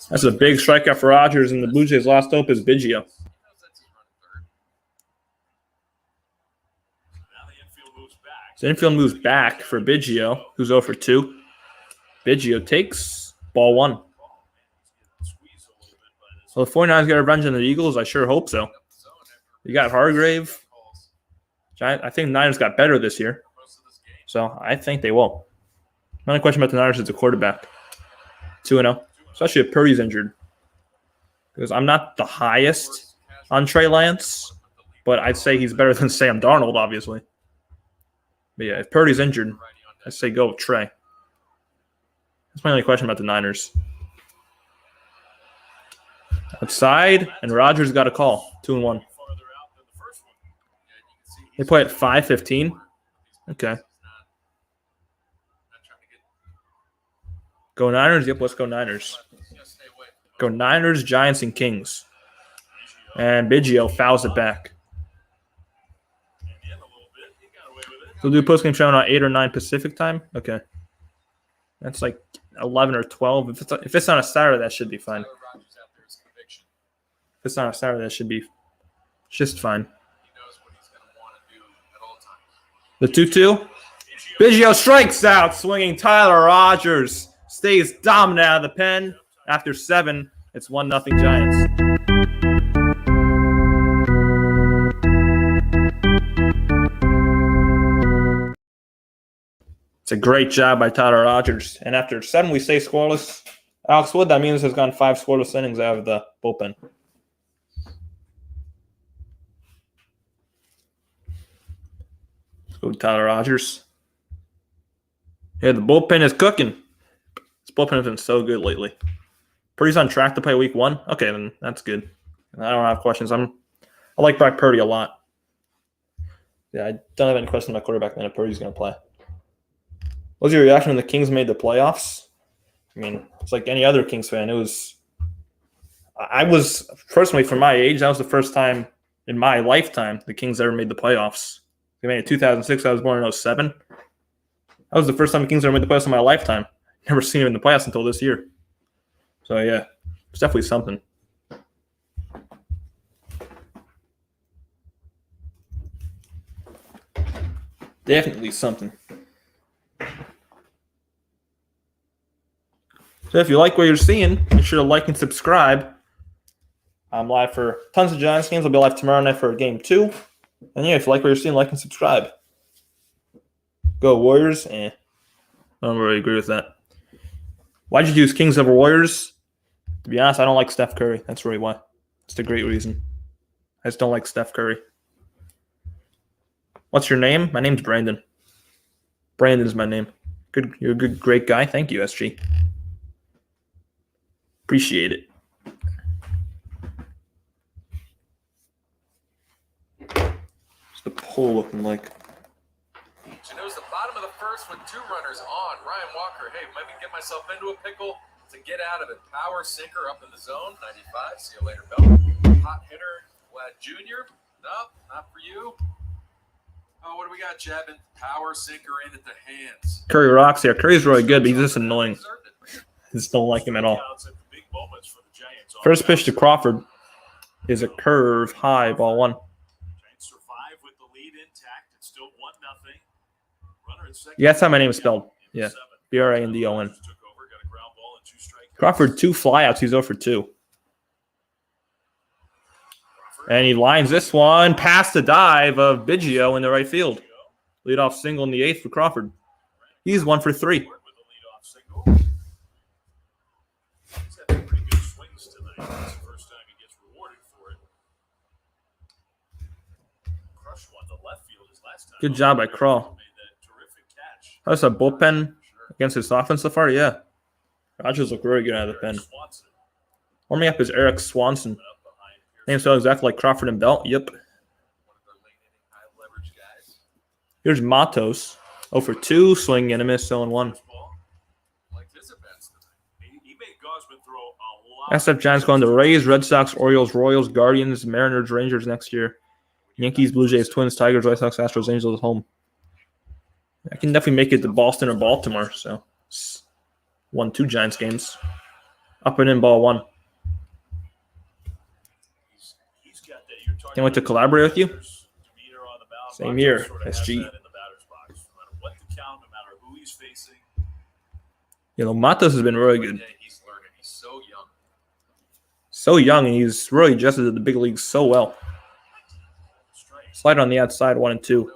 That's a big strikeout for Rogers, and the Blue Jays' last hope is Biggio. He knows that's his running third. Now the infield moves back. So infield moves back for Biggio, who's 0 for 2. Biggio takes ball 1. Squeeze a little bit by this. So the 49ers get revenge on the Eagles? I sure hope so. Up the zone after You got Hargrave. calls I think the Niners got better this year, most of this game. so I think they will. My only question about the Niners is the quarterback. 2-0, especially if Purdy's injured. Because I'm not the highest on Trey Lance, but I'd say he's better than Sam Darnold, obviously. But yeah, if Purdy's injured, I'd say go with Trey. That's my only question about the Niners. Outside, and Rodgers got a call. 2-1. Farther out than the first one. Yeah, you can see They play at 5:15. Okay. Not trying to get. Go Niners? Yep, let's go Niners. Just stay away. Go Niners, Giants, and Kings. And Biggio fouls it back. And in a little bit. He got away with it. So we'll do postgame show on 8 or 9 Pacific time? Okay. That's like 11 or 12. If it's on a Saturday, that should be fine. Tyler Rogers out there is conviction. If it's on a Saturday, that should be just fine. He knows what he's going to want to do at all times. The 2-2. Biggio strikes out, swinging. Tyler Rogers stays dominant out of the pen. After 7, it's 1-0 Giants. It's a great job by Tyler Rogers. And after 7, we stay scoreless. Alex Wood, that means has gone 5 scoreless innings out of the bullpen. go with Tyler Rogers. Yeah, the bullpen is cooking. This bullpen has been so good lately. Purdy's on track to play week 1. Okay, then that's good. I don't have questions. I like Brock Purdy a lot. Yeah, I don't have any questions on my quarterback then if Purdy's going to play. What was your reaction when the Kings made the playoffs? I mean, it's like any other Kings fan. I was, personally, for my age, that was the first time in my lifetime the Kings ever made the playoffs. They made it in 2006. I was born in 07. That was the first time the Kings ever made the playoffs in my lifetime. Never seen them in the playoffs until this year. So, yeah, it's definitely something. Definitely something. So if you like what you're seeing, make sure to like and subscribe. I'm live for tons of Giants games. I'll be live tomorrow night for game 2. And yeah, if you like what you're seeing, like and subscribe. Go Warriors. I don't really agree with that. Why'd you choose Kings over Warriors? To be honest, I don't like Steph Curry. That's really why. That's the great reason. I just don't like Steph Curry. What's your name? My name's Brandon. Brandon is my name. Good, you're a good, great guy. Thank you, SG. Appreciate it. What's the poll looking like? She knows the bottom of the first with 2 runners on. Ryan Walker, hey, let me get myself into a pickle to get out of it. Power sinker up in the zone, 95. See you later, Bell. Hot hitter, Vlad Jr. Nope, not for you. Oh, what do we got, Chapman? Power sinker in at the hands. Curry rocks here. Curry's really good, but he's just annoying. I just don't like him at all. First pitch to Crawford is a curve high, ball 1. Giants survive with the lead intact. It's still 1-0. Runner at second. Yeah, that's how my name is spelled. Yeah, Brandon. Crawford 2 flyouts. He's 0 for 2. And he lines this one past the dive of Biggio in the right field. Leadoff single in the 8th for Crawford. He's 1 for 3. Good job by Crawl. That's a bullpen against his offense so far. Yeah, Rogers look really good out of the pen. Warming up is Eric Swanson. Name spelled exactly like Crawford and Belt. Yep. Here's Matos. 0 for 2. Swing and a miss. 0-1. SF Giants going to Rays, Red Sox, Orioles, Royals, Guardians, Mariners, Rangers next year. Yankees, Blue Jays, Twins, Tigers, White Sox, Astros, Angels at home. I can definitely make it to Boston or Baltimore. So, 1-2 Giants games. Up and in, ball 1. Can't wait to collaborate with you. Same here, SG. You know, Matos has been really good. So young, and he's really adjusted to the big leagues so well. Slide on the outside, 1 and 2.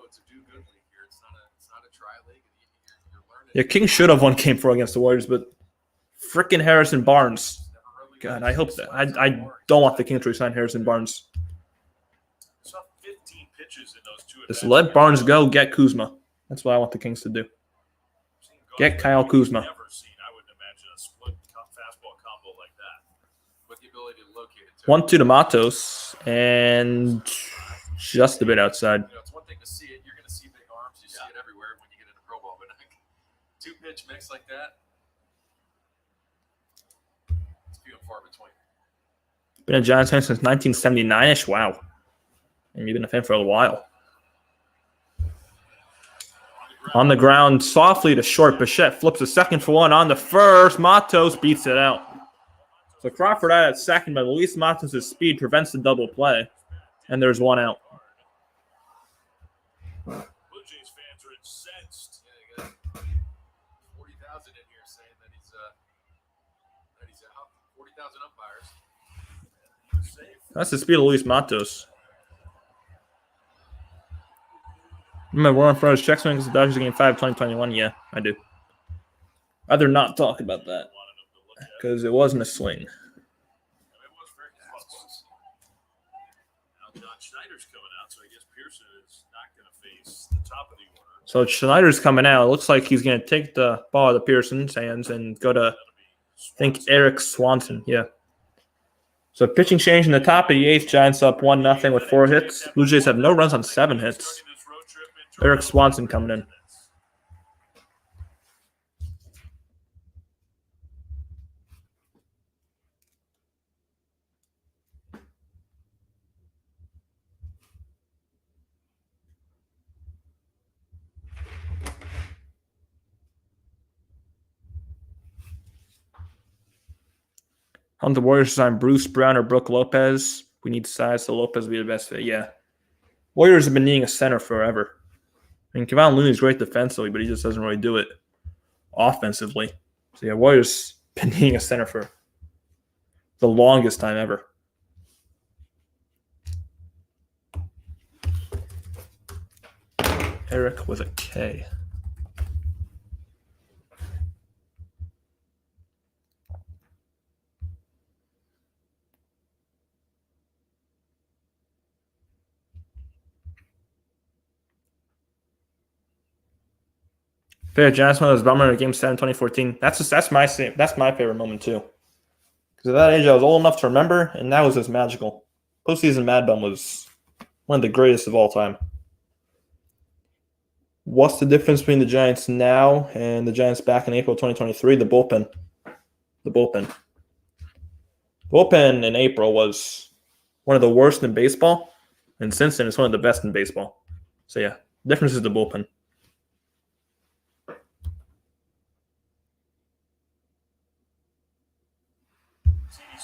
Yeah, King should have won Game 4 against the Warriors, but frickin' Harrison Barnes. God, I hope that. I don't want the Kings to resign Harrison Barnes. Just let Barnes go, get Kuzma. That's what I want the Kings to do. Get Kyle Kuzma. 1-2 to Matos, and just a bit outside. You know, it's one thing to see it. You're going to see big arms. You see it everywhere when you get into pro ball. But 2-pitch mix like that, it's few and far between. Been a Giants fan since 1979-ish. Wow. And you've been a fan for a while. On the ground, softly to short. Bichette flips a second for 1 on the first. Matos beats it out. So Crawford out at second, but Luis Matos' speed prevents the double play. And there's 1 out. Blue Jays fans are incensed. Yeah, you got 40,000 in here saying that he's out. 40,000 umpires. He was safe. That's the speed of Luis Matos. Remember, we're on front of check swing because the Dodgers game 5 2021. Yeah, I do. I'd rather not talk about that because it wasn't a swing. It was very close. Now John Schneider's coming out, so I guess as Pearson is not going to face the top of the order. So Schneider's coming out. It looks like he's going to take the ball out of Pearson's hands and go to, I think, Eric Swanson. Yeah. So pitching change in the top of the eighth. Giants up 1-0 with 4 hits. Blue Jays have no runs on 7 hits. Eric Swanson coming in. On the Warriors sign Bruce Brown or Brooke Lopez. We need size, so Lopez will be the best fit. Yeah. Warriors have been needing a center forever. I mean, Kevon Looney's great defensively, but he just doesn't really do it offensively. So, yeah, Warriors been needing a center for the longest time ever. Eric with a K. Favorite Giants moment was Bummer in Game 7, 2014. That's my favorite moment too. Because at that age, I was old enough to remember, and that was just magical. Postseason Mad Bum was one of the greatest of all time. What's the difference between the Giants now and the Giants back in April 2023? The bullpen. The bullpen in April was one of the worst in baseball, and since then, it's one of the best in baseball. So yeah, the difference is the bullpen.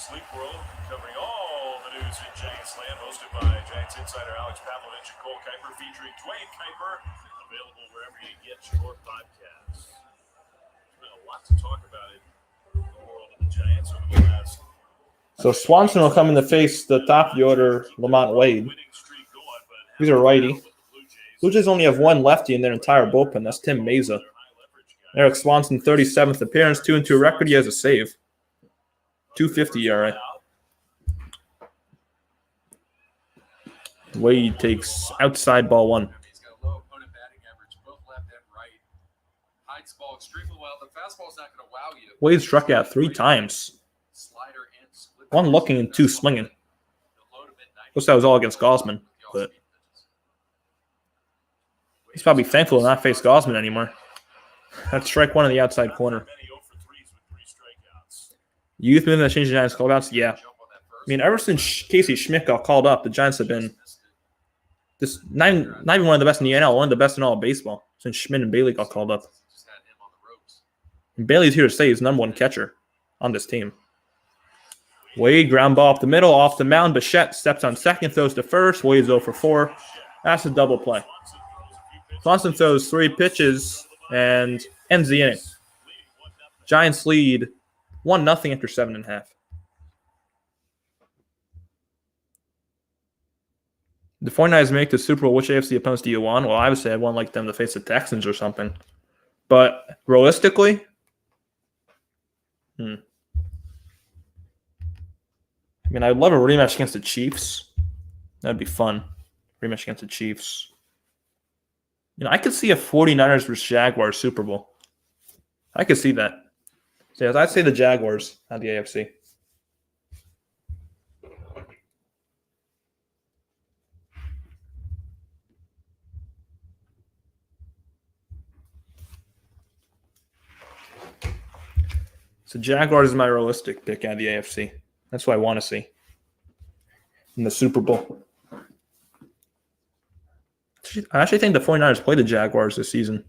Sleep World, covering all the news in Giants land, hosted by Giants insider Alex Pavlovich and Cole Kuiper, featuring Dwayne Kuiper, available wherever you get your podcasts. There's been a lot to talk about in the world of the Giants over the last. So Swanson will come in to face the top of the order, Lamont Wade. He's a righty. Blue Jays only have one lefty in their entire bullpen. That's Tim Meza. Eric Swanson, 37th appearance, 2-2 record. He has a save. 250 ERA. Wade takes outside ball 1. He's got a low opponent batting average, both left and right. Hides ball extremely well. The fastball's not going to wow you. Wade struck out 3 times. Slider and split. 1 looking and 2 swinging. Guess that was all against Gausman, but he's probably thankful to not face Gausman anymore. That's strike 1 in the outside corner. Youth movement that changed the Giants' clubhouse? Yeah. I mean, ever since Casey Schmidt got called up, the Giants have been not even one of the best in the NL, one of the best in all of baseball since Schmidt and Bailey got called up. And Bailey's here to stay. He's the number 1 catcher on this team. Wade, ground ball up the middle, off the mound. Bichette steps on second, throws to first. Wade's 0 for 4. That's a double play. Swanson throws 3 pitches and ends the inning. Giants lead 1-0 after 7.5. The 49ers make the Super Bowl. Which AFC opponents do you want? Well, obviously, I'd want like them to face the Texans or something. But realistically, I mean, I'd love a rematch against the Chiefs. That'd be fun. Rematch against the Chiefs. You know, I could see a 49ers versus Jaguars Super Bowl. I could see that. So yeah, I'd say the Jaguars, not the AFC. So Jaguars is my realistic pick out of the AFC. That's what I want to see in the Super Bowl. I actually think the 49ers play the Jaguars this season.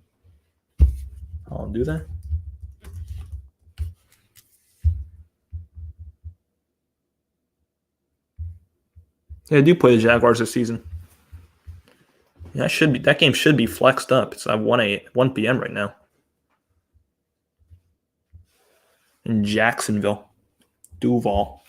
I'll do that. Yeah, they do play the Jaguars this season. Yeah, that game should be flexed up. It's at 1 p.m. right now. In Jacksonville. Duval.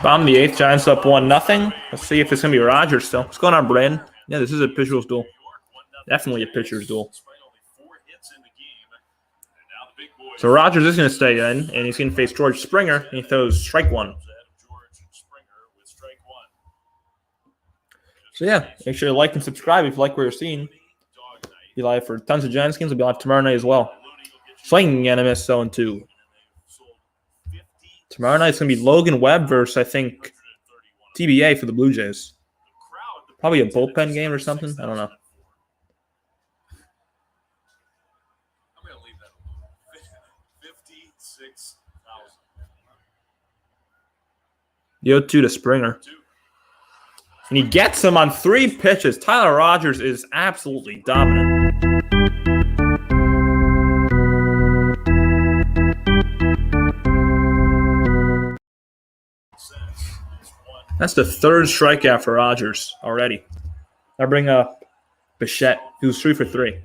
Bottom of the 8th, Giants up 1-0. Let's see if it's going to be Rogers still. What's going on, Brandon? Yeah, this is a pitcher's duel. Definitely a pitcher's duel. So Rogers is going to stay in, and he's going to face George Springer, and he throws strike one. So yeah, make sure to like and subscribe if you like what you're seeing. Be live for tons of Giants games. We'll be live tomorrow night as well. Swinging NMS 0-2. Tomorrow night it's going to be Logan Webb versus, I think, TBA for the Blue Jays. Probably a bullpen game or something. I don't know. I'm going to leave that alone. 56,000. The 0-2 to Springer. And he gets him on 3 pitches. Tyler Rogers is absolutely dominant. That's the 3rd strikeout for Rogers already. I bring up Bichette, who's 3 for 3.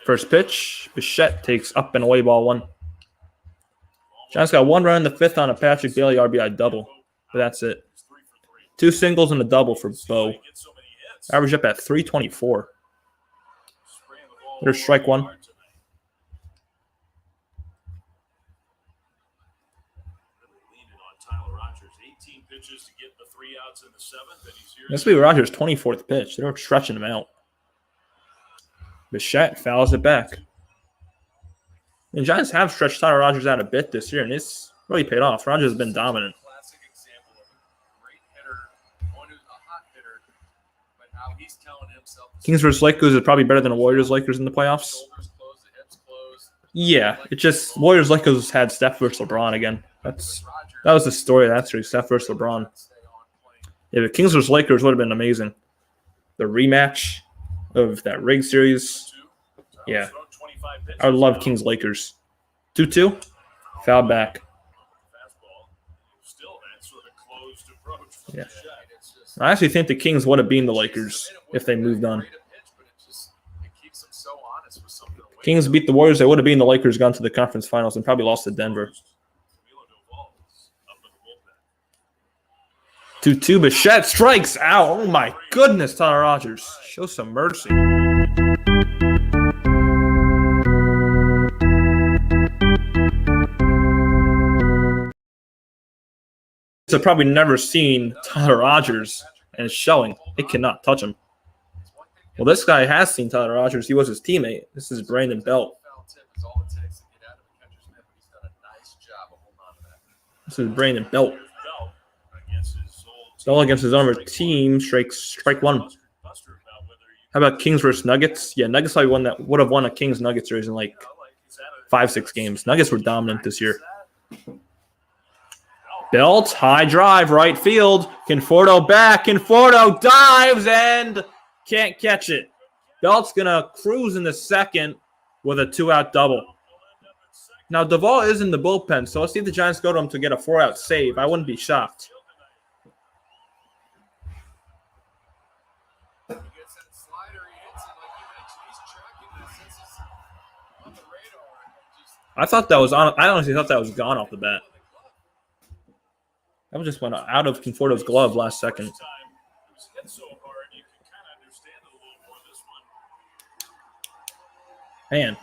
First pitch, Bichette takes up and away ball 1. Giants got 1 run in the 5th on a Patrick Bailey RBI double, but that's it. 2 singles and a double for Bo. Average up at 324. There's strike 1. This will be Rogers' 24th pitch. They're stretching him out. Bichette fouls it back. The Giants have stretched Tyler Rogers out a bit this year, and it's really paid off. Rogers has been dominant. Classic example of a great hitter, one who's a hot hitter, but how he's telling himself. Kings versus Lakers is probably better than Warriors Lakers in the playoffs. Shoulders closed, the hips closed. Yeah, it just Warriors Lakers had Steph versus LeBron again. That was the story of that series, Steph versus LeBron. Yeah, the Kings versus Lakers would have been amazing. The rematch of that Rig series. Yeah. I would love Kings Lakers. 2-2. Foul back. Yeah. I actually think the Kings would have beaten the Lakers if they moved on. Kings beat the Warriors. They would have beaten the Lakers, gone to the conference finals, and probably lost to Denver. 2-2. Bichette strikes out. Oh my goodness, Tyler Rogers. Show some mercy. I've probably never seen Tyler Rogers, and it's showing. It cannot touch him. Well, this guy has seen Tyler Rogers. He was his teammate. This is Brandon Belt. This is Brandon Belt. Belt against his own team, strike 1. How about Kings versus Nuggets? Yeah, Nuggets probably one that would have won a Kings Nuggets series in like 5-6 games. Nuggets were dominant this year. Belt, high drive, right field. Conforto back. Conforto dives and can't catch it. Belt's going to cruise in the 2nd with a 2-out double. Now, Duvall is in the bullpen, so let's see if the Giants go to him to get a 4-out save. I wouldn't be shocked. I thought that was on. I honestly thought that was gone off the bat. That just went out of Conforto's glove last second. Man.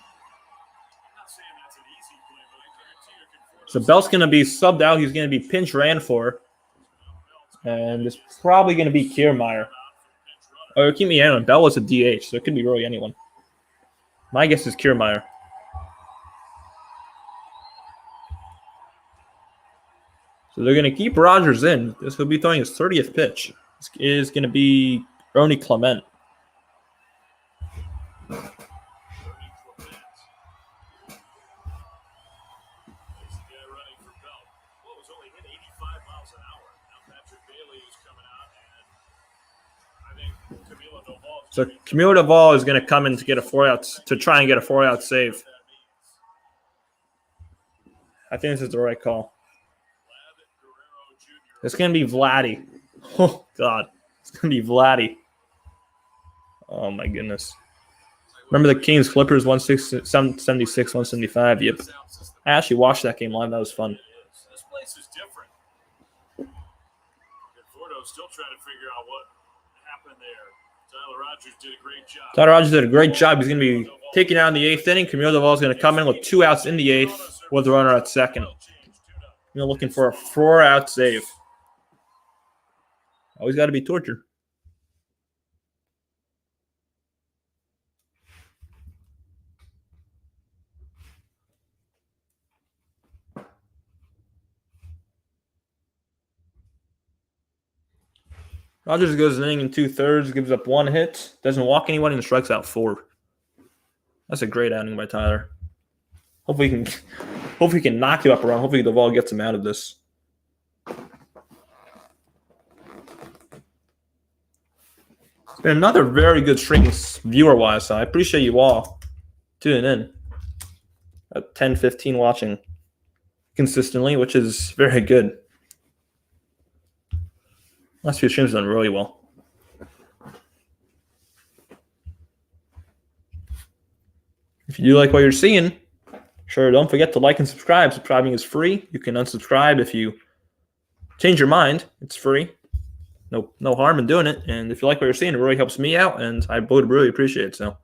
So Belt's going to be subbed out. He's going to be pinch ran for. And it's probably going to be Kiermaier. Or keep me in. Bell was a DH, so it could be really anyone. My guess is Kiermaier. So they're going to keep Rogers in. This will be throwing his 30th pitch. This is going to be Ronnie Clement. So Camilo Duvall is going to come in to get a 4-out to try and get a 4-out save. I think this is the right call. It's going to be Vladdy. Oh, God. It's going to be Vladdy. Oh, my goodness. Remember the Kings Clippers 176, 175? Yep. I actually watched that game live. That was fun. This place is different. Conforto's still trying to figure out what happened there. Tyler Rogers did a great job. Tyler Rogers did a great job. He's going to be taking out in the 8th inning. Camilo Duvall is going to come in with 2 outs in the 8th with the runner at second. You're looking for a 4-out save. Always got to be tortured. Rogers goes an inning in 2/3, gives up 1 hit, doesn't walk anyone, and strikes out 4. That's a great outing by Tyler. Hopefully he can knock you up around. Hopefully Duvall gets him out of this. It's been another very good stream viewer-wise, so I appreciate you all tuning in at 10-15 watching consistently, which is very good. Last few streams done really well. If you do like what you're seeing, sure, don't forget to like and subscribe. Subscribing is free. You can unsubscribe if you change your mind. It's free. No harm in doing it. And if you like what you're seeing, it really helps me out, and I would really appreciate it. So,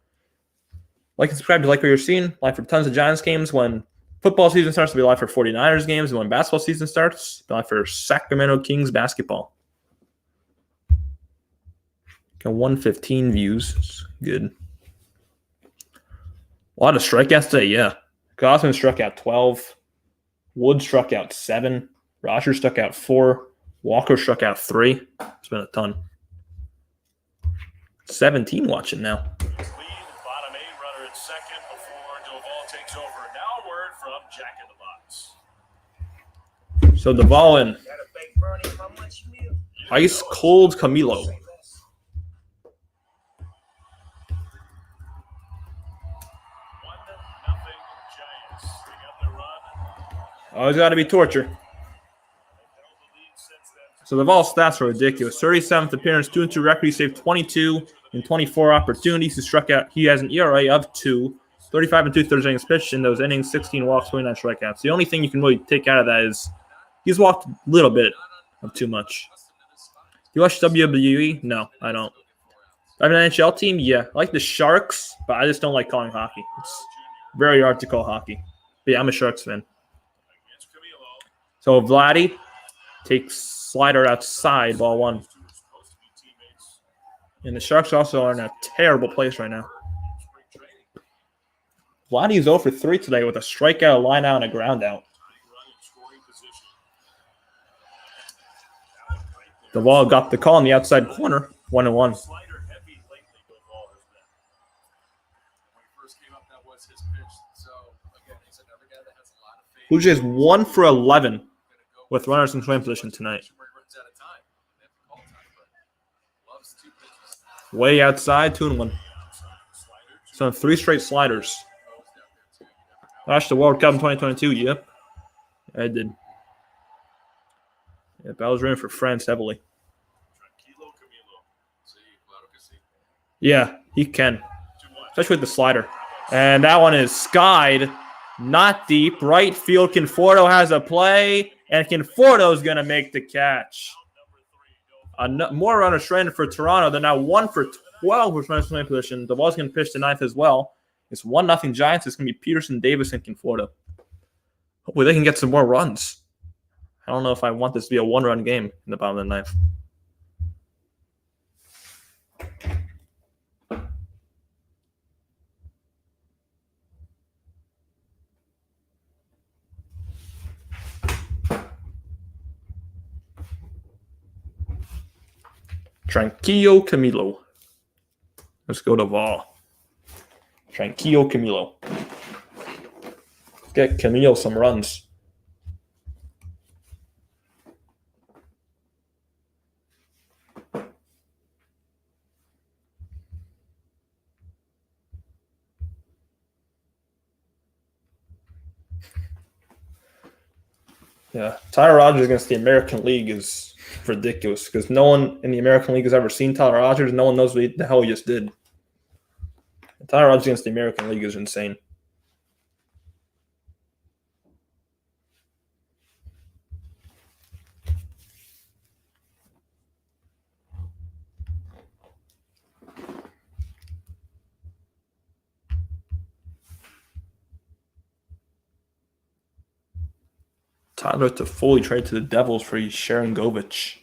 like and subscribe to like what you're seeing. Live for tons of Giants games. When football season starts, to be live for 49ers games. And when basketball season starts, be live for Sacramento Kings basketball. Got 115 views. It's good. A lot of strikeouts today, yeah. Gausman struck out 12. Wood struck out 7. Rogers struck out 4. Walker struck out 3. It's been a ton. 17 watching now. Lead, bottom 8 runner at second before Duvall takes over. Now a word from Jack in the Box. So Duvall in. Ice cold Camilo. Always got to be torture. So the Vol stats are ridiculous. 37th appearance, 2-2 record. He saved 22 in 24 opportunities. He struck out. He has an ERA of 2. 35 and 2/3 innings pitched in those innings. 16 walks, 29 strikeouts. The only thing you can really take out of that is he's walked a little bit of too much. Do you watch WWE? No, I don't. I have an NHL team? Yeah. I like the Sharks, but I just don't like calling hockey. It's very hard to call hockey. But yeah, I'm a Sharks fan. So Vladdy takes slider outside, ball 1. And the Sharks also are in a terrible place right now. Vladdy is 0 for 3 today with a strikeout, a line out, and a ground out. The ball got the call in the outside corner, 1-1. Blue Jays 1 for 11 with runners in scoring position tonight. Way outside, 2-1. So 3 straight sliders. Watched the World Cup in 2022, yep. I did. Yep, I was rooting for France heavily. Yeah, he can. Especially with the slider. And that one is skied. Not deep. Right field. Conforto has a play. And Conforto is going to make the catch. More runners stranded for Toronto. They're now 1 for 12 with runners in position. The ball's going to pitch to 9th as well. It's 1-0 Giants. It's going to be Peterson, Davis, and Conforto. Hopefully they can get some more runs. I don't know if I want this to be a 1-run game in the bottom of the 9th. Tranquillo Camilo. Let's go to Vol. Tranquillo Camilo. Let's get Camilo some runs. Yeah, Tyler Rogers against the American League is ridiculous because no one in the American League has ever seen Tyler Rogers. No one knows what the hell he just did. Tyler Rogers against the American League is insane. Tyler to fully trade to the Devils for Sharon Govich.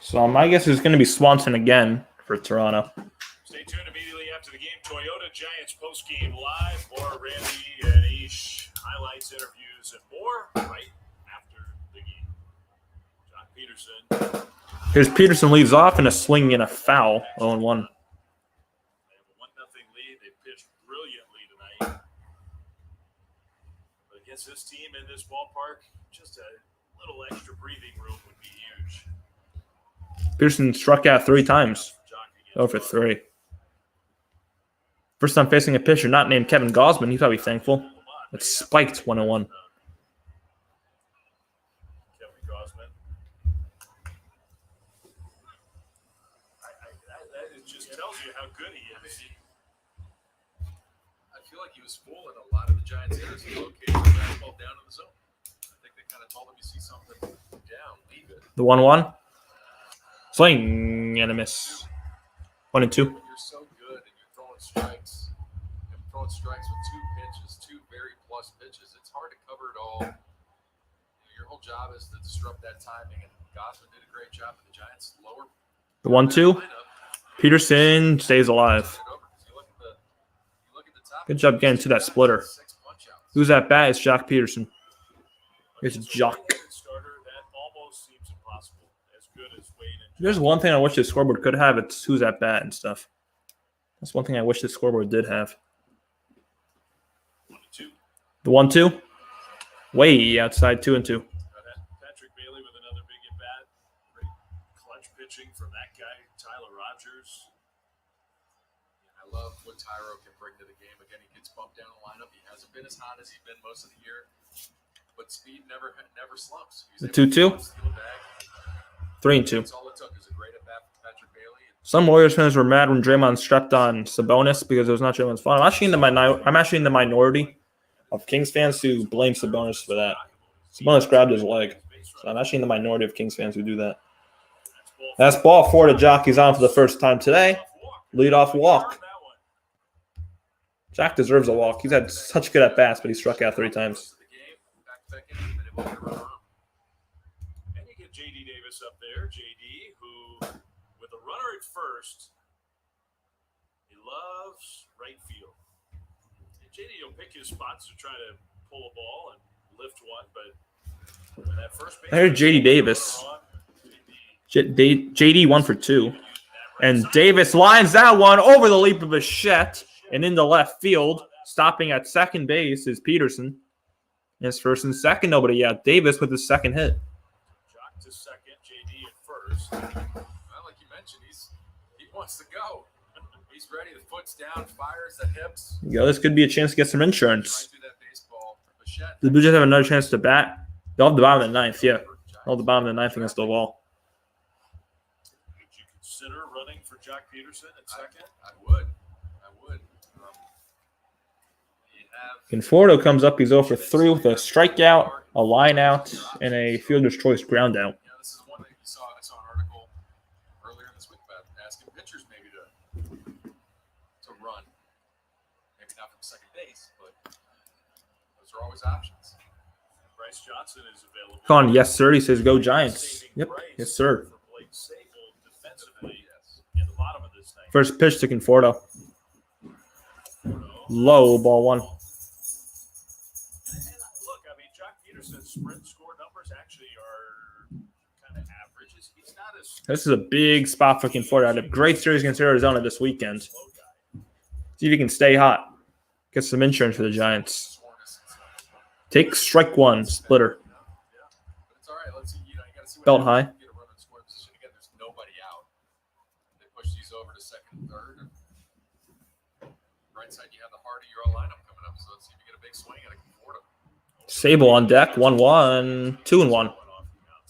So my guess is going to be Swanson again for Toronto. Stay tuned immediately after the game. Toyota Giants post-game live. More Randy and Ish highlights, interviews, and more right after the game. John Peterson. Here's Peterson leads off in a swing and a foul. 0-1. They have a 1-0 lead. They pitched brilliantly tonight. But against this team in this ballpark, just a little extra breathing room would be huge. Peterson struck out 3 times. 0-for-3. First time facing a pitcher not named Kevin Gausman. He's probably thankful. It spiked 101. Kevin Gausman. It just tells you how good he is. I feel like he was fooling a lot of the Giants hitters. He located the fastball down in the zone. I think they kind of told him, you see something down, leave it. The 1-1. Swing and a miss. 1-2. You're so good and you're throwing strikes. You're throwing strikes with 2 pitches, 2 very plus pitches. It's hard to cover it all. Your whole job is to disrupt that timing, and Gausman did a great job. And the Giants lower The 1-2. Peterson stays alive. Good job getting to that splitter. Who's at bat? It's Jock Peterson. It's Jock. There's one thing I wish the scoreboard could have. It's who's at bat and stuff. That's one thing I wish the scoreboard did have. The 1-2. Way outside 2-2. Patrick Bailey with another big at bat. Great clutch pitching from that guy, Tyler Rogers. I love what Tyro can bring to the game. Again, he gets bumped down the lineup. He hasn't been as hot as he's been most of the year, but speed never slumps. The 2-2. 3-2. That's all it took is a great at bat from Patrick Bailey. Some Warriors fans were mad when Draymond stepped on Sabonis because it was not Draymond's fault. I'm actually in the minority of Kings fans who blame Sabonis for that. Sabonis grabbed his leg. So I'm actually in the minority of Kings fans who do that. That's ball 4 to Jock. He's on for the first time today. Leadoff walk. Jock deserves a walk. He's had such good at-bats, but he struck out 3 times. And you get J.D. Davis up there. J.D., who, with a runner at first, he loves right field. J.D. will pick his spots to try to pull a ball and lift one, but when that first base, There's J.D. Davis. J.D. 1 for 2. And Davis lines that one over the leap of Bichette and into left field. Stopping at second base is Peterson. His first and second, nobody. Yeah, Davis with his second hit. Jock to second, J.D. at first. Well, like you mentioned, he wants to go. He's ready. The foot's down, fires the hips. This could be a chance to get some insurance. Right through that baseball. Bichette. The Blue Jays have another chance to bat. They'll have the bottom of the 9th, yeah. They'll have the bottom of the 9th against the wall. Would you consider running for Jock Peterson at second? I would. Conforto comes up. He's 0 for 3 with a strikeout, a line out, and a fielder's choice ground out. Yeah, this is one thing you saw. I saw an article earlier this week about asking pitchers maybe to run. Maybe not from second base, but those are always options. Bryce Johnson is available. Come on, yes, sir. He says, go Giants. Yep, yes, sir. For Blake Sable defensively in the bottom of this thing. First pitch to Conforto. Low, ball 1. Sprint score numbers actually are kind of average. He's not as This is a big spot for Conforto. Had a great series against Arizona this weekend. See if he can stay hot. Get some insurance for the Giants. Take strike one, splitter. But it's all right. Let's see. You got to see what Belt happens. high. Get a runner in scoring position again. There's nobody out. They push these over to second and third. Right side, you have the heart of your own lineup coming up. So let's see if you get a big swing at a Conforto. Sable on deck, 1-1, 2-1.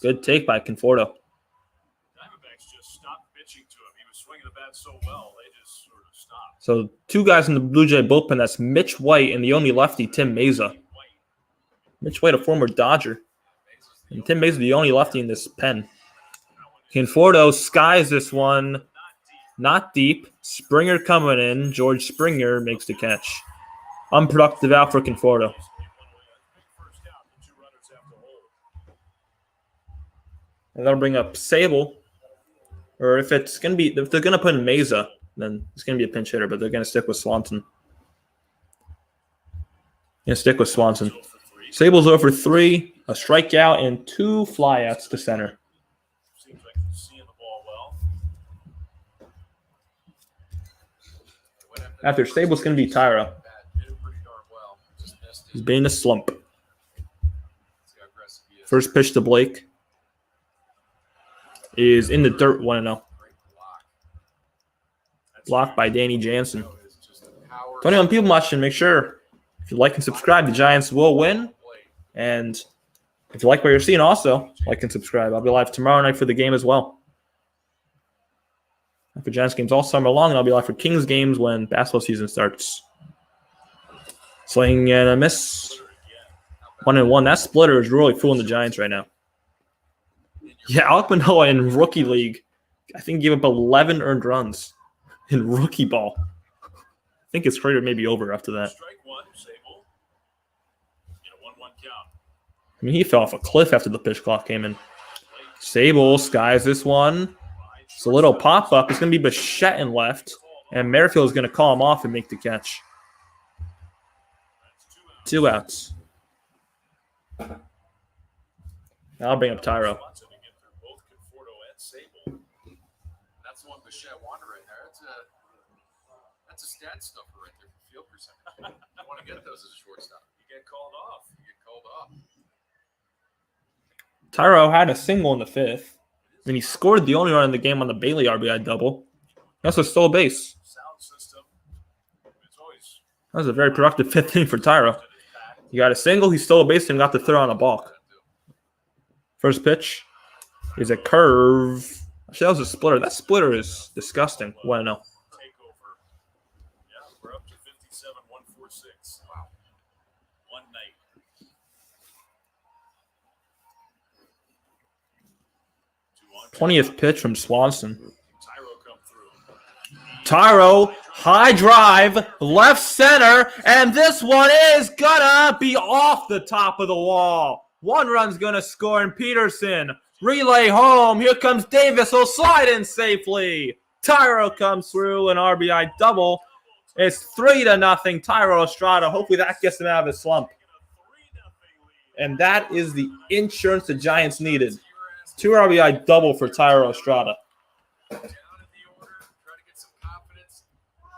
Good take by Conforto. Diamondbacks just stopped pitching to him. He was swinging the bat so well, they just sort of stopped. So 2 guys in the Blue Jay bullpen. That's Mitch White and the only lefty, Tim Meza. Mitch White, a former Dodger. And Tim Meza, the only lefty in this pen. Conforto skies this one. Not deep. Springer coming in. George Springer makes the catch. Unproductive out for Conforto. And that'll bring up Sable. Or if they're gonna put in Meza, then it's gonna be a pinch hitter, but they're gonna stick with Swanson. Sable's over 3, a strikeout, and 2 flyouts to center. Seems like he's seeing the ball well. After Sable's gonna be Tyra. He's been in a slump. First pitch to Blake is in the dirt, 1-0. Blocked by Danny Jansen. To anyone people watching, make sure if you like and subscribe, the Giants will win. And if you like what you're seeing, also like and subscribe. I'll be live tomorrow night for the game as well. For Giants games all summer long, and I'll be live for Kings games when basketball season starts. Swing and a miss. 1-1. That splitter is really fooling the Giants right now. Yeah, Alec Manoah in rookie league, I think gave up 11 earned runs in rookie ball. I think his career may be over after that. Strike one, Sable. In a 1-1 count. I mean, he fell off a cliff after the pitch clock came in. Sable skies this one. It's a little pop-up. It's going to be Bichette in left, and Merrifield is going to call him off and make the catch. 2 outs. Now I'll bring up Tyro. That's the one Bichette wanted right there. That's a stat stuffer right there for field percentage. You want to get those as a shortstop. You get called off. Tyro had a single in the 5th, and he scored the only run in the game on the Bailey RBI double. He also stole a base. That was a very productive 5th inning for Tyro. He got a single, he stole a base, and got the throw on a balk. First pitch is a curve. Actually, that was a splitter. That splitter is disgusting. 1-0. Takeover. Yeah, we're up to 57, 146. Wow. One night. 20th pitch from Swanson. Tyro come through. Tyro, high drive, left center, and this one is gonna be off the top of the wall. 1 run's gonna score, and Peterson relay home. Here comes Davis. He'll slide in safely. Tyro comes through, an RBI double. It's 3-0. Tyro Estrada. Hopefully that gets him out of his slump. And that is the insurance the Giants needed. 2 RBI double for Tyro Estrada. Down in the order, try to get some confidence.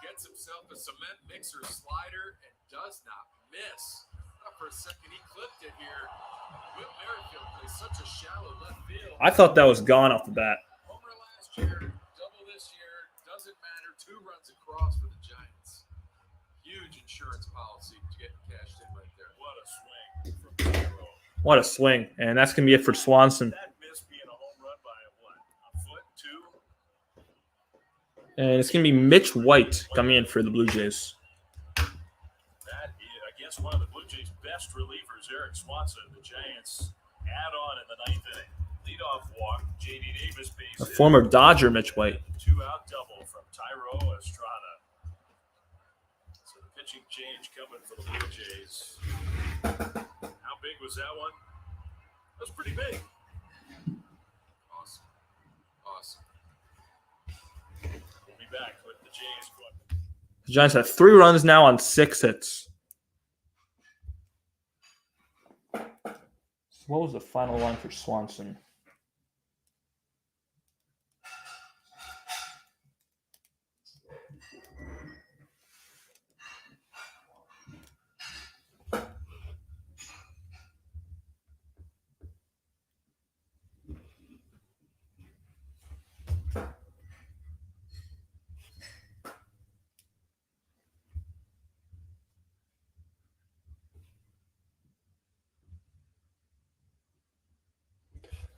Gets himself a cement mixer slider and does not miss. For a second, he clipped it here. Whit Merrifield plays such a shallow left field. I thought that was gone off the bat. Homer last year, double this year. Doesn't matter. 2 runs across for the Giants. Huge insurance policy to get cashed in right there. What a swing from Tyro. What a swing. And that's going to be it for Swanson. That miss being a home run by a foot, 2. And it's going to be Mitch White coming in for the Blue Jays. That is against one of the Blue Jays' best relievers, Eric Swanson. The Giants add on in the 9th inning. Leadoff walk, J.D. Davis base A hit. former Dodger, Mitch White. 2-out double from Tyro Estrada. So the pitching change coming for the Blue Jays. How big was that one? That was pretty big. Awesome. We'll be back with the Jays. The Giants have 3 runs now on 6 hits. What was the final line for Swanson?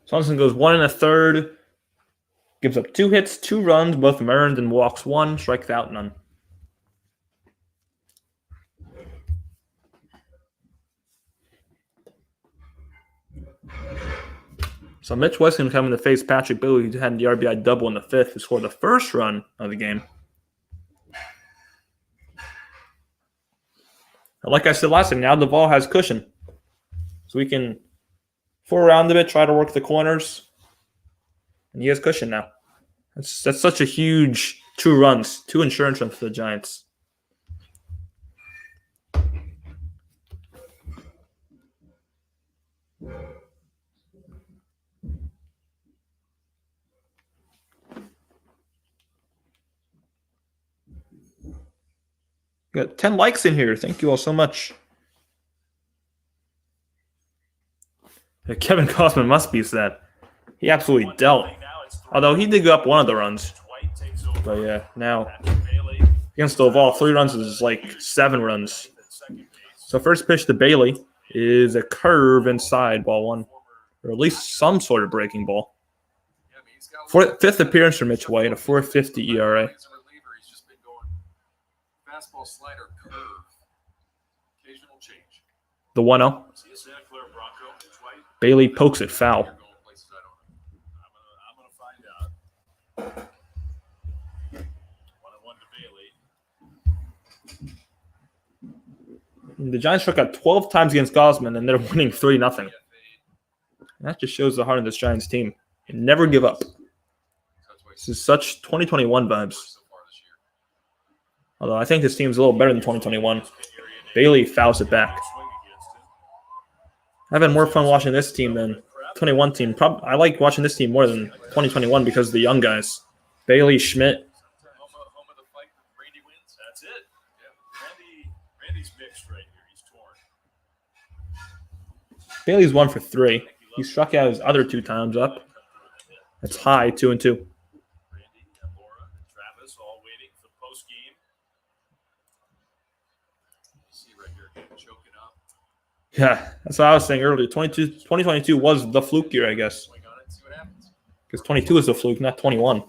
Swanson goes 1 1/3. Gives up 2 hits, 2 runs, both earned, and walks 1, strikes out none. So Mitch Weston coming to face Patrick Bailey, who had the RBI double in the 5th, who scored the first run of the game. And like I said last time, now Duvall has cushion. So we can 4 around a bit, try to work the corners. And he has cushion now. That's such a huge 2 runs, 2 insurance runs for the Giants. Got 10 likes in here. Thank you all so much. Kevin Gausman must be sad. He absolutely dealt. Although he did go up 1 of the runs. But yeah, now against Duvall, 3 runs is like 7 runs. So first pitch to Bailey is a curve inside ball 1. Or at least some sort of breaking ball. 5th appearance for Mitch White, a 4.50 ERA. Fastball, slider, curve. Occasional change. The 1-0. Bailey pokes it foul. I'm gonna find out. 1-1 to Bailey. The Giants struck out 12 times against Gausman, and they're winning 3-0. That just shows the heart of this Giants team. You never give up. This is such 2021 vibes. Although I think this team's a little better than 2021. Bailey fouls it back. I've had more fun watching this team than 21 team. I like watching this team more than 2021 because of the young guys. Bailey, Schmidt. Home of the fight. Randy wins. That's it. Yeah. Randy's mixed right here. He's torn. Bailey's 1 for 3. He struck out his other 2 times up. That's high, 2-2. Randy and Laura and Travis all waiting for the post game. See right here, choking up. Yeah, that's what I was saying earlier. 2022 was the fluke year, I guess. Swing on it, see what happens. Because 22 is the fluke, not 21.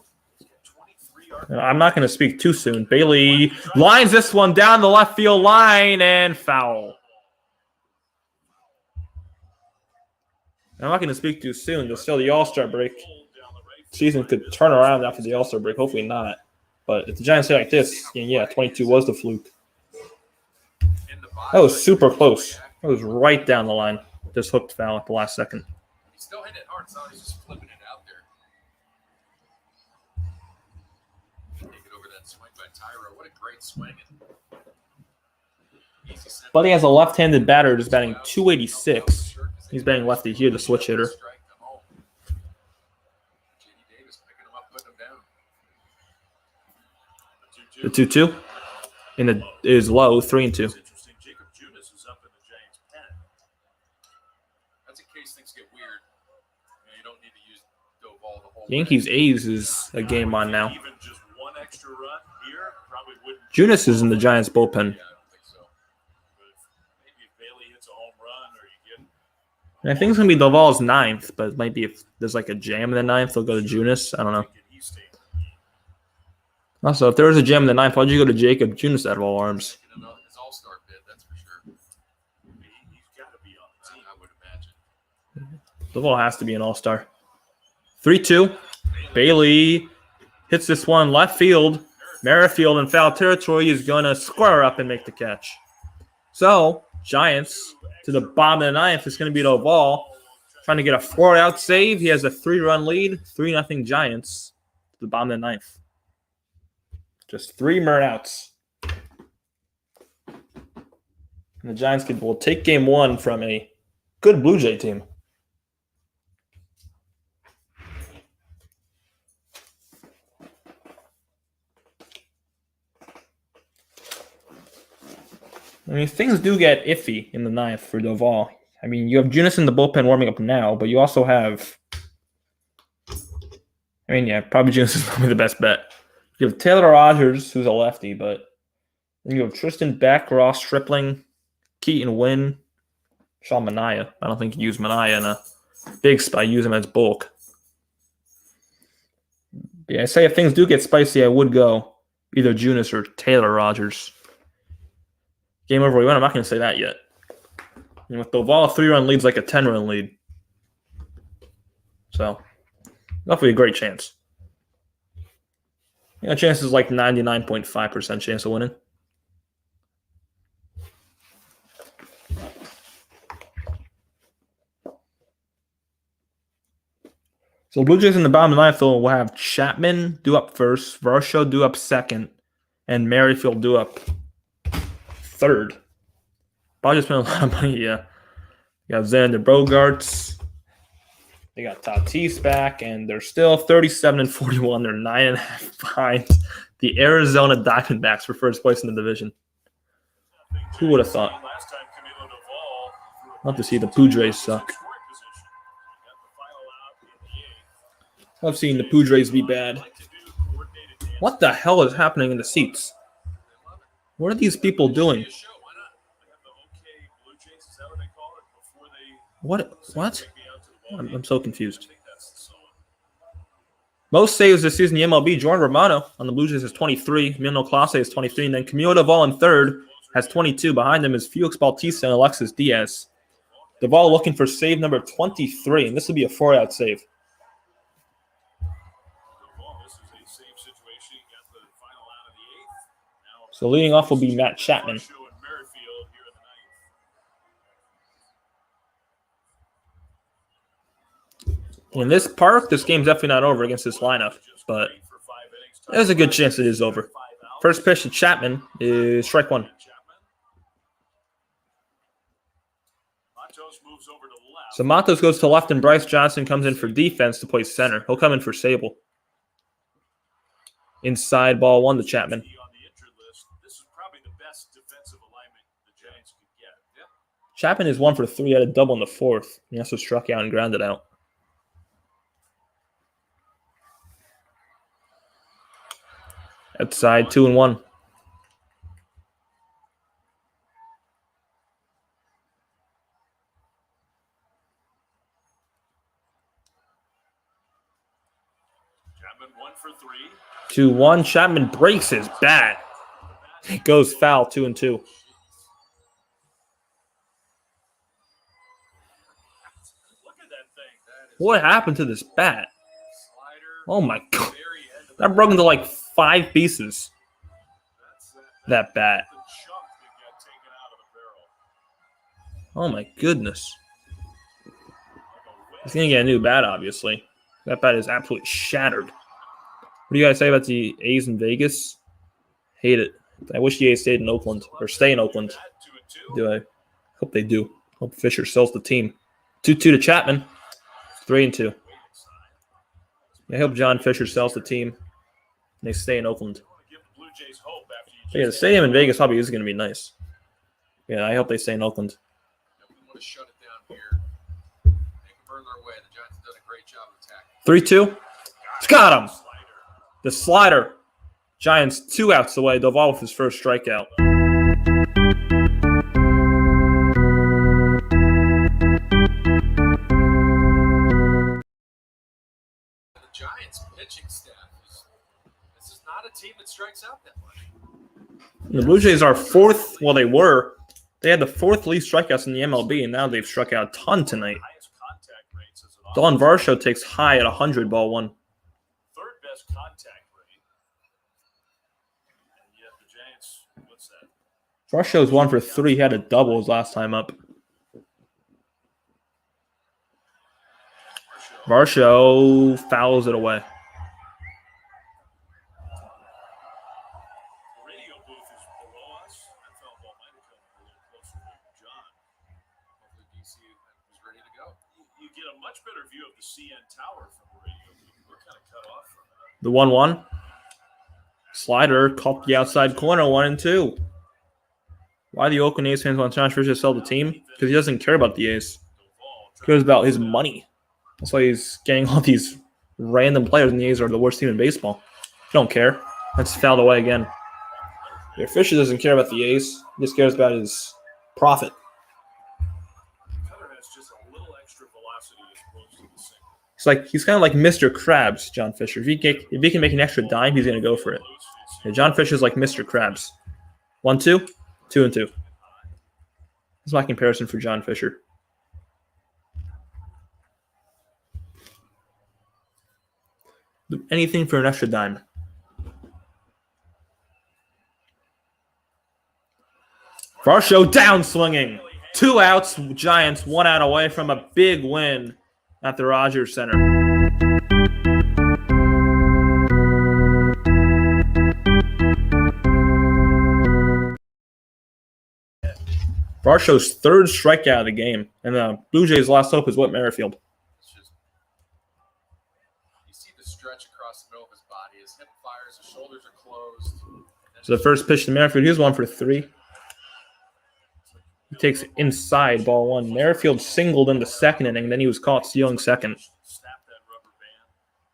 I'm not going to speak too soon. Bailey lines this one down the left field line and foul. I'm not going to speak too soon. There's still the All-Star break. Season could turn around after the All-Star break. Hopefully not. But if the Giants say like this, then yeah, 22 was the fluke. That was super close. That was right down the line. Just hooked foul at the last second. He's still hitting it hard. It's not he's just flipping it out there. Take it over that swing by Tyra. What a great swing. Easy set. But he has a left-handed batter just batting 286. He's batting lefty here, the switch hitter. Strike them home. J.D. Davis picking him up, putting him down. The 2-2 and it is low, 3-2. Interesting. Jacob Junis is up in the Giants' pen. That's in case things get weird. You don't need to use Duvall the whole Yankees A's is a game on now. Even just one extra run here probably wouldn't. Junis is in the Giants bullpen. Yeah, I don't think so. But maybe if Bailey hits a home run or you get. And I think it's going to be Duvall's 9th, but it might be if there's like a jam in the 9th, they'll go to Junis. I don't know. Also, if there was a jam in the 9th, why'd you go to Jacob Junis out of all arms? His all-star bid, that's for sure. He's got to be on the team. I would imagine. Duvall has to be an all-star. 3-2. Bailey hits this one left field. Merrifield in foul territory is going to square up and make the catch. So, Giants to the bottom of the 9th. It's going to be Duvall trying to get a 4-out save. He has a 3-run lead. 3-0 Giants to the bottom of the 9th. Just 3 outs. And the Giants will take game 1 from a good Blue Jay team. I mean, things do get iffy in the 9th for Duvall. I mean, you have Junis in the bullpen warming up now, but you also have... I mean, yeah, probably Junis is probably the best bet. You have Taylor Rogers, who's a lefty, but then you have Tristan Beck, Ross Stripling, Keaton Wynn, Sean Manaea. I don't think you use Manaea in a Big spike, use him as bulk. Yeah, I say if things do get spicy, I would go either Junis or Taylor Rogers. Game over, we win. I'm not going to say that yet. And with Doval, a 3-run lead's like a 10-run lead. So, definitely a great chance. Yeah, chance is like 99.5% chance of winning. So Blue Jays in the bottom of the ninth will have Chapman due up first, Varsho due up second, and Merrifield due up third. Probably just spent a lot of money, yeah. You got Xander Bogaerts. They got Tatis back, and they're still 37-41. They're 9.5 behind the Arizona Diamondbacks for first place in the division. Who would have thought? Love to see the Padres suck. I've seen the Padres be bad. What the hell is happening in the seats? What are these people doing? What? I'm so confused. Most saves this season in the MLB, Jordan Romano on the Blue Jays has 23. Mino Clase has 23. And then Camilo Doval in third has 22. Behind him is Felix Bautista and Alexis Diaz. Doval looking for save number 23. And this will be a 4-out save. So leading off will be Matt Chapman. In this park, this game's definitely not over against this lineup, but there's a good chance it is over. First pitch to Chapman is strike one. So Matos goes to left and Bryce Johnson comes in for defense to play center. He'll come in for Sable. Inside ball one to Chapman. Chapman is 1 for 3. Had a double in the fourth. He also struck out and grounded out. Outside 2-1. Chapman 1 for 2-1. 3. Chapman breaks his bat. It goes foul 2-2. What happened to this bat? Oh my god. That broke into like 5 pieces. That bat. Oh my goodness. He's going to get a new bat, obviously. That bat is absolutely shattered. What do you guys say about the A's in Vegas? Hate it. I wish the A's stayed in Oakland, or stay in Oakland. Do I? Hope they do. Hope Fisher sells the team. 2-2 to Chapman. 3-2. I hope John Fisher sells the team. And they stay in Oakland. Yeah, the stadium in Vegas probably is going to be nice. Yeah, I hope they stay in Oakland. Want to shut it down here. They can burn their way. The Giants have done a great job of attacking. 3-2. It's got him. The slider. Giants 2 outs away. Doval with his first strikeout. The Giants pitching staff this is not a team that strikes out that much. The Blue Jays are 4th. Well, they were. They had the 4th least strikeouts in the MLB, and now they've struck out a ton tonight. Dylan Varsho takes high at 100, ball 1. Third best contact rate. And yet the Giants, what's that? Varsho's 1 for 3. He had a double his last time up. Varsho fouls it away. The radio booth is below us. That foul ball might have come a little closer to John. Hopefully DC was ready to go. You get a much better view of the CN Tower from the radio booth. We're kind of cut off from it. The 1-1. Slider caught the outside corner, 1-2. Why the Oakland A's fans want John Fisher to sell the team? Because he doesn't care about the A's. He cares about his money. That's why he's getting all these random players, and the A's are the worst team in baseball. He don't care. That's fouled away again. Yeah, Fisher doesn't care about the A's. He just cares about his profit. Cutter has just a little extra velocity as opposed He's kind of like Mr. Krabs, John Fisher. If he can make an extra dime, he's gonna go for it. Yeah, John Fisher's like Mr. Krabs. 1-2, 2-2. That's my comparison for John Fisher. Do anything for an extra dime. Varsho down swinging. 2 outs. Giants 1 out away from a big win at the Rogers Center. Varsho's 3rd strikeout of the game, and the Blue Jays' last hope is Whit Merrifield. You see the stretch across the middle of his body. His hip fires, his shoulders are closed. So the first pitch to Merrifield, he was 1 for 3. He takes inside ball 1. Merrifield singled in the 2nd inning, then he was caught stealing 2nd.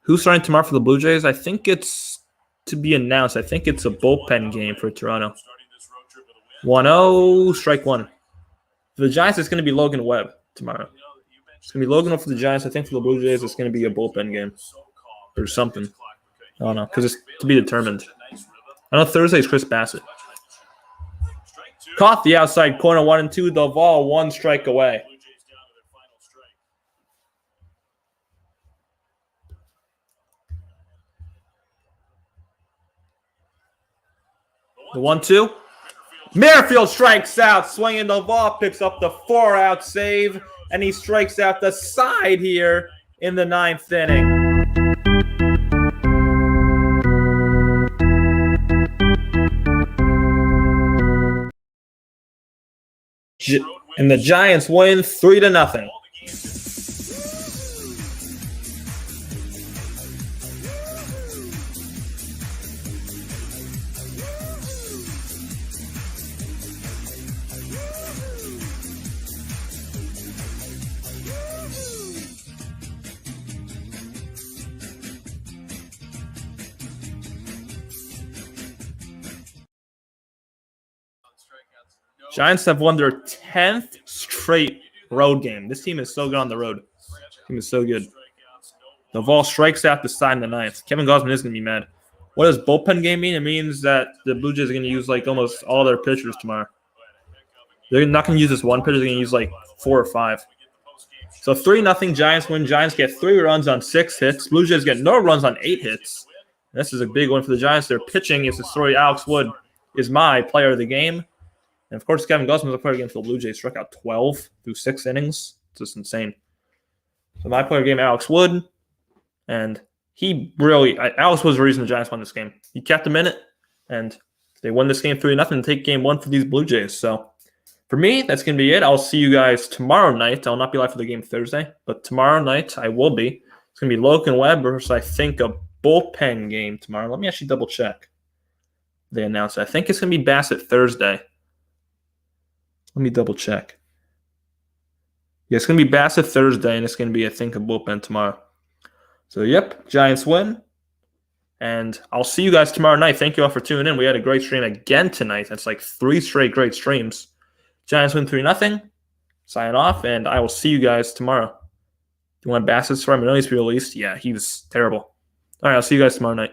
Who's starting tomorrow for the Blue Jays? I think it's to be announced. I think it's a bullpen game for Toronto. 1-0, strike 1. For the Giants, it's going to be Logan Webb tomorrow. It's going to be Logan Webb for the Giants. I think for the Blue Jays, it's going to be a bullpen game or something. I don't know, because it's to be determined. I know Thursday is Chris Bassett. Caught the outside corner, 1-2. Duvall 1 strike away. The 1-2. Merrifield strikes out. Swinging Duvall picks up the 4-out save, and he strikes out the side here in the 9th inning. And the Giants win 3-0. Giants have won their 10th straight road game. This team is so good on the road. This team is so good. Duvall strikes out the side in the 9th. Kevin Gausman is going to be mad. What does bullpen game mean? It means that the Blue Jays are going to use like almost all their pitchers tomorrow. They're not going to use this one pitcher. They're going to use like 4 or 5. So 3-0 Giants win. Giants get 3 runs on 6 hits. Blue Jays get no runs on 8 hits. This is a big one for the Giants. Their pitching is the story. Alex Wood is my player of the game. And, of course, Kevin Gausman is a player against the Blue Jays. Struck out 12 through 6 innings. It's just insane. So my player of the game, Alex Wood. And Alex was the reason the Giants won this game. He kept them in it, and they won this game 3-0 and take game 1 for these Blue Jays. So, for me, that's going to be it. I'll see you guys tomorrow night. I'll not be live for the game Thursday, but tomorrow night I will be. It's going to be Logan Webb versus, I think, a bullpen game tomorrow. Let me actually double-check. They announced it. I think it's going to be Bassett Thursday. Let me double-check. Yeah, it's going to be Bassett Thursday, and it's going to be, I think, a bullpen tomorrow. So, yep, Giants win. And I'll see you guys tomorrow night. Thank you all for tuning in. We had a great stream again tonight. That's like 3 straight great streams. Giants win 3-0. Sign off, and I will see you guys tomorrow. Do you want Bassett's story? I know he's released. Yeah, he was terrible. All right, I'll see you guys tomorrow night.